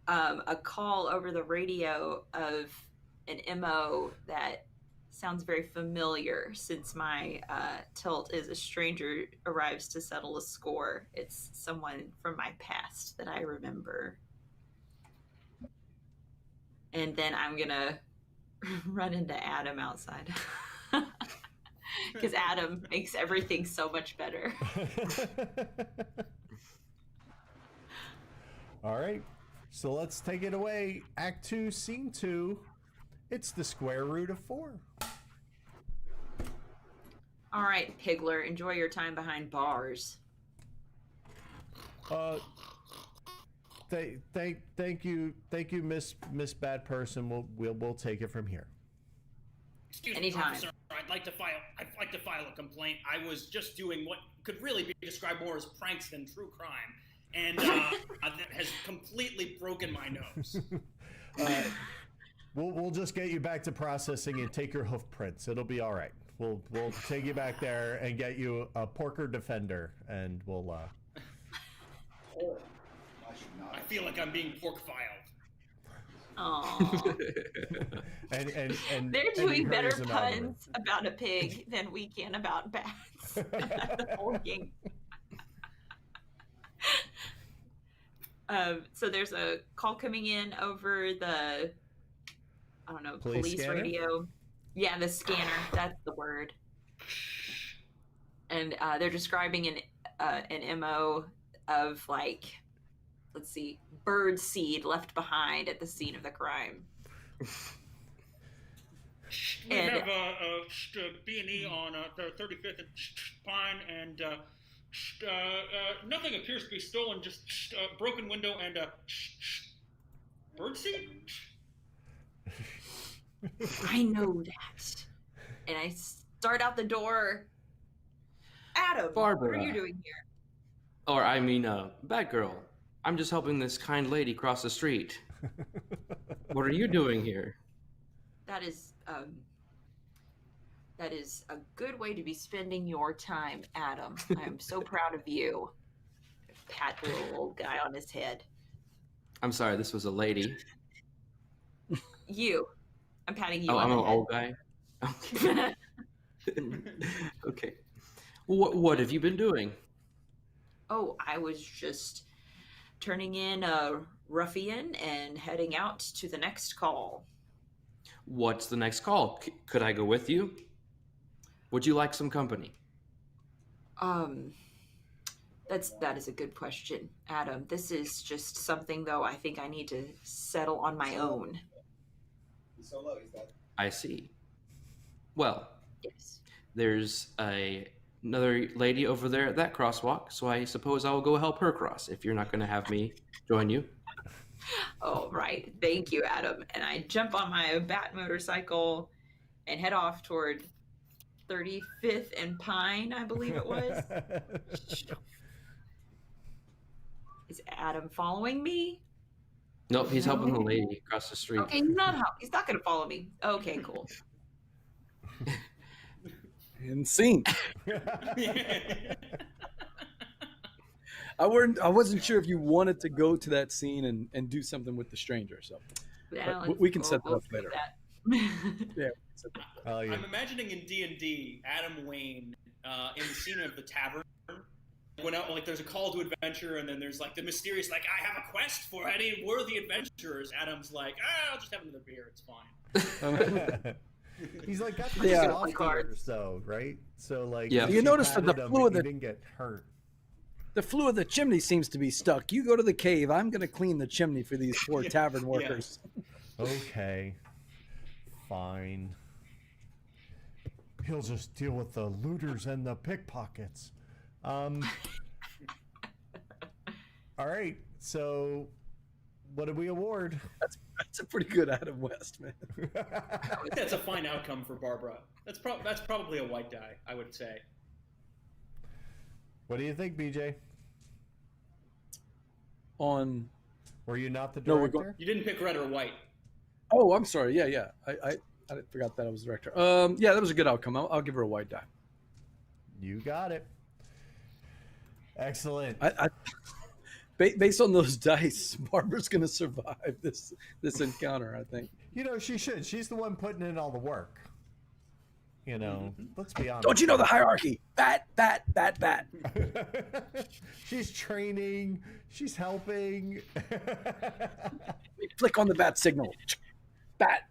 a call over the radio of an MO that sounds very familiar since my tilt is a stranger arrives to settle a score. It's someone from my past that I remember. And then I'm going to run into Adam outside. Because Adam makes everything so much better. All right. So let's take it away. Act 2, Scene 2. It's the square root of 4. All right, Pigler, enjoy your time behind bars. Thank you, Miss Bad Person. We'll take it from here. Excuse Anytime. me, officer. I'd like to file a complaint. I was just doing what could really be described more as pranks than true crime, and that has completely broken my nose. We'll just get you back to processing and take your hoof prints. It'll be all right. We'll take you back there and get you a Porker Defender, and we'll. I feel like I'm being pork filed. Aww. and They're doing better hurries him out of the room. puns about a pig than we can about bats. The whole game. So there's a call coming in over the, I don't know, police scanner? radio. Yeah, the scanner. That's the word. And they're describing an MO of, like, let's see, bird seed left behind at the scene of the crime. We have a B&E on 35th and Pine, and nothing appears to be stolen, just broken window and birdseed? I know that. And I start out the door. Adam, Barbara. what are you doing here? Or, I mean, Batgirl. I'm just helping this kind lady cross the street. What are you doing here? That is a good way to be spending your time, Adam. I'm so proud of you. Pat the little old guy on his head. I'm sorry, this was a lady. You. I'm patting you Oh, on I'm the an head. old guy? Okay. Okay. What have you been doing? Oh, I was just turning in a ruffian and heading out to the next call. What's the next call? Could I go with you? Would you like some company? That is a good question, Adam. This is just something, though, I think I need to settle on my own. He's so low, he's dead. I see. Well, Yes. there's another lady over there at that crosswalk, so I suppose I will go help her cross if you're not going to have me join you. Oh, right. Thank you, Adam. And I jump on my bat motorcycle and head off toward 35th and Pine, I believe it was. Is Adam following me? Nope, he's helping the lady across the street. Okay, he's not going to follow me. Okay, cool. And scene. I wasn't sure if you wanted to go to that scene and do something with the stranger, so Yeah, we can let's set that go up through later. that. Yeah. we can set that up. Oh, yeah. I'm imagining in D&D Adam Wayne in the scene of the tavern when out, like there's a call to adventure, and then there's like the mysterious, like, I have a quest for any worthy adventurers. Adam's like, I'll just have another beer. It's fine. He's like got the soft ears though, right? So like, Yeah. You notice that the flue of he didn't get hurt. The flue of the chimney seems to be stuck. You go to the cave. I'm going to clean the chimney for these poor tavern workers. Okay, fine. He'll just deal with the looters and the pickpockets. All right, so what did we award? That's a pretty good Adam West, man. I think that's a fine outcome for Barbara. That's probably a white die, I would say. What do you think, BJ? Were you not the No, we're director? You didn't pick red or white. Oh, I'm sorry. Yeah. I forgot that I was the director. Yeah, that was a good outcome. I'll give her a white die. You got it. Excellent. Based on those dice, Barbara's going to survive this encounter, I think. You know, she should. She's the one putting in all the work. You know, let's be honest. Don't you know the hierarchy? Bat. She's training. She's helping. Click on the bat signal. Bat.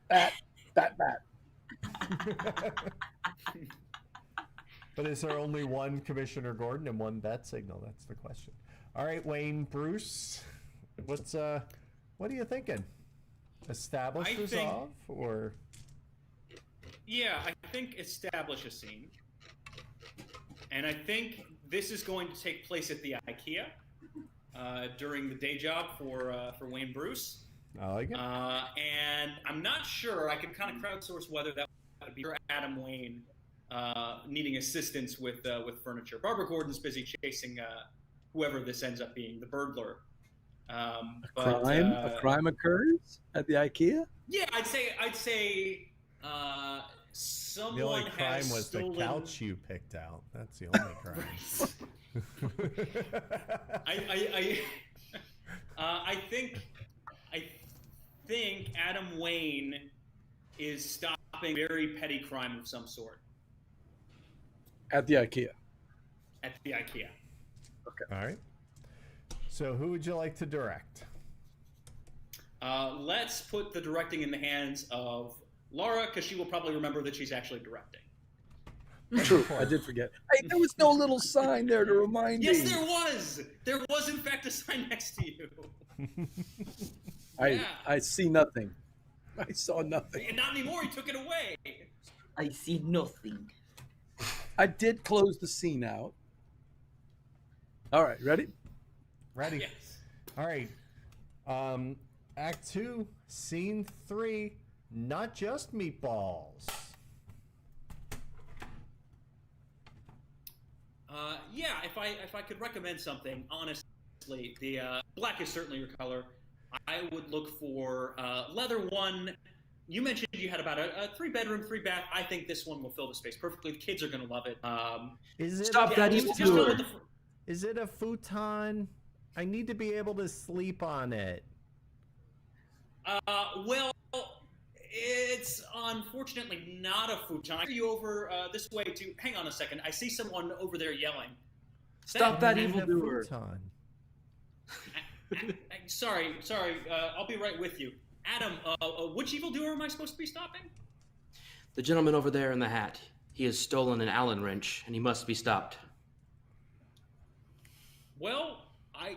But is there only one Commissioner Gordon and one bat signal? That's the question. All right, Wayne, Bruce, what are you thinking? Establish resolve or? Yeah, I think establish a scene, and I think this is going to take place at the IKEA during the day job for Wayne Bruce. I like it. And I'm not sure. I can kind of crowdsource whether that would be Adam Wayne needing assistance with furniture. Barbara Gordon's busy chasing whoever this ends up being, the burglar. A crime occurs at the IKEA? Yeah, I'd say someone the only crime has was stolen... the couch you picked out. That's the only crime. I think Adam Wayne is stopping very petty crime of some sort At the IKEA. at the IKEA. Okay. All right. So who would you like to direct? Let's put the directing in the hands of Laura, because she will probably remember that she's actually directing. True, I did forget. Hey, there was no little sign there to remind me. Yes, there was. There was, in fact, a sign next to you. I see nothing. I saw nothing. And not anymore. He took it away. I see nothing. I did close the scene out. All right, ready? Ready? Yes. All right. Act 2, Scene 3, Not Just Meatballs. Yeah, if I could recommend something, honestly, the black is certainly your color. I would look for leather one. You mentioned you had about a 3-bedroom, 3-bath. I think this one will fill the space perfectly. The kids are going to love it. Is it Stop that just evil go doer. with the Is it a futon? I need to be able to sleep on it. well, it's unfortunately not a futon. I see you over this way to. Hang on a second. I see someone over there yelling. Stop that I need evil a doer. futon. Sorry. I'll be right with you. Adam, which evildoer am I supposed to be stopping? The gentleman over there in the hat. He has stolen an Allen wrench, and he must be stopped. Well, I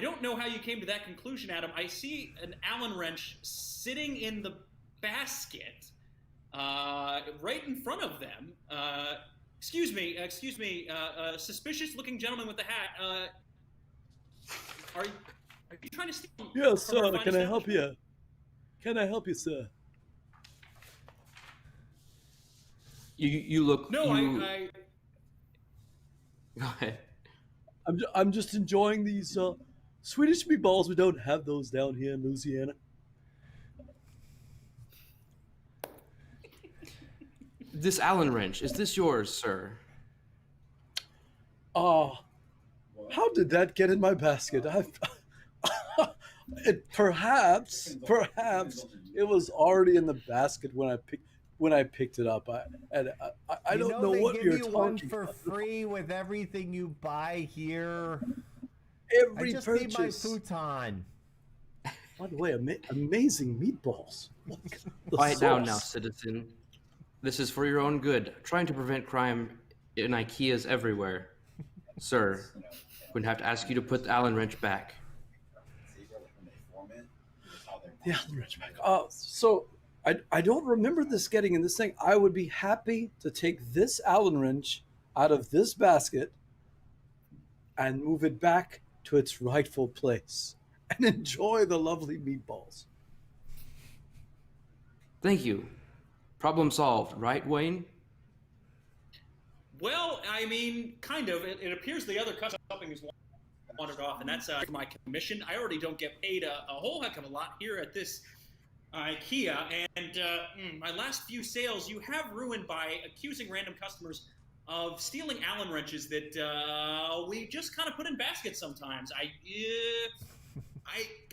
don't know how you came to that conclusion, Adam. I see an Allen wrench sitting in the basket right in front of them. Excuse me, suspicious-looking gentleman with the hat. Are you trying to steal? Yes, from our sir. fine Can I help establishment? you? Can I help you, sir? You look. No, I Go ahead. I'm just enjoying these Swedish meatballs. We don't have those down here in Louisiana. This Allen wrench, is this yours, sir? Oh, how did that get in my basket? Perhaps it was already in the basket when when I picked it up. I don't know what you're you one talking for about. free with everything you buy here. Every I just purchase. need my futon. By the way, amazing meatballs. The Quiet down now, sauce. citizen. This is for your own good. Trying to prevent crime in IKEAs everywhere. Sir, we're going to have to ask you to put the Allen wrench back. The Allen wrench back. So I don't remember this getting in this thing. I would be happy to take this Allen wrench out of this basket and move it back to its rightful place and enjoy the lovely meatballs. Thank you. Problem solved, right, Wayne? Well, I mean, kind of. It appears the other customer is wandered off, and that's my commission. I already don't get paid a whole heck of a lot here at this IKEA, and my last few sales you have ruined by accusing random customers of stealing Allen wrenches that we just kind of put in baskets sometimes.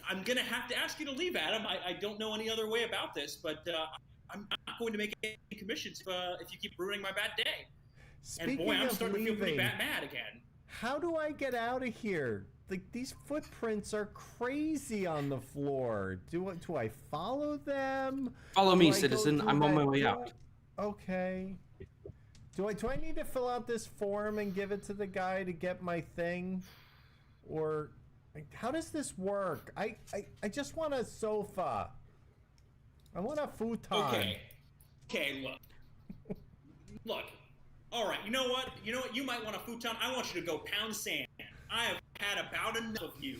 I'm going to have to ask you to leave, Adam. I don't know any other way about this, but I'm not going to make any commissions if you keep ruining my bad day. Speaking and boy, I'm of starting to feel pretty leaving, mad again. how do I get out of here? Like, these footprints are crazy on the floor. Do I follow them? Follow Do me, I go citizen. through I'm on my that way door? out. Okay. Do I need to fill out this form and give it to the guy to get my thing? Or like, how does this work? I just want a sofa. I want a futon. Okay, look. All right, you know what? You might want a futon. I want you to go pound sand. I have had about enough of you.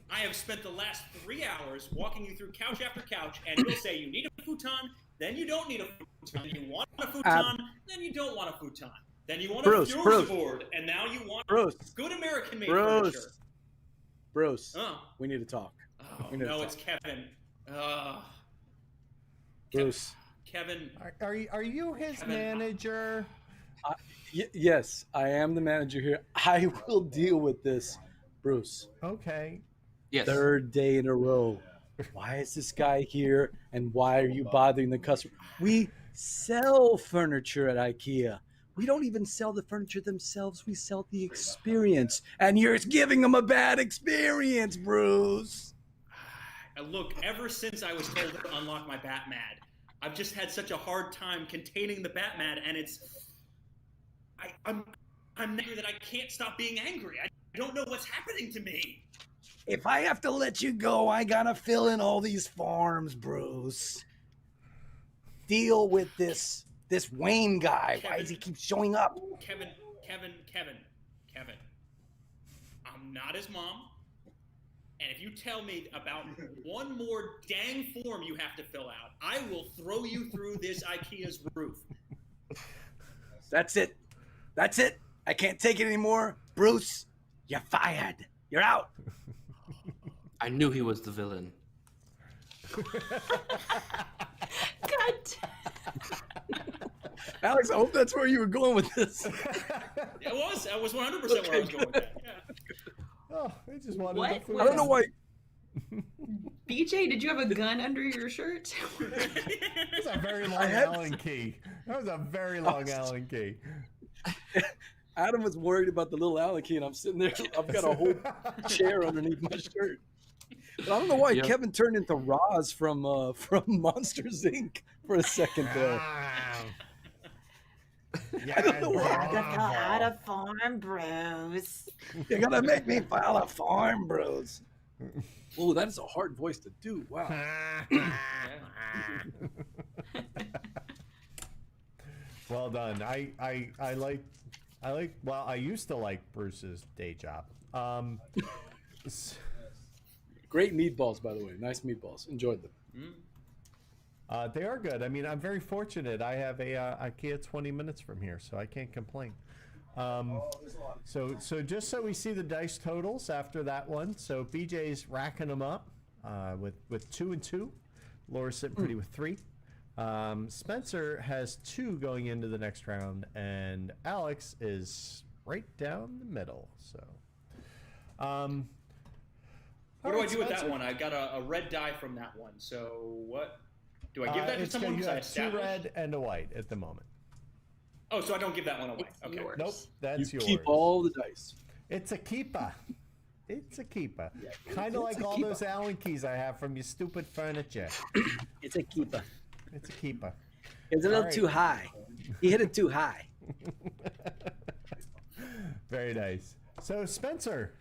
I have spent the last 3 hours walking you through couch after couch, and you'll say you need a futon, then you don't need a futon. You want a futon, then you don't want a futon. Then you want a Fjords board, and now you want good American-made furniture. Bruce, we need to talk. Oh, no, it's Kevin. Bruce. Kevin. Are you his manager? Yes, I am the manager here. I will deal with this, Bruce. Okay. Yes. Third day in a row. Why is this guy here, and why are you bothering the customer? We sell furniture at IKEA. We don't even sell the furniture themselves. We sell the experience, and you're giving them a bad experience, Bruce. Look, ever since I was told to unlock my Batmad, I've just had such a hard time containing the Batmad, and I'm angry that I can't stop being angry. I don't know what's happening to me. If I have to let you go, I gotta fill in all these forms, Bruce. Deal with this Wayne guy. Kevin, why does he keep showing up? Kevin. I'm not his mom. And if you tell me about one more dang form you have to fill out, I will throw you through this IKEA's roof. That's it. I can't take it anymore. Bruce, you're fired. You're out. I knew he was the villain. Cut. Alex, I hope that's where you were going with this. It was. I was 100% where I was going with that. Yeah. Oh, I just wanted What? the futon. I don't know why. BJ, did you have a gun under your shirt? That's a very long Allen key. That was a very long Allen key. Adam was worried about the little Allen key, and I'm sitting there. I've got a whole chair underneath my shirt. But I don't know why Kevin turned into Roz from Monsters Inc. for a second there. Yeah, I don't know why. Out of farm, bros. You're gonna make me file a form, bros. Oh, that is a hard voice to do. Wow. Well done. I like. Well, I used to like Bruce's day job. Great meatballs, by the way. Nice meatballs. Enjoyed them. They are good. I mean, I'm very fortunate. I have a IKEA 20 minutes from here, so I can't complain. So just so we see the dice totals after that one. So BJ's racking them up with 2 and 2. Laura's sitting pretty with 3. Spencer has 2 going into the next round, and Alex is right down the middle. So, what do I do with that one? I got a red die from that one. So what? Do I give that to someone You because I have 2 established? red and a white at the moment. Oh, so I don't give that one away. It's Okay. yours. Nope, that's You yours. keep all the dice. It's a keeper. It's a keeper. Kind it's of like a all keeper. those Allen keys I have from your stupid furniture. It's a keeper. It's a keeper. It was a little All right. too high. He hit it too high. Very nice. So Spencer,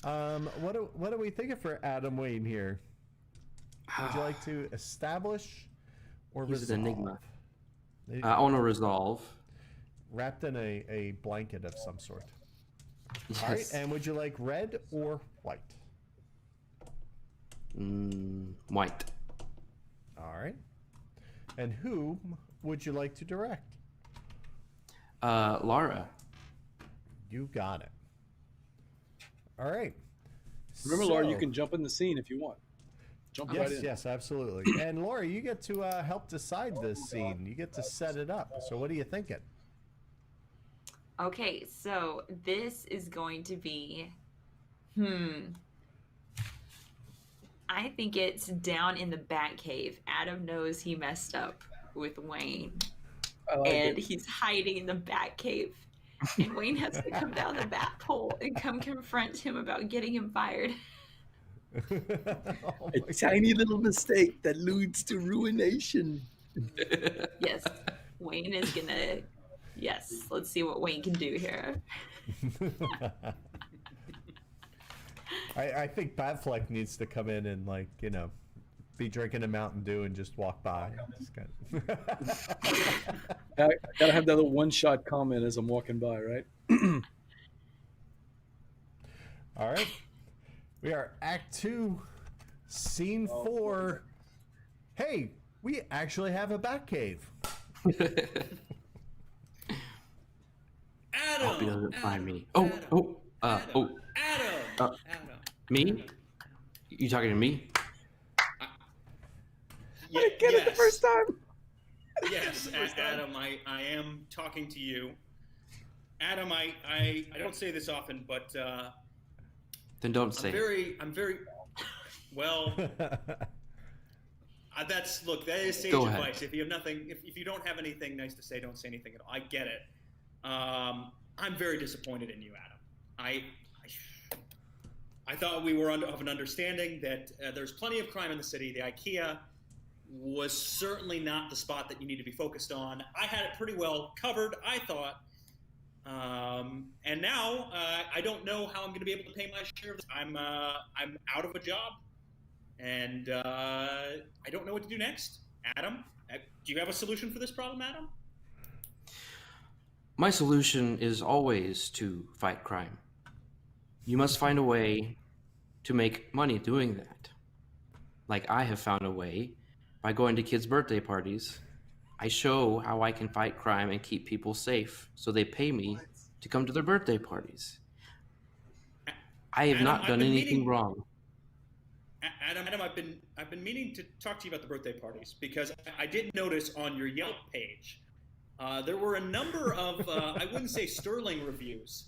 what are we thinking for Adam Wayne here? Would you like to establish or He's resolve? an enigma. I want to resolve. Wrapped in a blanket of some sort. All right, Yes. and would you like red or white? White. All right. And who would you like to direct? Lara. You got it. All right. Remember, Laura, you So- can jump in the scene if you want. Jump right Yes, in. yes, absolutely. And Laura, you get to help decide this scene. You get to set it up. So what are you thinking? Okay, so this is going to be, I think it's down in the Bat Cave. Adam knows he messed up with Wayne, I like and it. he's hiding in the Bat Cave. And Wayne has to come down the bat pole and come confront him about getting him fired. Oh A my tiny little mistake that leads to ruination. Yes, Wayne is gonna. Yes, let's see what Wayne can do here. I think Batfleck needs to come in and, like, you know, be drinking a Mountain Dew and just walk by. Just kind of- I gotta have that little one-shot comment as I'm walking by, right? All right. We are Act 2, Scene 4. Hey, we actually have a Batcave. Adam. Hope he doesn't find Adam, me. Adam, Adam, Adam. me? You talking to me? Yeah, I didn't get it the yes. first time. Yes, Adam, I am talking to you. Adam, I don't say this often, but Then don't say it. I'm very well. That is sage Go ahead. advice. If you have nothing, if you don't have anything nice to say, don't say anything at all. I get it. I'm very disappointed in you, Adam. I thought we were of an understanding that there's plenty of crime in the city. The IKEA was certainly not the spot that you need to be focused on. I had it pretty well covered, I thought. And now I don't know how I'm going to be able to pay my share of this. I'm out of a job, and I don't know what to do next. Adam, do you have a solution for this problem, Adam? My solution is always to fight crime. You must find a way to make money doing that. Like I have found a way by going to kids' birthday parties. I show how I can fight crime and keep people safe, so they pay me to come to their birthday parties. I have Adam, not I've done been anything meaning- wrong. Adam, I've been meaning to talk to you about the birthday parties because I did notice on your Yelp page there were a number of I wouldn't say sterling reviews.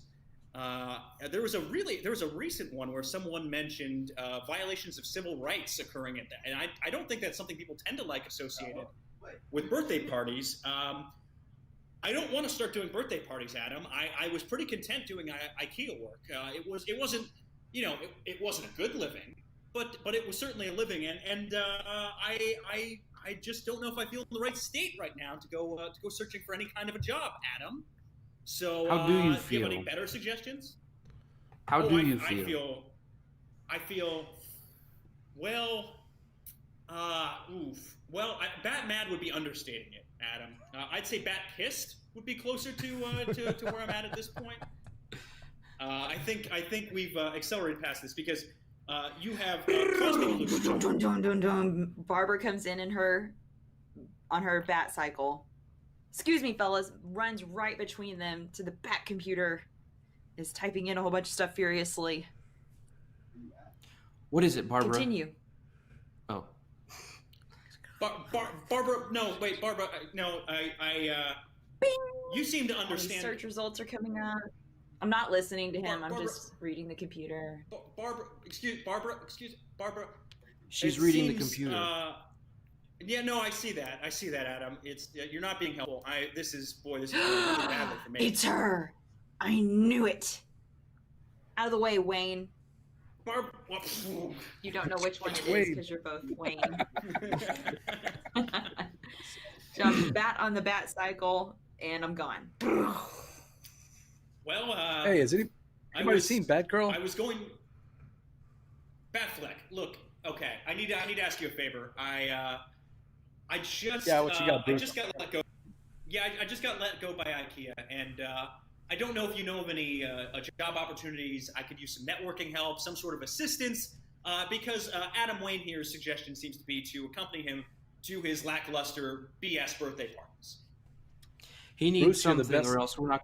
There was a recent one where someone mentioned violations of civil rights occurring at that, and I don't think that's something people tend to like associated with birthday parties. I don't want to start doing birthday parties, Adam. I was pretty content doing IKEA work. It wasn't it wasn't a good living, but it was certainly a living, and I just don't know if I feel in the right state right now to go searching for any kind of a job, Adam. So How do you do you have feel? any better suggestions? How do you feel? I feel well. Bat mad would be understating it, Adam. I'd say bat pissed would be closer to where I'm at this point. I think we've accelerated past this because you have caused me to lose. Dun, dun, dun, dun, dun. Barbara comes in on her bat cycle. Excuse me, fellas. Runs right between them to the bat computer. Is typing in a whole bunch of stuff furiously. What is it, Barbara? Continue. Oh, Barbara, no, wait, Barbara, no, Bing! you seem to All these understand. search results are coming up. I'm not listening to him. I'm Barbara- just reading the computer. Barbara. she's It reading the seems, computer. Yeah, no, I see that. I see that, Adam. You're not being helpful. This is going really badly for me. It's her. I knew it. Out of the way, Wayne. You don't know which one it is because you're both Wayne. Jump bat on the bat cycle, and I'm gone. Well, Hey, has anybody seen Batgirl? I was going. Batfleck, look. Okay, I need to ask you a favor. I just what you got, Bruce? I just got let go. Yeah, I just got let go by IKEA, and I don't know if you know of any job opportunities. I could use some networking help, some sort of assistance, because Adam Wayne here's suggestion seems to be to accompany him to his lackluster BS birthday parties. He needs Bruce, something, or else we're not.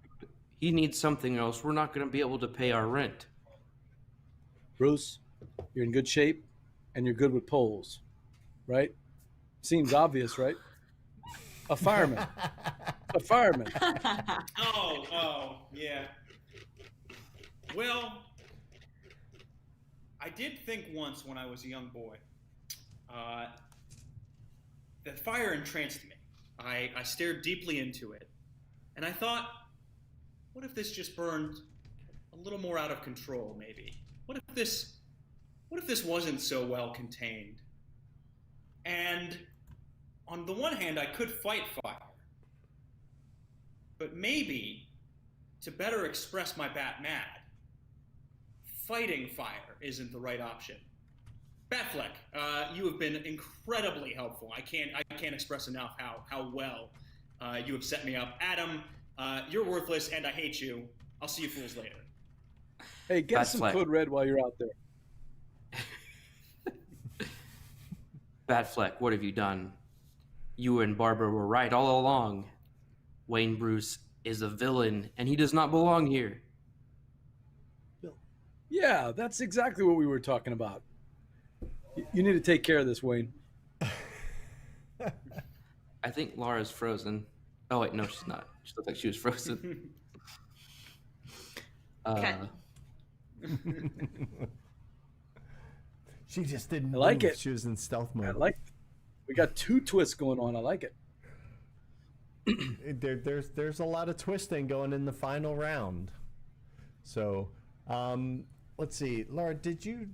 He needs something, or else we're not going to be able to pay our rent. Bruce, you're in good shape, and you're good with poles, right? Seems obvious, right? A fireman. A fireman. Oh, yeah. Well, I did think once when I was a young boy that fire entranced me. I stared deeply into it, and I thought, what if this just burned a little more out of control, maybe? What if this wasn't so well contained? And on the one hand, I could fight fire. But maybe, to better express my bat mad, fighting fire isn't the right option. Batfleck, you have been incredibly helpful. I can't express enough how well you have set me up. Adam, you're worthless and I hate you. I'll see you fools later. Hey, get Batfleck. some Code Red while you're out there. Batfleck, what have you done? You and Barbara were right all along. Wayne Bruce is a villain, and he does not belong here. Yeah, that's exactly what we were talking about. You need to take care of this, Wayne. I think Laura's frozen. Oh, wait, no, she's not. She looked like she was frozen. Okay. She just didn't I like move. it. She was in stealth mode. I like it. We got two twists going on. I like it. There's a lot of twisting going in the final round. So, let's see. Laura, did you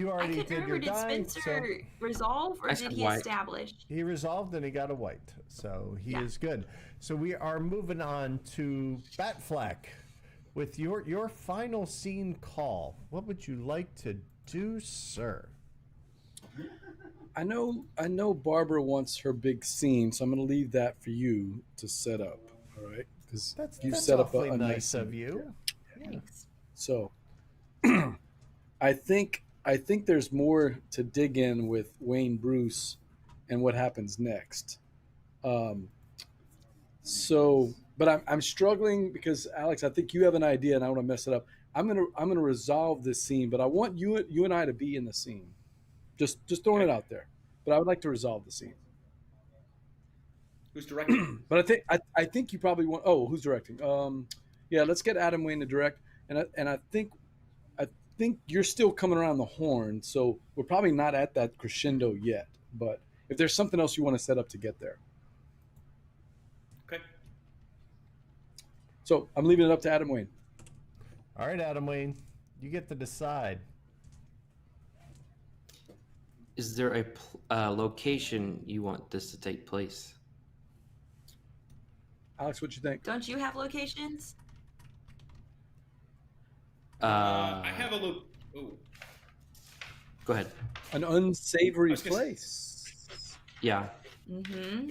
already I couldn't did your remember, did die? Spenser resolve or I did said he white. establish? He resolved and he got a white. So he is good. So we are moving on to Batfleck with your final scene call. What would you like to do, sir? I know Barbara wants her big scene, so I'm going to leave that for you to set up. All right, because you That's set up awfully a nice nice of you. Thanks. So, I think there's more to dig in with Wayne Bruce and what happens next. But I'm struggling because Alex, I think you have an idea, and I want to mess it up. I'm gonna resolve this scene, but I want you and I to be in the scene. Just throwing it out there. But I would like to resolve the scene. Who's directing? But I think you probably want. Oh, who's directing? Yeah, let's get Adam Wayne to direct. And I think you're still coming around the horn, so we're probably not at that crescendo yet. But if there's something else you want to set up to get there, Okay. so I'm leaving it up to Adam Wayne. All right, Adam Wayne, you get to decide. Is there a location you want this to take place? Alex, what you think? Don't you have locations? I have a look. Oh, Go ahead. An unsavory I was gonna- place. Yeah. Mm-hmm.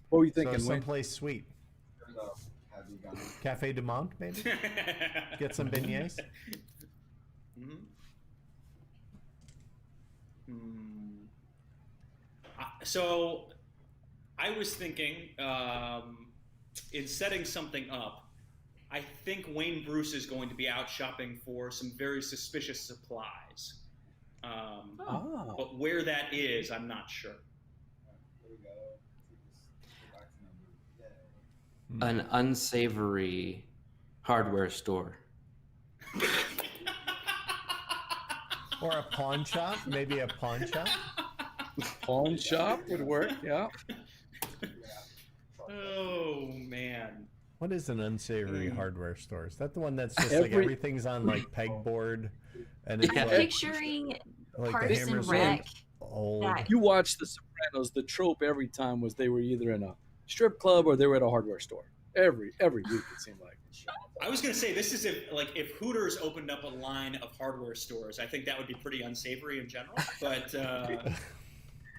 What were you So thinking, Wayne? someplace sweet. Have you gone? Cafe du Monde, maybe? Get some beignets? Mhm. So, I was thinking, in setting something up, I think Wayne Bruce is going to be out shopping for some very suspicious supplies. Oh. But where that is, I'm not sure. There we go. Go back to number. Yay. An unsavory hardware store. Or a pawn shop? Maybe a pawn shop? Pawn shop would work. Yeah. Oh man. What is an unsavory hardware store? Is that the one that's just like Every- everything's on like pegboard, and it's I'm like picturing the Parks and hammers Rec. like old. that- You watch The Sopranos. The trope every time was they were either in a strip club or they were at a hardware store. Every week it seemed like. I was gonna say this is if Hooters opened up a line of hardware stores, I think that would be pretty unsavory in general. But I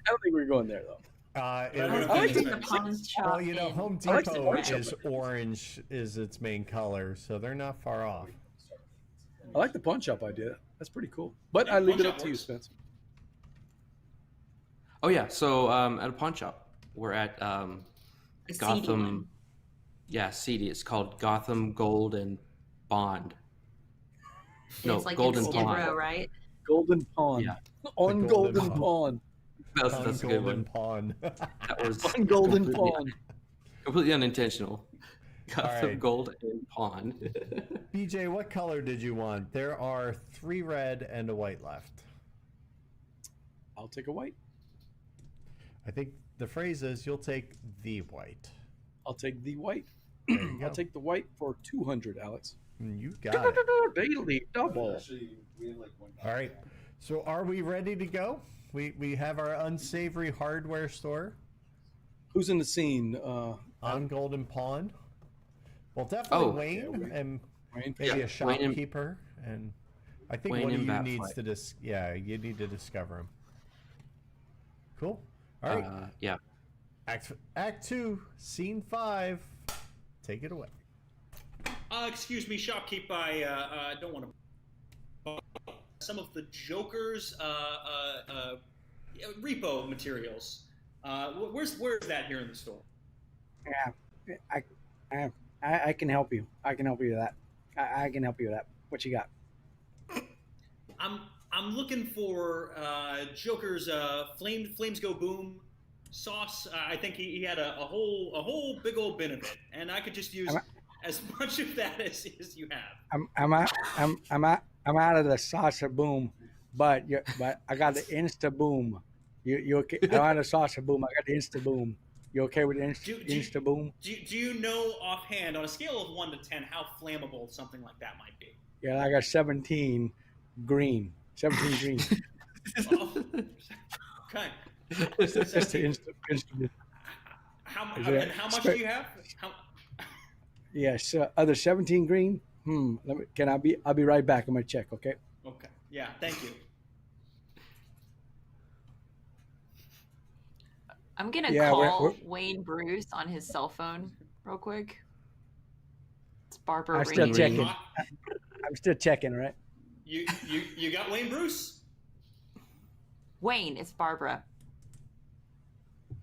don't think we're going there though. I It was would like be- thinking the pawn shop. well, you know, in- Home I like the Depot pawn shop. is orange is its main color, so they're not far off. I like the pawn shop idea. That's pretty cool. But I leave pawn it shop up to you, works. Spencer. Oh yeah, so at a pawn shop, we're at a seedy Gotham. one. Yeah, seedy. It's called Gotham Gold and Bond. No, It's like Golden in Pawn. Skid Row, right? Golden Pawn. Yeah. On The Golden Golden Pawn. That's a good Golden one. Pawn. That was On Golden completely- Pawn. Completely unintentional. Gotham right. Gold and Pawn. BJ, what color did you want? There are 3 red and a white left. I'll take a white. I think the phrase is you'll take the white. I'll take the white. There you go. I'll take the white for 200, Alex. You got it. Daily double. Actually, we have like one. All right. So are we ready to go? We have our unsavory hardware store Who's in the scene? on Golden Pawn. Well, definitely Oh. Wayne and Wayne? maybe Yeah, a Wayne and- shopkeeper, and I think Wayne one of and you Batfly. needs to you need to discover him. Cool. All right. Yeah. Act 2, Scene 5. Take it away. excuse me, shopkeep. I don't want to. Some of the Joker's repo materials. Where's that here in the store? Yeah, I can help you. I can help you with that. I can help you with that. What you got? I'm looking for Joker's Flames Go Boom sauce. I think he had a whole big old bin of it, and I could just use as much of that as you have. I'm out of the salsa boom, but I got the Insta boom. You okay? I don't have the salsa boom. I got the Insta boom. You okay with the Insta boom? Do you know offhand, on a scale of 1 to 10, how flammable something like that might be? Yeah, I got 17 green. 17 green. Oh, okay. That's the Insta boom. How much do you have? Yes, other 17 green. I'll be right back. I'm gonna check. Okay. Okay. Yeah. Thank you. I'm gonna Yeah, call we're- Wayne Bruce on his cell phone real quick. It's Barbara I'm still ringing. checking. I'm still checking. Right. You got Wayne Bruce? Wayne, it's Barbara.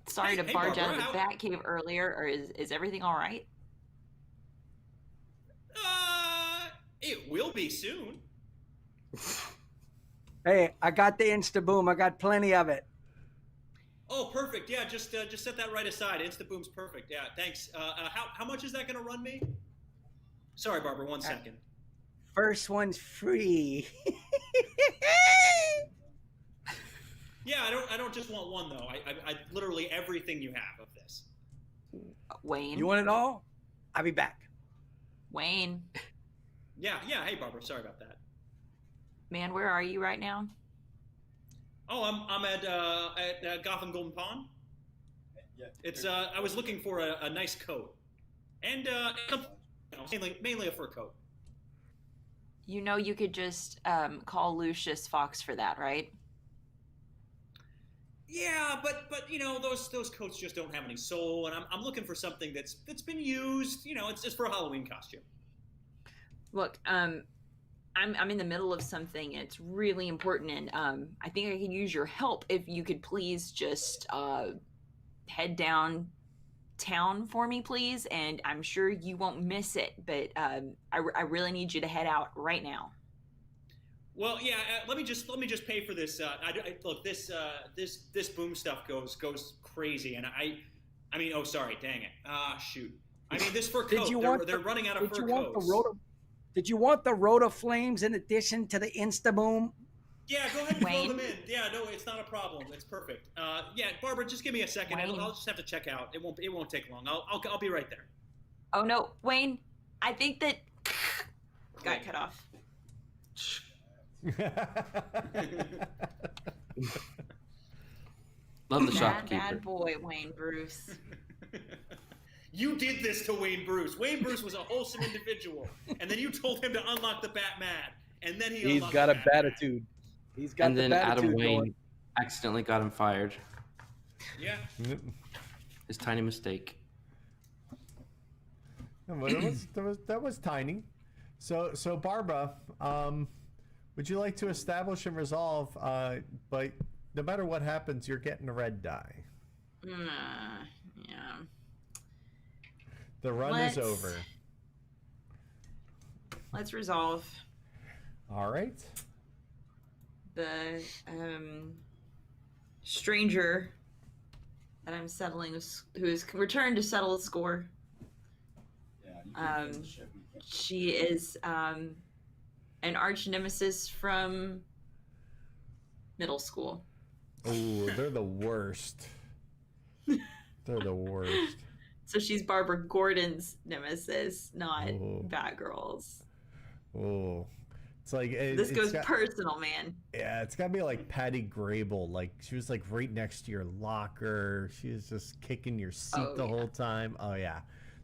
Sorry Hey, to barge out of Barbara, the Batcave earlier, or is everything all right? It will be soon. Hey, I got the Insta boom. I got plenty of it. Oh, perfect. Yeah, just set that right aside. Instaboom's perfect. Yeah, thanks. How much is that going to run me? Sorry, Barbara. 1 second. First one's free. Yeah, I don't just want one though. I literally everything you have of this. Wayne. You want it all? I'll be back. Wayne. Yeah. Hey, Barbara. Sorry about that. Man, where are you right now? Oh, I'm at Gotham Golden Pawn. Yeah. It's I was looking for a nice coat, and mainly a fur coat. You know you could just call Lucius Fox for that, right? Yeah, but you know those coats just don't have any soul, and I'm looking for something that's been used. You know, it's just for a Halloween costume. Look, I'm in the middle of something. It's really important, and I think I could use your help if you could please just head downtown for me, please. And I'm sure you won't miss it, but I really need you to head out right now. Well, yeah. Let me just pay for this. Look, this boom stuff goes crazy, and I mean, oh, sorry, dang it. Shoot. I mean, this fur coat. They're running out of fur coats. Did you want the Rota Flames in addition to the Insta Boom? Yeah, go ahead and Wayne? throw them in. Yeah, no, it's not a problem. It's perfect. Yeah, Barbara, just give me a second. Wayne? I'll just have to check out. It won't take long. I'll be right there. Oh no, Wayne, I think that got cut off. Love the Bad, shopkeeper. bad boy, Wayne Bruce. You did this to Wayne Bruce. Wayne Bruce was a wholesome individual, and then you told him to unlock the Batman, and then He's got a attitude. He's got And the then Adam attitude Wayne going. accidentally got him fired. Yeah. His tiny mistake. Well, that was tiny. So Barbara, would you like to establish and resolve? But no matter what happens, you're getting a red die. Yeah. The run is over. Let's resolve. All right. The stranger that I'm settling, who has returned to settle the score. Yeah, you can get the ship. She is an arch nemesis from middle school. Oh, they're the worst. They're the worst. So she's Barbara Gordon's nemesis, not Oh. Batgirl's. Oh, it's like This goes personal, man. Yeah, it's got to be like Patty Grable. Like she was like right next to your locker. She was just kicking your seat the whole time. Oh yeah,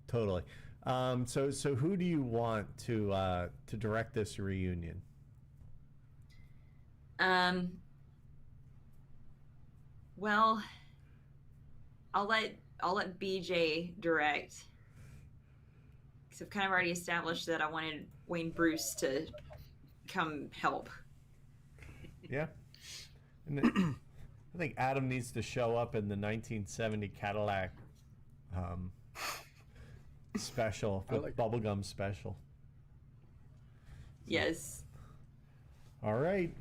totally. So who do you want to direct this reunion? Well, I'll let BJ direct. Because I've kind of already established that I wanted Wayne Bruce to come help. Yeah. And I think Adam needs to show up in the 1970 Cadillac special, the bubblegum special. Yes. All right.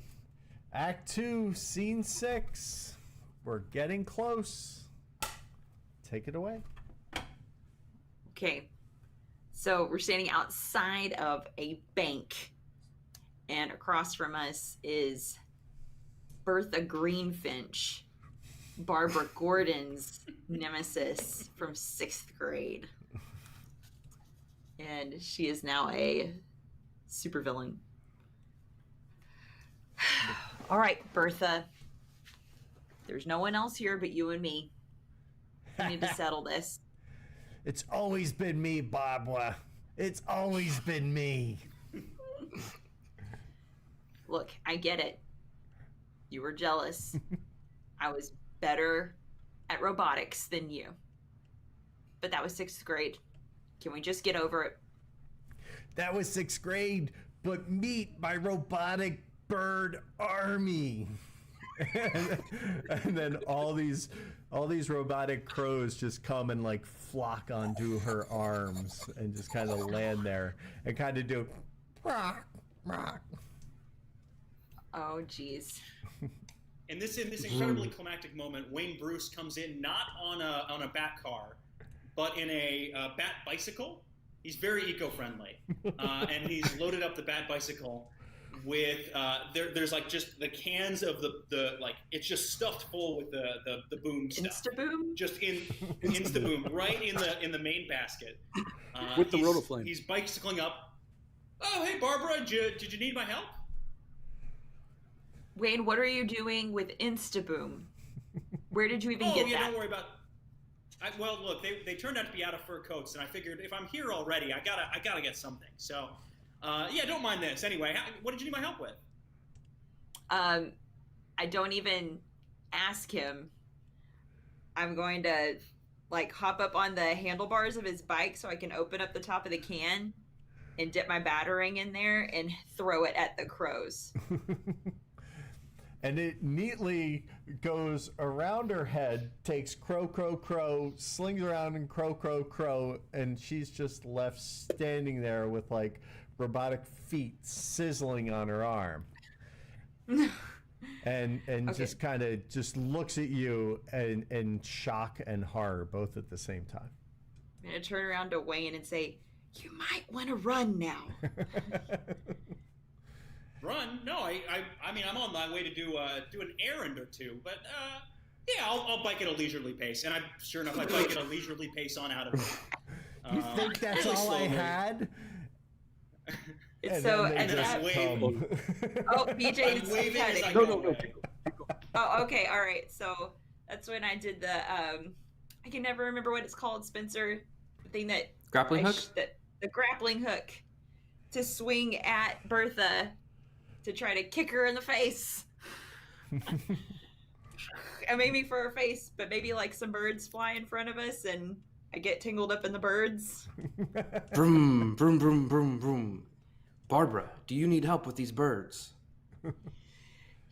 Act 2, Scene 6. We're getting close. Take it away. Okay. So we're standing outside of a bank. And across from us is Bertha Greenfinch, Barbara Gordon's nemesis from 6th grade. And she is now a supervillain. All right, Bertha. There's no one else here but you and me. We need to settle this. It's always been me, Barbara. It's always been me. Look, I get it. You were jealous. I was better at robotics than you. But that was 6th grade. Can we just get over it? That was 6th grade, but meet my robotic bird army. and then all these robotic crows just come and like flock onto her arms and just kind of land there and kind of do rock, rock. Oh, geez. In this incredibly climactic moment, Wayne Bruce comes in not on a bat car, but in a bat bicycle. He's very eco-friendly, and he's loaded up the bat bicycle with there's like just the cans of the like it's just stuffed full with the boom stuff. Instaboom? Just in Instaboom, right in the main basket. With the rotoflame. He's bicycling up. Oh, hey Barbara, did you need my help? Wayne, what are you doing with Instaboom? Where did you even get that? Don't worry about. Well, look, they turned out to be out of fur coats, and I figured if I'm here already, I gotta get something. So, yeah, don't mind this. Anyway, what did you need my help with? I don't even ask him. I'm going to like hop up on the handlebars of his bike so I can open up the top of the can and dip my batarang in there and throw it at the crows. And it neatly goes around her head, takes crow, crow, crow, slings around and crow, crow, crow, and she's just left standing there with like robotic feet sizzling on her arm. and okay. Just kind of just looks at you in shock and horror both at the same time. I'm going to turn around to Wayne and say, you might want to run now. Run? No, I mean, I'm on my way to do an errand or two, but yeah, I'll bike at a leisurely pace, and sure enough, I bike at a leisurely pace on out of there. You think that's really all I slowly. had? So, then and they that, just come. oh, BJ I'm is waving as I cutting. go. Oh, okay, all right. So that's when I did the I can never remember what it's called, Spencer. The thing that Grappling hook? The grappling hook to swing at Bertha to try to kick her in the face. And maybe for her face, but maybe like some birds fly in front of us and I get tangled up in the birds. Vroom, vroom, vroom, vroom, vroom. Barbara, do you need help with these birds?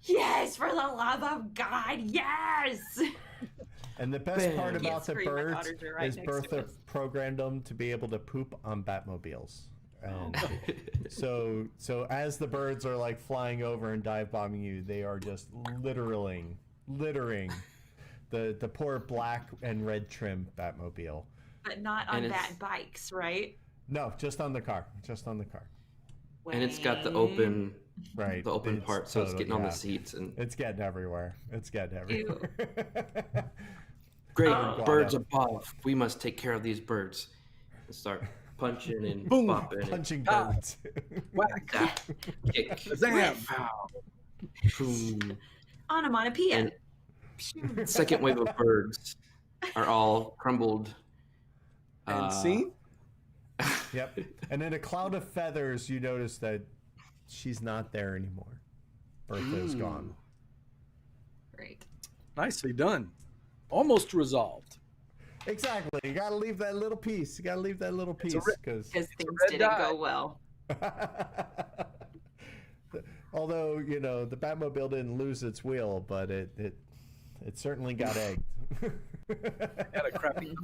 Yes, for the love of God, yes! And the best part Can't about the scream, my birds daughters are right is next to Bertha us. programmed them to be able to poop on Batmobiles. And so as the birds are like flying over and dive bombing you, they are just littering the poor black and red trim Batmobile. But not on bat bikes, right? No, just on the car. And it's got the open It's part, so it's getting on yeah. the seats and It's getting everywhere. great Oh. birds above. We must take care of these birds. And start punching and Boom. bopping. Punching birds. Whack. Kick. Zam. Boom. Onomatopoeia. And second wave of birds are all crumbled. And scene? Yep. And in a cloud of feathers, you notice that she's not there anymore. Bertha's gone. Great. Nicely done. Almost resolved. Exactly. You gotta leave that little piece. Because Because things red didn't dye. go well. although the Batmobile didn't lose its wheel, but it certainly got egged. Had a crappy.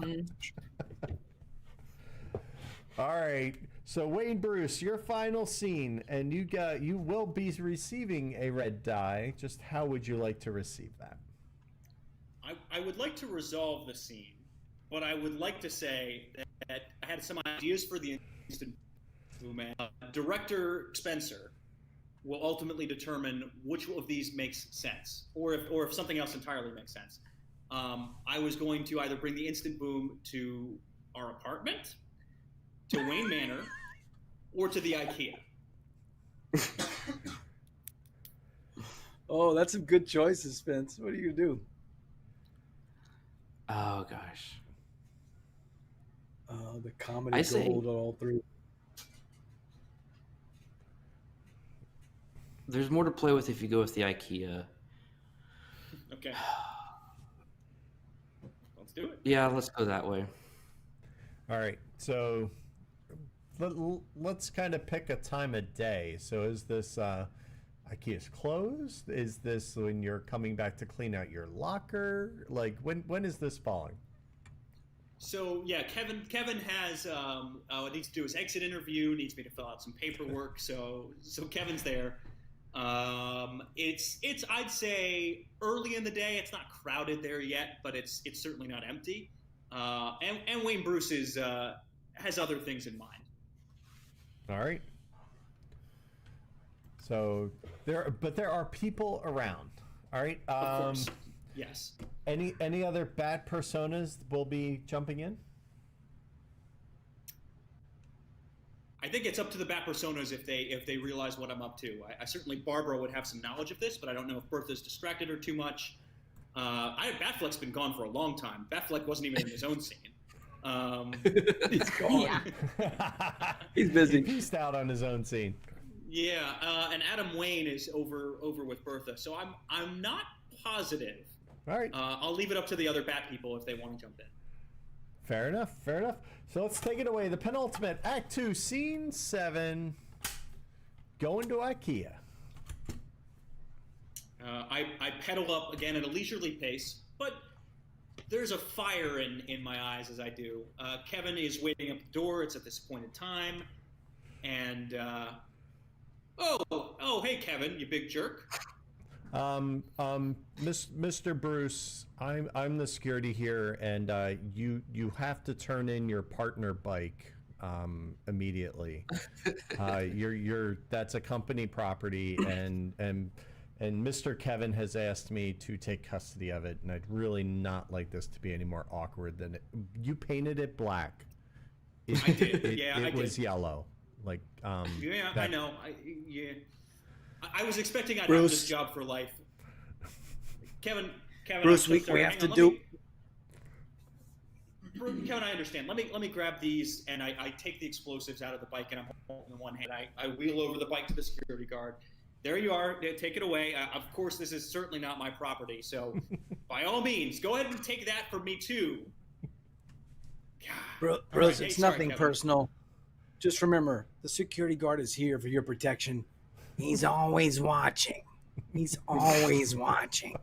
All right. So Wayne Bruce, your final scene, and you will be receiving a red die. Just how would you like to receive that? I would like to resolve the scene, but I would like to say that I had some ideas for the instant boom. Director Spenser will ultimately determine which of these makes sense, or if something else entirely makes sense. I was going to either bring the instant boom to our apartment, to Wayne Manor, or to the IKEA. Oh, that's some good choices, Spence. What are you gonna do? Oh gosh. The comedy I say- gold on all three. There's more to play with if you go with the IKEA. Okay. Let's do it. Yeah, let's go that way. All right. So let's kind of pick a time of day. So is this IKEA's closed? Is this when you're coming back to clean out your locker? Like when is this falling? So yeah, Kevin has needs to do his exit interview. Needs me to fill out some paperwork. So Kevin's there. It's I'd say early in the day. It's not crowded there yet, but it's certainly not empty. And Wayne Bruce has other things in mind. All right. So there are people around. All right. Of course. Yes. Any other bad personas will be jumping in? I think it's up to the bat personas if they realize what I'm up to. I certainly Barbara would have some knowledge of this, but I don't know if Bertha's distracted her too much. Batfleck's been gone for a long time. Batfleck wasn't even in his own scene. He's gone. Yeah. He's busy. He pieced out on his own scene. Yeah, and Adam Wayne is over with Bertha, so I'm not positive. All right. I'll leave it up to the other bat people if they want to jump in. Fair enough. So let's take it away. The penultimate, Act 2, Scene 7. Going to IKEA. I pedal up again at a leisurely pace, but there's a fire in my eyes as I do. Kevin is waiting up the door. It's at this point in time. And, hey, Kevin, you big jerk. Mr. Bruce, I'm the security here, and you have to turn in your partner bike immediately. That's a company property, and Mr. Kevin has asked me to take custody of it, and I'd really not like this to be any more awkward than it. You painted it black. I did. It was yellow. Like I know. I was expecting I'd Bruce. have this job for life. Kevin, Bruce, I'm so sorry. we have Hang to on, do. Kevin, I understand. Let me grab these, and I take the explosives out of the bike, and I'm holding in one hand. I wheel over the bike to the security guard. There you are. Take it away. Of course, this is certainly not my property, so by all means, go ahead and take that from me too. Bruce, right. Hey, it's sorry, nothing Kevin. personal. Just remember, the security guard is here for your protection. He's always watching. He's always watching.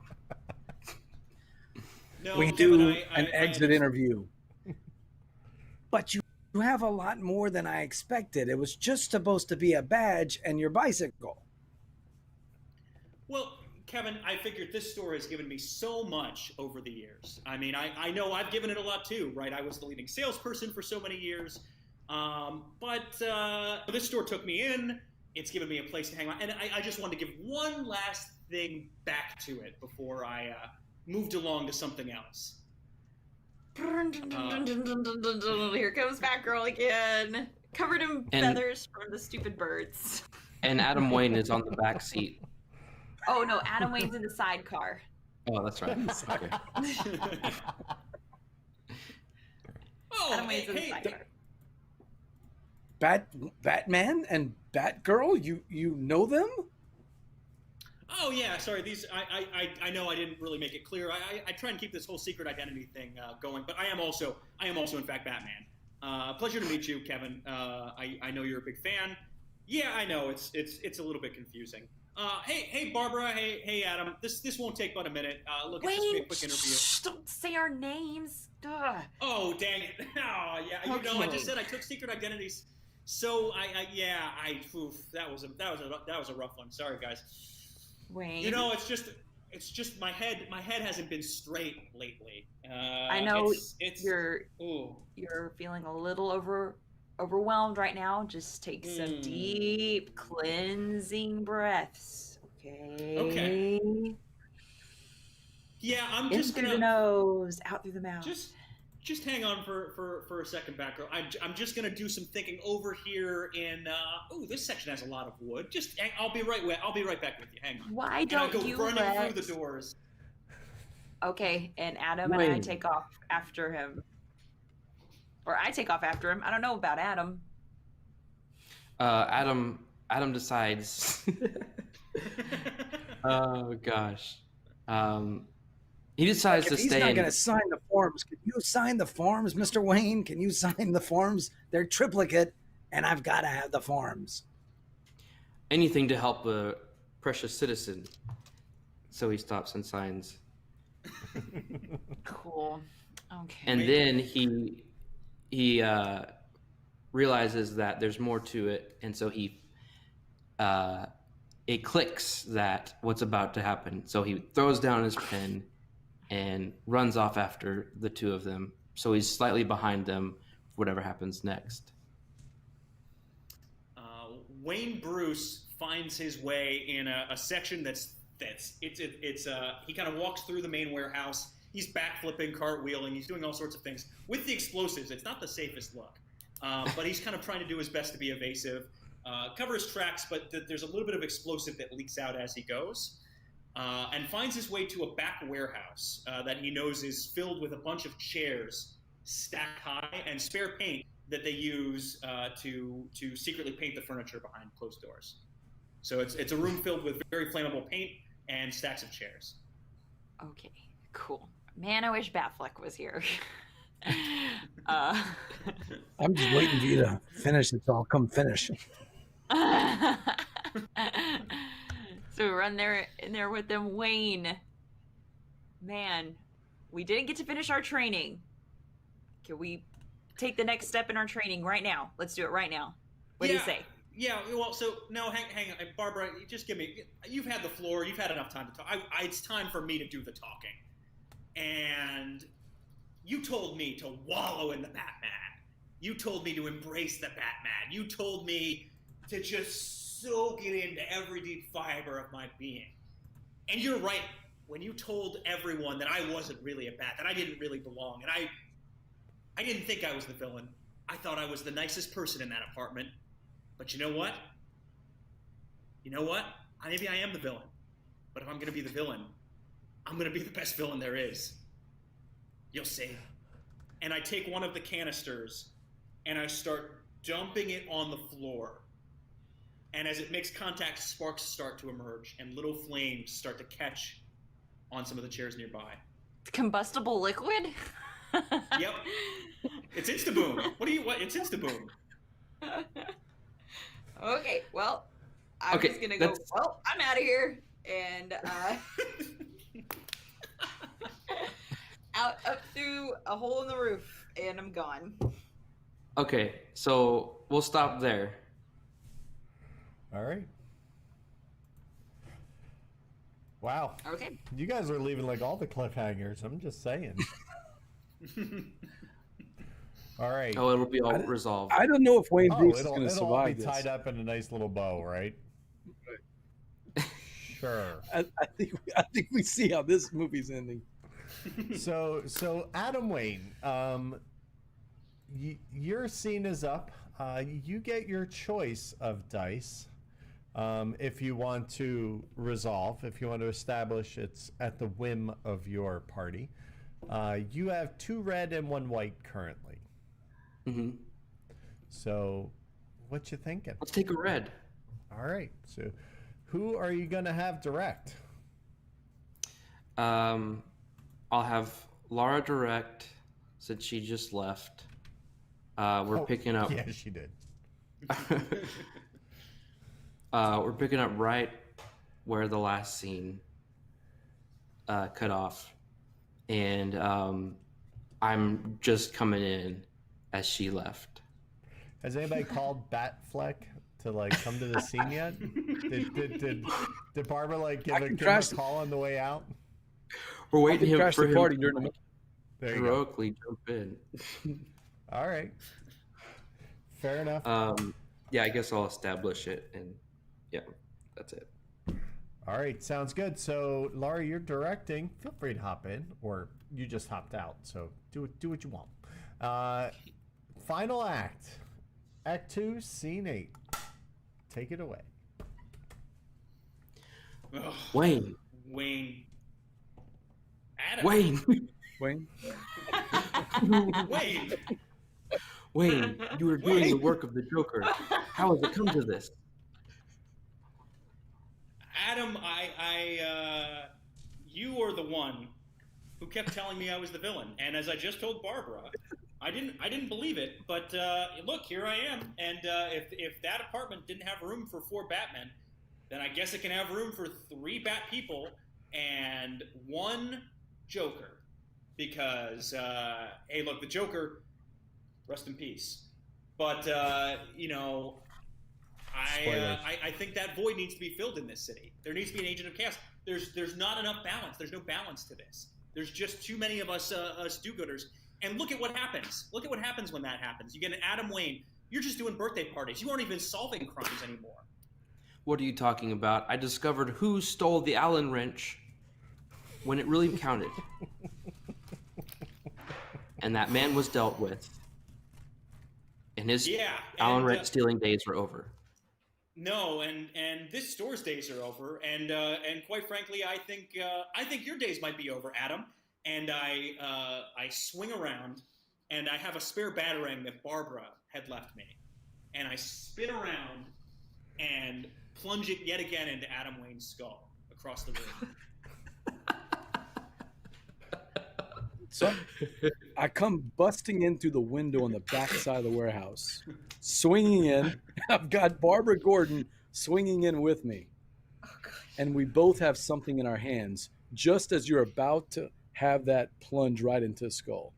No, We Kevin, do I an exit understand. interview. But you have a lot more than I expected. It was just supposed to be a badge and your bicycle. Well, Kevin, I figured this store has given me so much over the years. I mean, I know I've given it a lot too, right? I was the leading salesperson for so many years. But this store took me in. It's given me a place to hang out. And I just wanted to give one last thing back to it before I moved along to something else. Here comes Batgirl again, covered in feathers from the stupid birds. And Adam Wayne is on the back seat. Oh no, Adam Wayne's in the sidecar. Oh, that's right. Okay. Adam Wayne's in the sidecar. Batman and Batgirl, you know them? Oh yeah, sorry. These I know I didn't really make it clear. I try and keep this whole secret identity thing going, but I am also in fact Batman. Pleasure to meet you, Kevin. I know you're a big fan. Yeah, I know it's a little bit confusing. Hey Barbara. Hey Adam. This won't take but a minute. Look, it's just be a quick interview. Don't say our names. Duh. Oh dang it! Oh yeah, you know I just said I took secret identities. So oof, that was a rough one. Sorry guys. Wayne. You know, it's just my head hasn't been straight lately. I know it's you're feeling a little overwhelmed right now. Just take some deep cleansing breaths. Okay. Yeah, I'm in just through gonna the nose, out through the mouth. Just hang on for a second, Batgirl. I'm just gonna do some thinking over here in this section has a lot of wood. I'll be right back with you. Hang on. Why don't and I'll go you running let... through the doors? Okay, and Adam and I take off after him. Or I take off after him. I don't know about Adam. Adam decides. Oh gosh. He decides to If he's stay. not going to sign the forms, can you sign the forms, Mr. Wayne? Can you sign the forms? They're triplicate, and I've got to have the forms. Anything to help a precious citizen. So he stops and signs. Cool. Okay. And then he realizes that there's more to it, and so it clicks that what's about to happen. So he throws down his pen and runs off after the two of them. So he's slightly behind them, whatever happens next. Wayne Bruce finds his way in a section he kind of walks through the main warehouse. He's backflipping, cartwheeling. He's doing all sorts of things with the explosives. It's not the safest look, but he's kind of trying to do his best to be evasive, cover his tracks. But there's a little bit of explosive that leaks out as he goes, and finds his way to a back warehouse that he knows is filled with a bunch of chairs stacked high and spare paint that they use to secretly paint the furniture behind closed doors. So it's a room filled with very flammable paint and stacks of chairs. Okay, cool. Man, I wish Batfleck was here. I'm just waiting for you to finish it, so I'll come finish. So we run in there with them. Wayne, man, we didn't get to finish our training. Can we take the next step in our training right now? Let's do it right now. What do you say? Yeah, well, so, no, hang on. Barbara, just you've had the floor. You've had enough time to talk. It's time for me to do the talking. And you told me to wallow in the Batman. You told me to embrace the Batman. You told me to just soak it into every deep fiber of my being. And you're right. When you told everyone that I wasn't really a bat, that I didn't really belong, and I didn't think I was the villain. I thought I was the nicest person in that apartment. But you know what? Maybe I am the villain. But if I'm going to be the villain, I'm going to be the best villain there is. You'll see. And I take one of the canisters and I start dumping it on the floor. And as it makes contact, sparks start to emerge and little flames start to catch on some of the chairs nearby. Combustible liquid? Yep. It's Instaboom. It's Instaboom. Okay, well, I'm just going to go, well, I'm out of here. And up through a hole in the roof, and I'm gone. Okay, so we'll stop there. All right. Wow. Okay. You guys are leaving like all the cliffhangers. I'm just saying. All right. Oh, it'll be all resolved. I don't know if Wayne Bruce is going to it'll all survive be this. tied up in a nice little bow, right? Sure. I think we see how this movie's ending. So Adam Wayne, your scene is up. You get your choice of dice. If you want to resolve, if you want to establish it's at the whim of your party. You have 2 red and 1 white currently. Mm-hmm. So what you thinking? Let's take a red. All right. So who are you going to have direct? I'll have Lara direct since she just left. We're picking up. Yeah, she did. We're picking up right where the last scene cut off. And I'm just coming in as she left. Has anybody called Batfleck to like come to the scene yet? Did Barbara like give a call on the way out? We're waiting for him party during the There you heroically jump in. All right. Fair enough. Yeah, I guess I'll establish it, and yeah, that's it. All right, sounds good. So, Laura, you're directing. Feel free to hop in, or you just hopped out. So do what you want. Final act, Act 2, Scene 8. Take it away. Ugh. Wayne. Adam. Wayne. Wayne. Wayne, you were doing the work of the Joker. How has it come to this? Adam, you were the one who kept telling me I was the villain, and as I just told Barbara, I didn't believe it. But look, here I am, and if that apartment didn't have room for 4 Batmen, then I guess it can have room for 3 Bat people and 1 Joker. Because hey, look, the Joker, rest in peace. But I think that void needs to be filled in this city. There needs to be an agent of chaos. There's not enough balance. There's no balance to this. There's just too many of us do-gooders. And look at what happens. Look at what happens when that happens. You get an Adam Wayne. You're just doing birthday parties. You aren't even solving crimes anymore. What are you talking about? I discovered who stole the Allen wrench when it really counted. And that man was dealt with. And his Allen wrench stealing days were over. No, and this store's days are over, and quite frankly, I think your days might be over, Adam. And I swing around, and I have a spare batarang that Barbara had left me, and I spin around and plunge it yet again into Adam Wayne's skull across the room. So I come busting in through the window on the back side of the warehouse, swinging in. I've got Barbara Gordon swinging in with me. And we both have something in our hands, just as you're about to have that plunge right into the skull.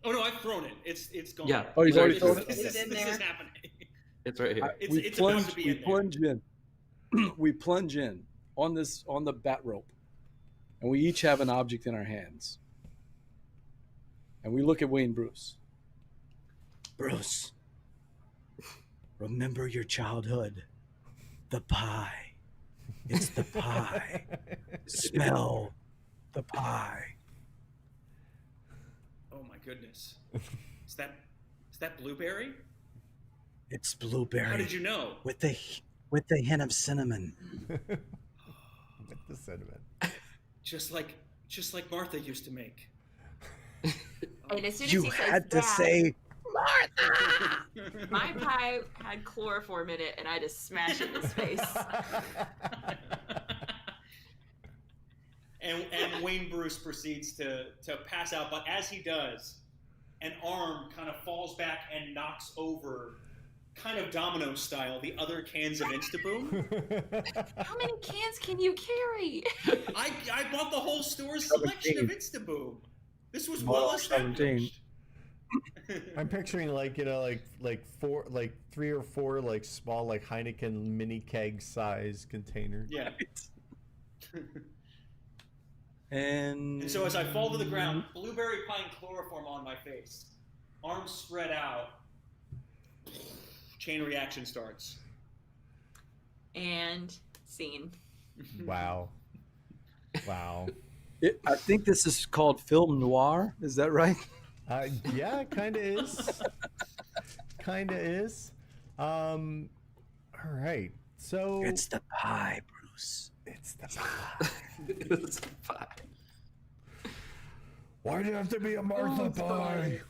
Oh, no, I've thrown it. It's gone. Yeah. Oh, you've already thrown it? This is happening. It's right here. It's about to be in there. We plunge in on the bat rope. And we each have an object in our hands. And we look at Wayne Bruce. Bruce, remember your childhood. The pie. It's the pie. Smell the pie. Oh my goodness. Is that blueberry? It's blueberry. How did you know? With the hint of cinnamon. With the cinnamon. Just like Martha used to make. And as soon as You he says had to that, say my pie had chloroform in it, and I just smashed it in his face. And Wayne Bruce proceeds to pass out, but as he does, an arm kind of falls back and knocks over, kind of domino style, the other cans of Instaboom. How many cans can you carry? I bought the whole store's selection of Instaboom. This was Well, well established. I'm picturing like 3 or 4 like small like Heineken mini keg size container. Yeah. And So as I fall to the ground, blueberry pie and chloroform on my face, arms spread out, chain reaction starts. And scene. Wow. Wow. I think this is called film noir. Is that right? Yeah, kind of is. Kind of is. All right. So it's the pie, Bruce. it's the pie. It's fine. Why do you have to be a Martha pie?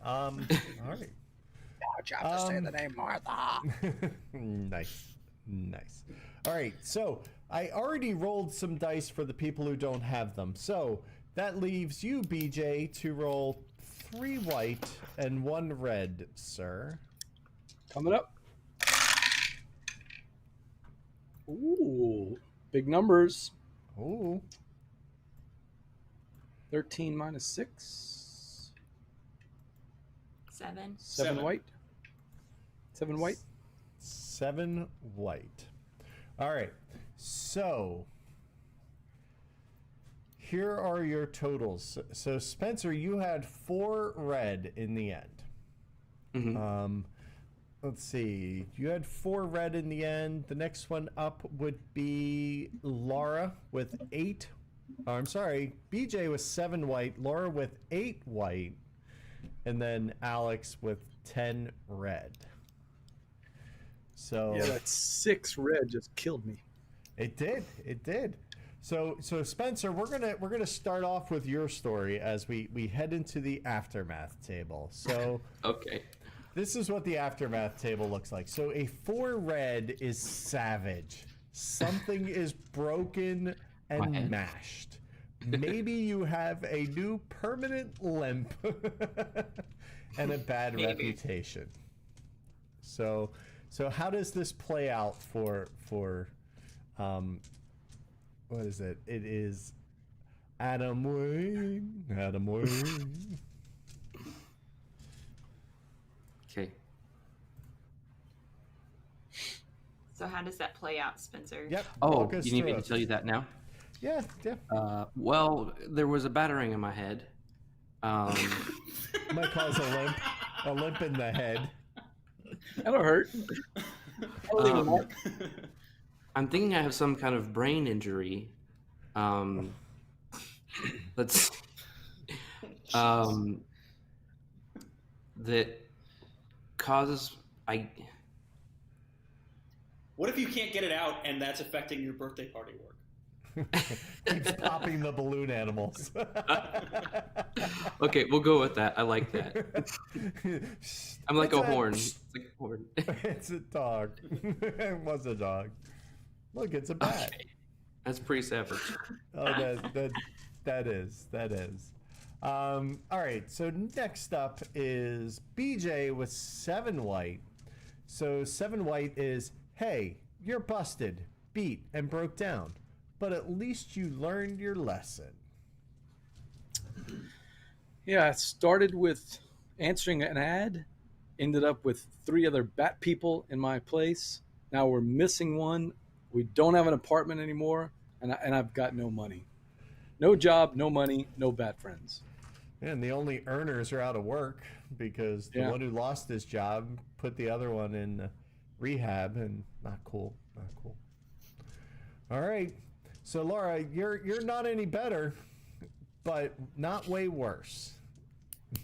All right. Why'd you have to say the name Martha? Nice. All right. So I already rolled some dice for the people who don't have them. So that leaves you, BJ, to roll 3 white and 1 red, sir. Coming up. Ooh, big numbers. Ooh. 13 minus 6. 7. 7 white. 7 white. 7 white. All right. So here are your totals. So Spencer, you had 4 red in the end. Mm-hmm. Let's see. You had 4 red in the end. The next one up would be Laura with 8. I'm sorry, BJ with 7 white, Laura with 8 white, and then Alex with 10 red. So Yeah, that 6 red just killed me. it did. So Spencer, we're gonna start off with your story as we head into the aftermath table. So Okay. this is what the aftermath table looks like. So a 4 red is savage. Something is broken and mashed. Maybe you have a new permanent limp and a bad reputation. So how does this play out for what is it? It is Adam Wayne. Okay. So how does that play out, Spencer? Yep. Oh, walk us you need through me to it. tell you that now? Yeah. Well, there was a battering in my head. Might cause a limp in the head. That'll hurt. I'm thinking I have some kind of brain injury. Let's that causes What if you can't get it out and that's affecting your birthday party work? Keeps popping the balloon animals. Okay, we'll go with that. I like that. I'm like a horn. It's like a horn. It's a dog. It was a dog. Look, it's a bat. Okay. That's pretty savage. Oh, that is. All right. So next up is BJ with 7 white. So 7 white is, hey, you're busted, beat, and broke down, but at least you learned your lesson. Yeah, it started with answering an ad, ended up with 3 other bat people in my place. Now we're missing one. We don't have an apartment anymore, and I've got no money. No job, no money, no bat friends. And the only earners are out of work because the one who lost his job put the other one in rehab, and not cool. Not cool. All right. So Laura, you're not any better, but not way worse.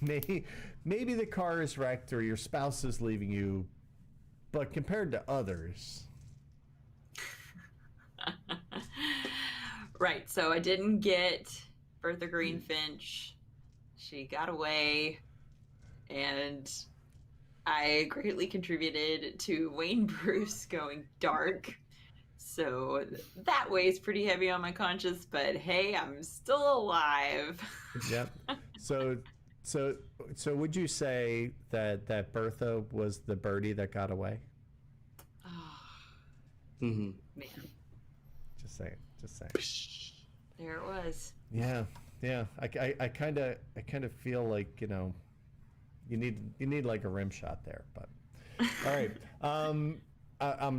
Maybe the car is wrecked or your spouse is leaving you, but compared to others. Right. So I didn't get Bertha Greenfinch. She got away, and I greatly contributed to Wayne Bruce going dark. So that weighs pretty heavy on my conscience, but hey, I'm still alive. Yep. So would you say that Bertha was the birdie that got away? Man. Just saying. There it was. Yeah. I kind of feel like, you know, you need like a rim shot there, but all right. I'm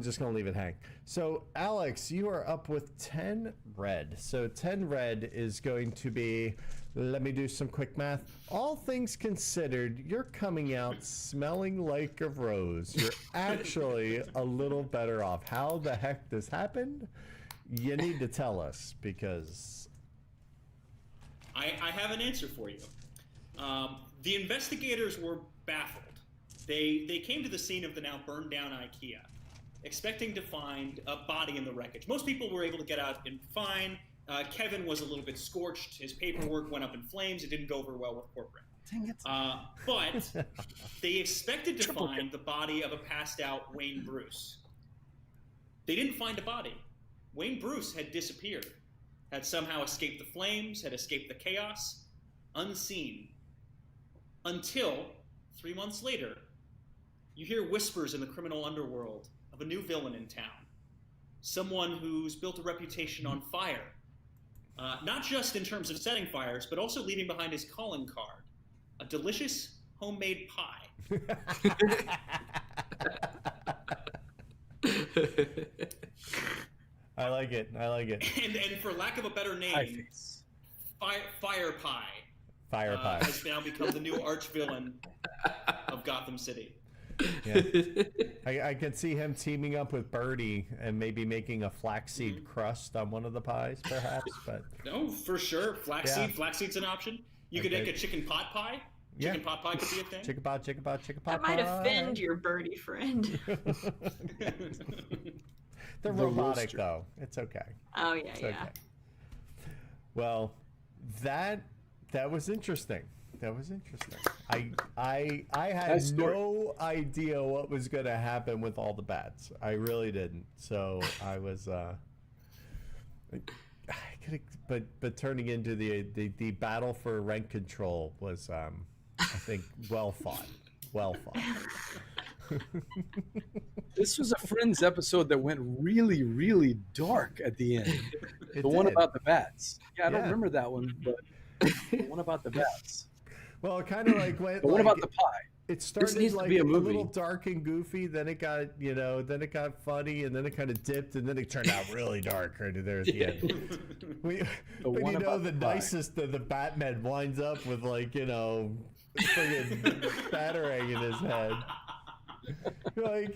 just gonna leave it hang. So Alex, you are up with 10 red. So 10 red is going to be, let me do some quick math. All things considered, you're coming out smelling like a rose. You're actually a little better off. How the heck this happened? You need to tell us, because I have an answer for you. The investigators were baffled. They came to the scene of the now burned down IKEA, expecting to find a body in the wreckage. Most people were able to get out and fine. Kevin was a little bit scorched. His paperwork went up in flames. It didn't go over well with corporate. But they expected to find the body of a passed out Wayne Bruce. They didn't find a body. Wayne Bruce had disappeared, had somehow escaped the flames, had escaped the chaos, unseen. Until 3 months later, you hear whispers in the criminal underworld of a new villain in town. Someone who's built a reputation on fire. Not just in terms of setting fires, but also leaving behind his calling card. A delicious homemade pie. I like it. And for lack of a better name, Fire Pie. Fire Pie has now become the new arch villain of Gotham City. Yeah. I can see him teaming up with Birdie and maybe making a flaxseed crust on one of the pies, perhaps. But no, for sure, flaxseed's an option. You could make a chicken pot pie. Chicken pot pie could be a thing. Chicken pot That might offend your birdie friend. They're robotic though. It's okay. Oh yeah, Okay. Well, that was interesting. I had no idea what was going to happen with all the bats. I really didn't. So I was but turning into the battle for rent control was I think well fought. This was a Friends episode that went really, really dark at the end. The one about the bats. Yeah, I don't remember that one, but the one about the bats. Well, it kind of like went. The one about the pie. It started needs like to be a a movie. little dark and goofy, then it got, then it got funny, and then it kind of dipped, and then it turned out really dark right there at the end. The nicest of the Batman winds up with friggin' batarang in his head. But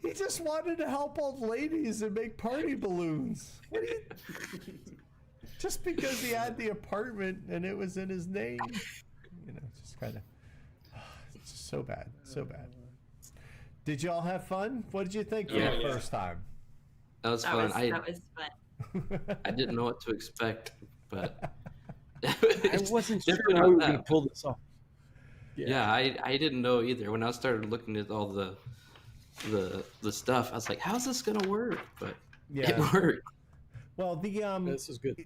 he just wanted to help old ladies and make party balloons. Just because he had the apartment and it was in his name, just kind of, it's just so bad. Did y'all have fun? What did you think for the first time? That was fun. That was fun. I didn't know what to expect, but I wasn't sure how we were going to pull this off. Yeah, I didn't know either. When I started looking at all the stuff, I was like, "How's this gonna work?" But it worked. Well, this is good.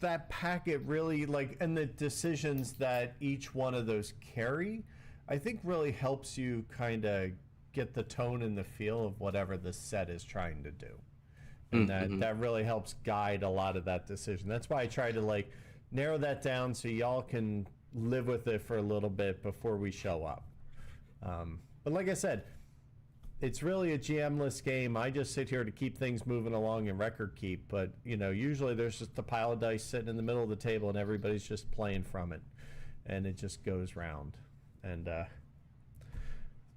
That packet really and the decisions that each one of those carry, I think really helps you kind of get the tone and the feel of whatever the set is trying to do, and that really helps guide a lot of that decision. That's why I try to narrow that down so y'all can live with it for a little bit before we show up. But like I said, it's really a GM-less game. I just sit here to keep things moving along in record keep, but usually there's just a pile of dice sitting in the middle of the table and everybody's just playing from it, and it just goes round and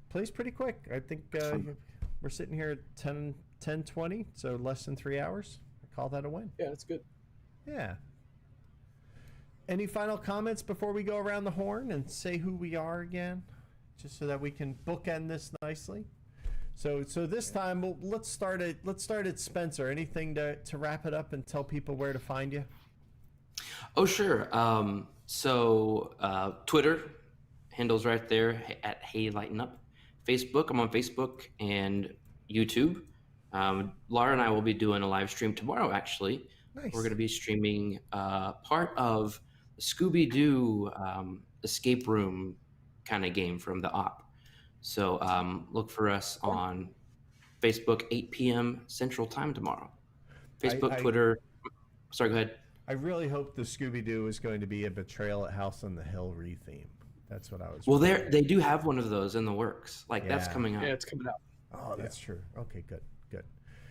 plays pretty quick. I think we're sitting here at 10:20, so less than 3 hours. I call that a win. Yeah, that's good. Yeah. Any final comments before we go around the horn and say who we are again, just so that we can bookend this nicely? So this time, let's start at Spenser. Anything to wrap it up and tell people where to find you? Oh, sure. Twitter handles right there at Hey Lighten Up. Facebook, I'm on Facebook and YouTube. Laura and I will be doing a live stream tomorrow, actually. Nice. We're going to be streaming part of the Scooby-Doo escape room kind of game from the op. So look for us on Facebook, 8 p.m. Central Time tomorrow. Facebook, Twitter. Sorry, go ahead. I really hope the Scooby-Doo is going to be a Betrayal at House on the Hill re-theme. That's what I was. Well, they do have one of those in the works. That's coming out. Yeah, it's coming out. Oh, that's true. Okay, good.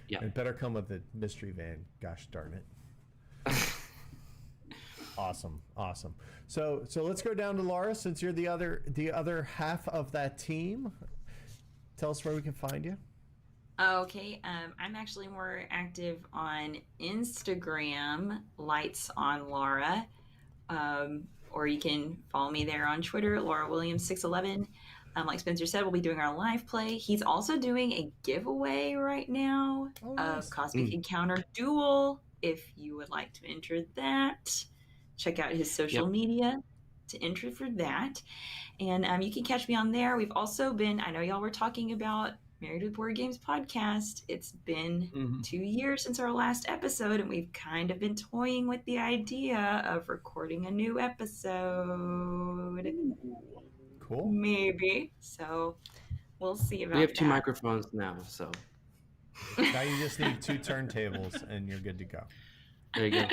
Yeah. It better come with the mystery van. Gosh darn it. Awesome. So let's go down to Laura, since you're the other half of that team. Tell us where we can find you. Okay, I'm actually more active on Instagram, Lights on Laura, or you can follow me there on Twitter, Laura Williams 611. Like Spenser said, we'll be doing our live play. He's also doing a giveaway right now of Cosmic Encounter Duel. If you would like to enter that, check out his social media to enter for that. And you can catch me on there. We've also been, I know y'all were talking about Married with Board Games podcast. It's been 2 years since our last episode, and we've kind of been toying with the idea of recording a new episode. Cool. Maybe. So we'll see about that. We have 2 microphones now, so. Now you just need 2 turntables and you're good to go. There you go.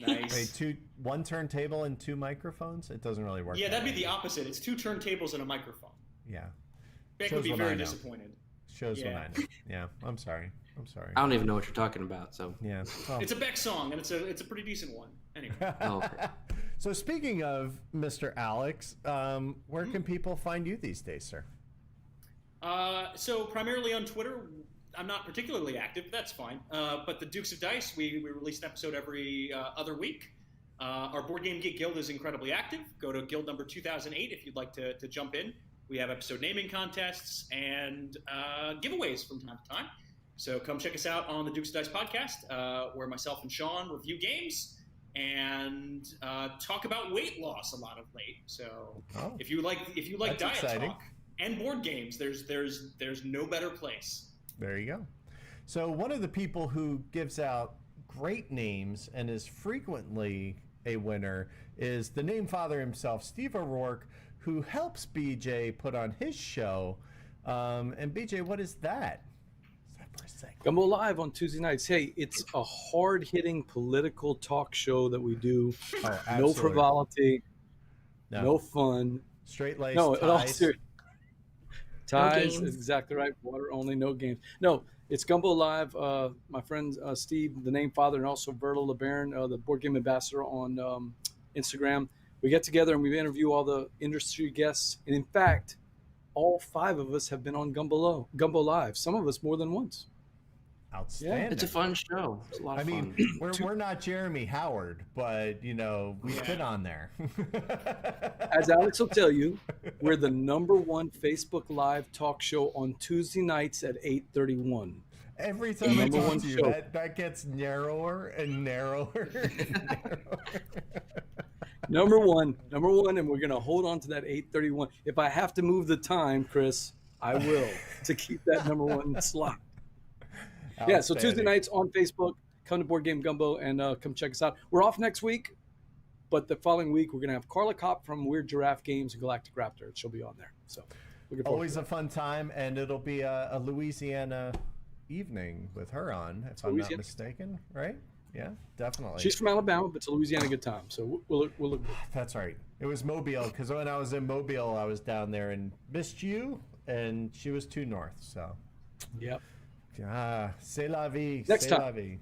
Nice. Wait, 1 turntable and 2 microphones? It doesn't really work. Yeah, that'd be the opposite. It's 2 turntables and a microphone. Yeah. Beck would be very disappointed. Shows what I know. Yeah, I'm sorry. I don't even know what you're talking about. So yeah, well. It's a Beck song, and it's a pretty decent one. Anyway. Okay. So speaking of Mr. Alex, where can people find you these days, sir? So primarily on Twitter. I'm not particularly active. That's fine. But the Dukes of Dice, we release an episode every other week. Our Board Game Geek Guild is incredibly active. Go to guild number 2008 if you'd like to jump in. We have episode naming contests and giveaways from time to time. So come check us out on the Dukes of Dice podcast, where myself and Sean review games and talk about weight loss a lot of late. So if you like diet exciting. talk and board games, there's no better place. There you go. So one of the people who gives out great names and is frequently a winner is the name father himself, Steve O'Rourke, who helps BJ put on his show. And BJ, what is that? Gumbo Live on Tuesday nights. Hey, it's a hard-hitting political talk show that we do. No frivolity, no fun. Straight-laced no, ties. Ties, exactly right. Water only, no games. No, it's Gumbo Live. My friend Steve, the name father, and also Berto LeBaron, the board game ambassador on Instagram. We get together and we interview all the industry guests. And in fact, all 5 of us have been on Gumbo Live. Some of us more than once. Outstanding. Yeah, it's a fun show. It's a lot of fun. We're not Jeremy Howard, but we've been on there. As Alex will tell you, we're the #1 Facebook Live talk show on Tuesday nights at 8:31. Every time I talk to you, that gets narrower and narrower and narrower. Number one, and we're going to hold on to that 8:31. If I have to move the time, Chris, I will, to keep that #1 slot. Yeah, so Tuesday nights on Facebook, come to Board Game Gumbo and come check us out. We're off next week, but the following week we're going to have Carla Kopp from Weird Giraffe Games and Galactic Raptor. She'll be on there. So always a fun time, and it'll be a Louisiana evening with her on, if I'm not mistaken, right? Yeah, definitely. She's from Alabama, but it's a Louisiana good time, so we'll look good. That's right. It was Mobile, because when I was in Mobile, I was down there and missed you and she was too north. So, Yep. C'est la vie. Next c'est time. la vie.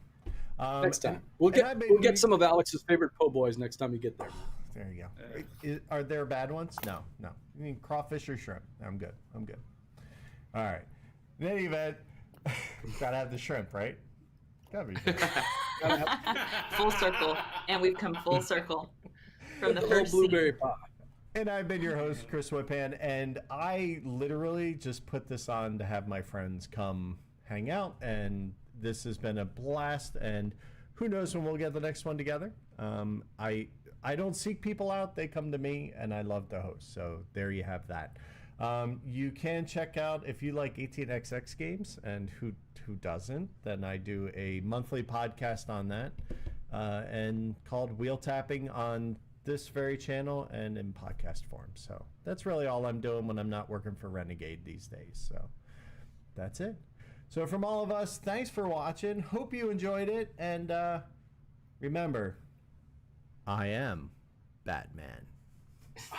Next time. and We'll I made get me- some of Alex's favorite po' boys next time you get there. There you go. Are there bad ones? No. You mean crawfish or shrimp? I'm good. All right. In any event, gotta have the shrimp, right? Gotta be good. Full circle, and we've come full circle from the Little first blueberry scene. pie. And I've been your host, Chris Whipan, and I literally just put this on to have my friends come hang out, and this has been a blast, and who knows when we'll get the next one together. I don't seek people out, they come to me, and I love to host, so there you have that. You can check out, if you like 18xx games, and who doesn't, then I do a monthly podcast on that, and called Wheel Tapping on this very channel and in podcast form. So that's really all I'm doing when I'm not working for Renegade these days. So that's it. So from all of us, thanks for watching. Hope you enjoyed it. And remember, I am Batman.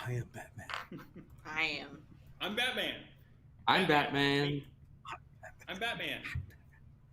I am Batman. I am. I'm Batman. I'm Batman. I'm Batman.